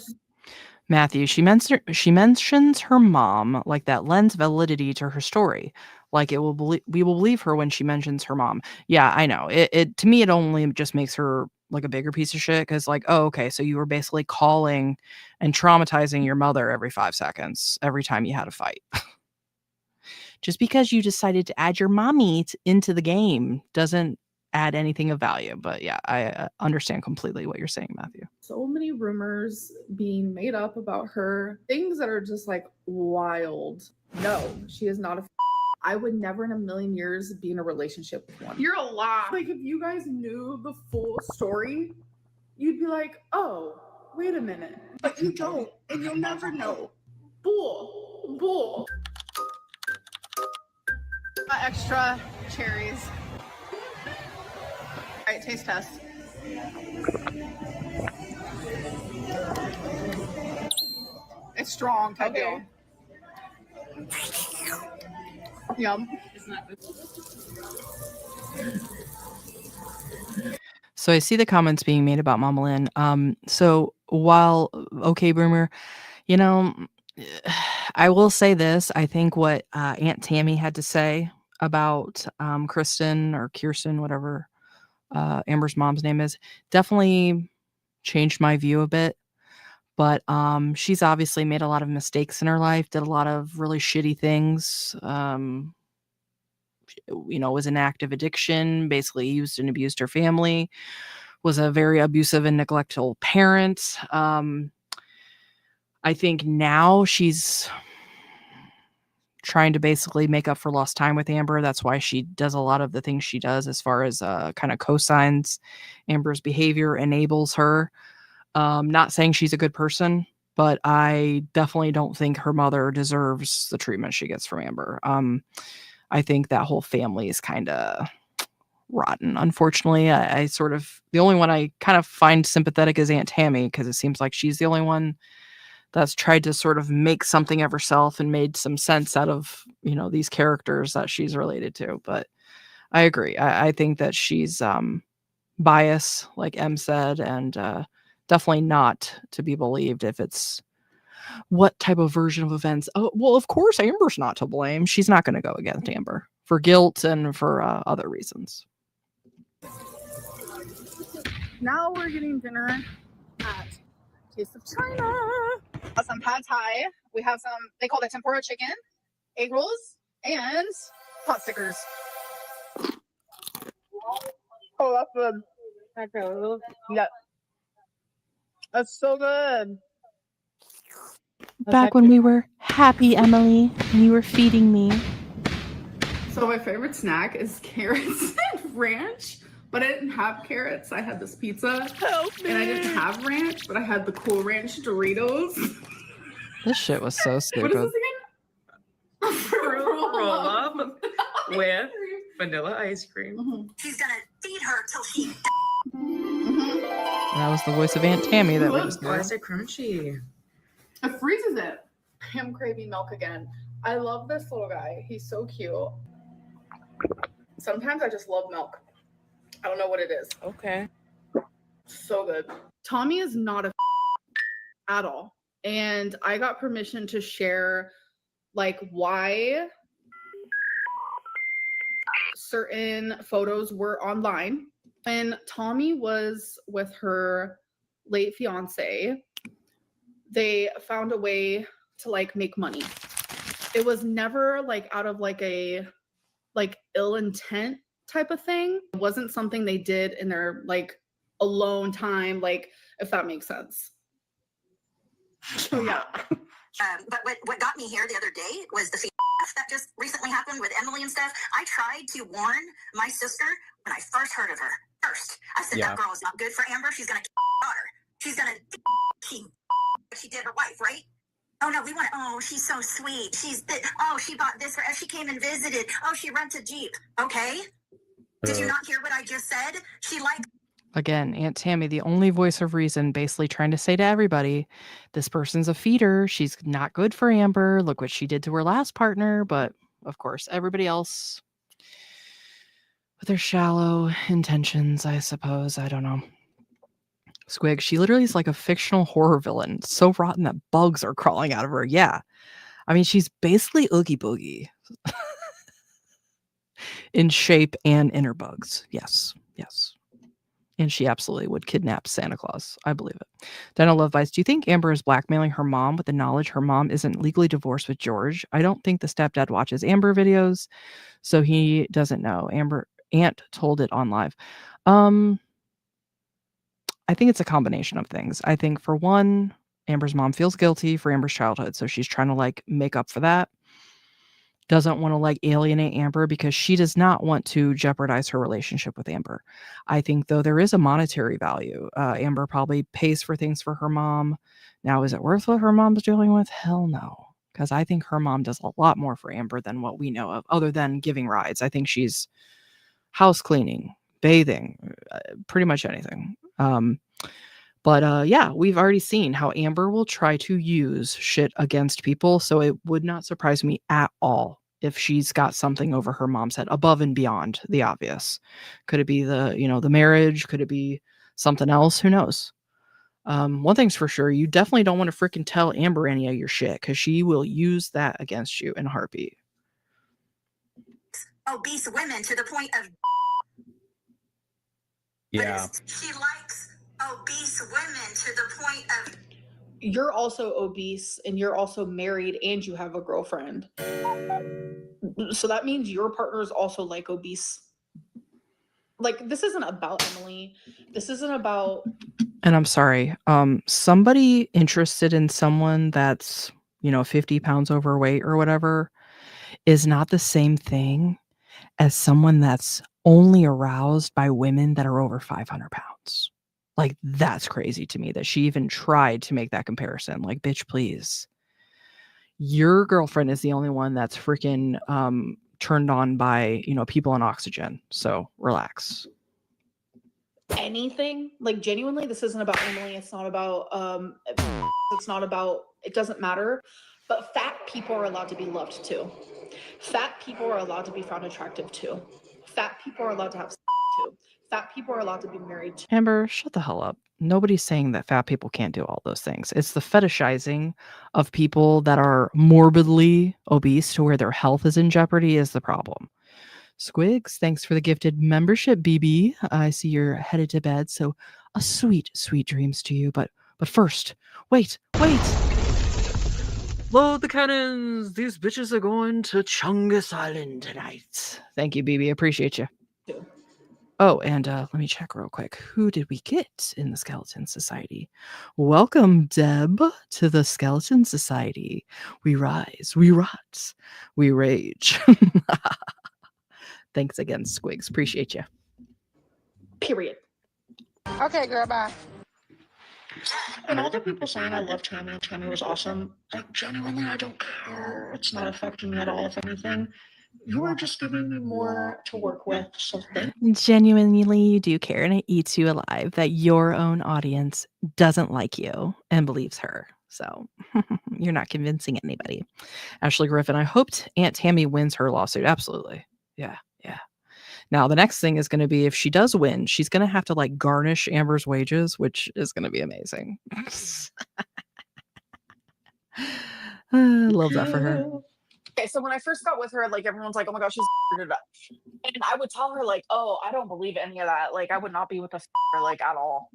Matthew, she mentions her mom, like that lends validity to her story. Like we will believe her when she mentions her mom. Yeah, I know. It to me, it only just makes her like a bigger piece of shit because, like, oh, okay, so you were basically calling and traumatizing your mother every 5 seconds, every time you had a fight. Just because you decided to add your mommy into the game doesn't add anything of value. But yeah, I understand completely what you're saying, Matthew. so many rumors being made up about her, things that are just like wild. No, she is not a. I would never in a million years be in a relationship with one. You're a lie. Like, if you guys knew the full story, you'd be like, oh, wait a minute. But you don't, and you'll never know. Bull. Bull. Extra cherries. All right, taste test. It's strong. Okay. Yum. So I see the comments being made about Mama Lynn. So while okay, Boomer, you know, I will say this. I think what Aunt Tammy had to say about Kristen or Kirsten, whatever Amber's mom's name is, definitely changed my view a bit. But she's obviously made a lot of mistakes in her life, did a lot of really shitty things. Was an active addiction, basically used and abused her family, was a very abusive and neglectful parent. I think now she's trying to basically make up for lost time with Amber. That's why she does a lot of the things she does as far as kind of cosigns Amber's behavior, enables her. Not saying she's a good person, but I definitely don't think her mother deserves the treatment she gets from Amber. I think that whole family is kind of rotten. Unfortunately, I sort of, the only one I kind of find sympathetic is Aunt Tammy, because it seems like she's the only one that's tried to sort of make something of herself and made some sense out of, these characters that she's related to. But I agree. I think that she's biased, like Em said, and definitely not to be believed if it's what type of version of events. Oh, well, of course, Amber's not to blame. She's not going to go against Amber for guilt and for other reasons. Now we're getting dinner at Taste of China. Some pad thai. We have some, they call it tempura chicken, egg rolls, and Pot stickers. Oh, that's good. Okay, yeah. That's so good. Back when we were happy, Emily, and you were feeding me. So my favorite snack is carrots and ranch, but I didn't have carrots. I had this pizza, and I didn't have ranch, but I had the Cool Ranch Doritos. This shit was so What is stupid. this again? Fruit roll up with vanilla ice cream. Mhm. She's gonna feed her till she. Mhm. That was the voice of Aunt Tammy that we Look, just Why knew. is it crunchy? It freezes it. I'm craving milk again. I love this little guy. He's so cute. Sometimes I just love milk. I don't know what it is. Okay. So good. Tommy is not a at all. And I got permission to share like why certain photos were online. And Tommy was with her late fiance. They found a way to like make money. It was never like out of like a like ill intent type of thing. It wasn't something they did in their like alone time, like if that makes sense. So yeah. But what got me here the other day was the stuff that just recently happened with Emily and stuff. I tried to warn my sister when I first heard of her. First, I said, that girl is not good for Amber. She's going to kill her daughter. She's going to she did her wife, right? Oh, no, we want to, oh, she's so sweet. Oh, she bought this for, she came and visited. Oh, she rented a Jeep. Okay. Did you not hear what I just said? She liked. Again, Aunt Tammy, the only voice of reason, basically trying to say to everybody, this person's a feeder. She's not good for Amber. Look what she did to her last partner. But of course, everybody else with their shallow intentions, I suppose. I don't know. Squig, she literally is like a fictional horror villain. So rotten that bugs are crawling out of her. Yeah. I mean, she's basically Oogie Boogie in shape and inner bugs. Yes. Yes. And she absolutely would kidnap Santa Claus. I believe it. Dana Love Bites, do you think Amber is blackmailing her mom with the knowledge her mom isn't legally divorced with George? I don't think the stepdad watches Amber videos, so he doesn't know. Aunt told it on live. I think it's a combination of things. I think for one, Amber's mom feels guilty for Amber's childhood, so she's trying to like make up for that. Doesn't want to like alienate Amber because she does not want to jeopardize her relationship with Amber. I think though there is a monetary value. Amber probably pays for things for her mom. Now, is it worth what her mom's dealing with? Hell no. Because I think her mom does a lot more for Amber than what we know of, other than giving rides. I think she's house cleaning, bathing, pretty much anything. But yeah, we've already seen how Amber will try to use shit against people. So it would not surprise me at all if she's got something over her mom's head above and beyond the obvious. Could it be the marriage? Could it be something else? Who knows? One thing's for sure, you definitely don't want to freaking tell Amber any of your shit because she will use that against you in a heartbeat. Obese women to the point of. Yeah. She likes obese women to the point of. You're also obese and you're also married and you have a girlfriend. So that means your partner is also like obese. Like, this isn't about Emily. This isn't about. And I'm sorry, somebody interested in someone that's 50 pounds overweight or whatever is not the same thing as someone that's only aroused by women that are over 500 pounds. Like, that's crazy to me that she even tried to make that comparison. Like, bitch, please. Your girlfriend is the only one that's freaking turned on by, people on oxygen. So relax. Anything. Like, genuinely, this isn't about Emily. It's not about, it doesn't matter. But fat people are allowed to be loved too. Fat people are allowed to be found attractive too. Fat people are allowed to have too. Fat people are allowed to be married too. Amber, shut the hell up. Nobody's saying that fat people can't do all those things. It's the fetishizing of people that are morbidly obese to where their health is in jeopardy is the problem. Squigs, thanks for the gifted membership, BB. I see you're headed to bed, so a sweet, sweet dreams to you. But first, wait. Load the cannons. These bitches are going to Chungus Island tonight. Thank you, BB. Appreciate you. Oh, and let me check real quick. Who did we get in the Skeleton Society? Welcome, Deb, to the Skeleton Society. We rise, we rot, we rage. Thanks again, Squigs. Appreciate you. Period. Okay, girl, bye. And all the people saying I love Tammy and Tammy was awesome, like, genuinely, I don't care. It's not affecting me at all, if anything. You are just giving me more to work with, so thank Genuinely, you do care, and it eats you alive that your own audience doesn't like you and believes her. So you're not convincing anybody. Ashley Griffin, I hoped Aunt Tammy wins her lawsuit. Absolutely. Yeah. Now, the next thing is going to be if she does win, she's going to have to like garnish Amber's wages, which is going to be amazing. I love that for her. Okay, so when I first got with her, like everyone's like, "Oh my gosh, she's it up," and I would tell her like, "Oh, I don't believe any of that. Like, I would not be with a like at all."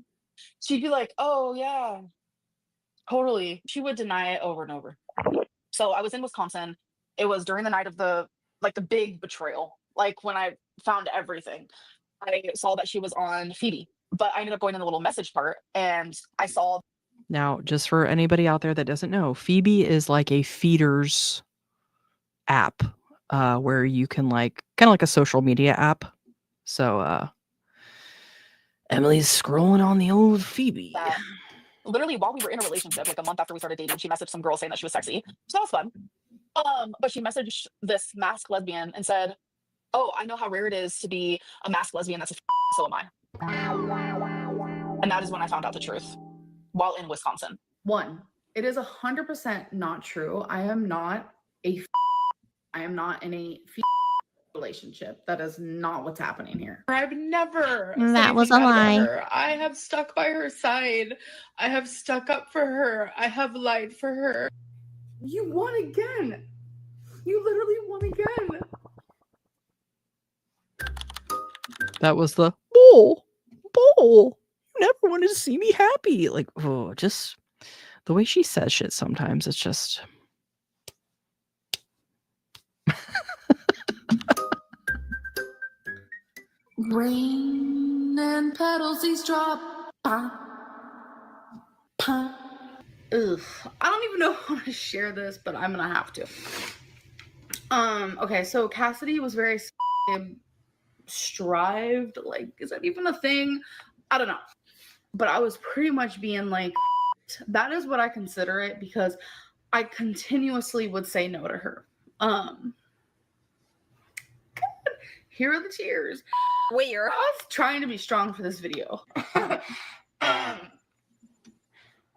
She'd be like, "Oh yeah, totally." She would deny it over and over. So I was in Wisconsin. It was during the night of the big betrayal. Like when I found everything, I saw that she was on Phoebe, but I ended up going in the little message part, and I saw. Now, just for anybody out there that doesn't know, Phoebe is like a feeders app where you can like kind of like a social media app. So Emily's scrolling on the old Phoebe. Literally while we were in a relationship, like a month after we started dating, she messaged some girl saying that she was sexy. So that was fun. But she messaged this masked lesbian and said, "Oh, I know how rare it is to be a masked lesbian that's a so am I." And that is when I found out the truth while in Wisconsin. One, it is 100% not true. I am not in a relationship. That is not what's happening here. I've never said That was a anything bad about lie. her. I have stuck by her side. I have stuck up for her. I have lied for her. You won again. You literally won again. That was the bull. You never wanted to see me happy. Like, oh, just the way she says shit sometimes, it's just. Rain and petals, these drop. Ugh. I don't even know how to share this, but I'm gonna have to. Okay, so Cassidy was very strived. Like, is that even a thing? I don't know. But I was pretty much being like, that is what I consider it, because I continuously would say no to her. Here are the tears. Where? I was trying to be strong for this video.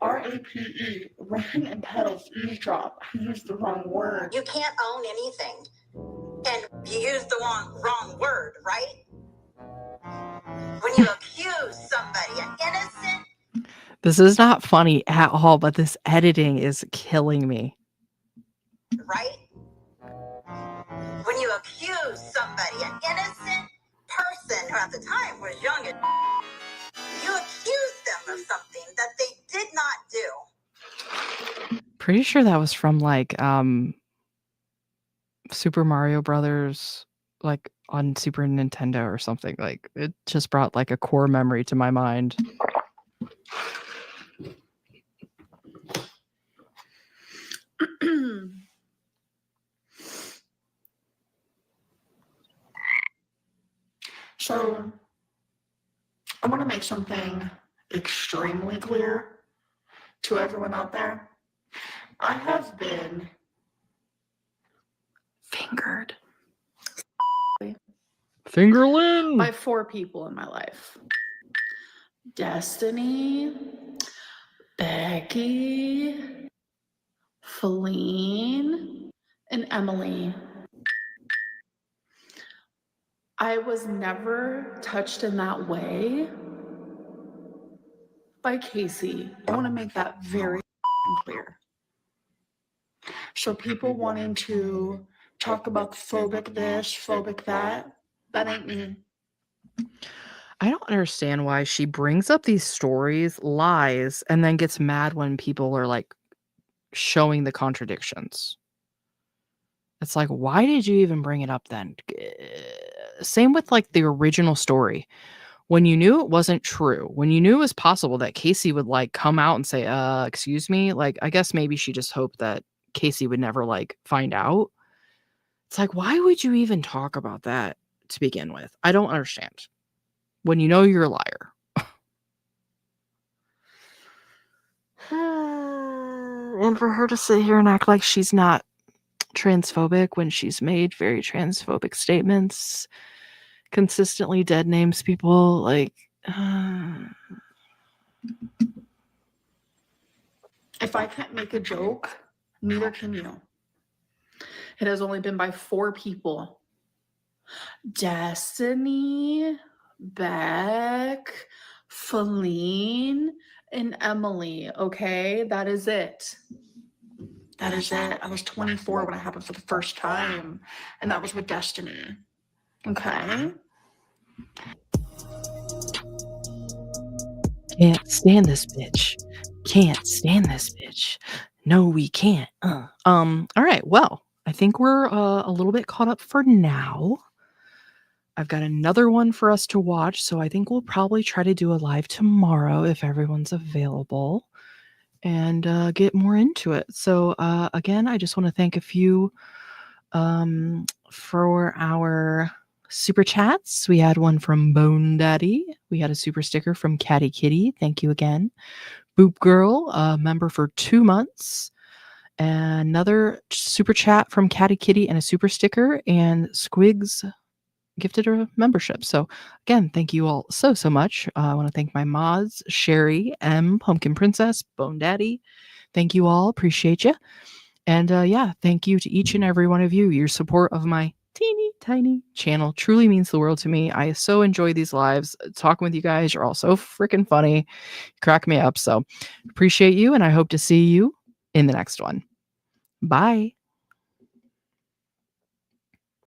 R-A-P-E, rain and petals, eavesdrop. I used the wrong word. You can't own anything. And you use the wrong word, right? When you accuse somebody, an innocent. This is not funny at all, but this editing is killing me. Right? When you accuse somebody, an innocent person who at the time was young, and you accuse them of something that they did not do. Pretty sure that was from like Super Mario Brothers, like on Super Nintendo or something. Like it just brought like a core memory to my mind. So, I want to make something extremely clear to everyone out there. I have been Fingered. Fingerlin! By 4 people in my life. Destiny, Becky, Feline, and Emily. I was never touched in that way by Casey. I want to make that very clear. So people wanting to talk about phobic this, phobic that ain't me. I don't understand why she brings up these stories, lies, and then gets mad when people are like showing the contradictions. It's like, why did you even bring it up then? Same with like the original story. When you knew it wasn't true, when you knew it was possible that Casey would like come out and say, excuse me, like, I guess maybe she just hoped that Casey would never like find out. It's like, why would you even talk about that to begin with? I don't understand. When you know you're a liar. And for her to sit here and act like she's not transphobic when she's made very transphobic statements, consistently dead names people, like If I can't make a joke, neither can you. It has only been by 4 people. Destiny, Beck, Feline, and Emily. Okay, that is it. That is it. I was 24 when it happened for the first time, and that was with Destiny. Okay. can't stand this bitch. Can't stand this bitch. No, we can't. All right. Well, I think we're a little bit caught up for now. I've got another one for us to watch, so I think we'll probably try to do a live tomorrow if everyone's available and get more into it. So again, I just want to thank a few for our super chats. We had one from Bone Daddy. We had a super sticker from Catty Kitty. Thank you again. Boop Girl, a member for 2 months. Another super chat from Catty Kitty and a super sticker, and Squigs gifted a membership. So again, thank you all so much. I want to thank my mods, Sherry, M, Pumpkin Princess, Bone Daddy. Thank you all. Appreciate you. And yeah, thank you to each and every one of you. Your support of my teeny tiny channel truly means the world to me. I so enjoy these lives. Talking with you guys, you're all so freaking funny. Crack me up. So appreciate you, and I hope to see you in the next one. Bye.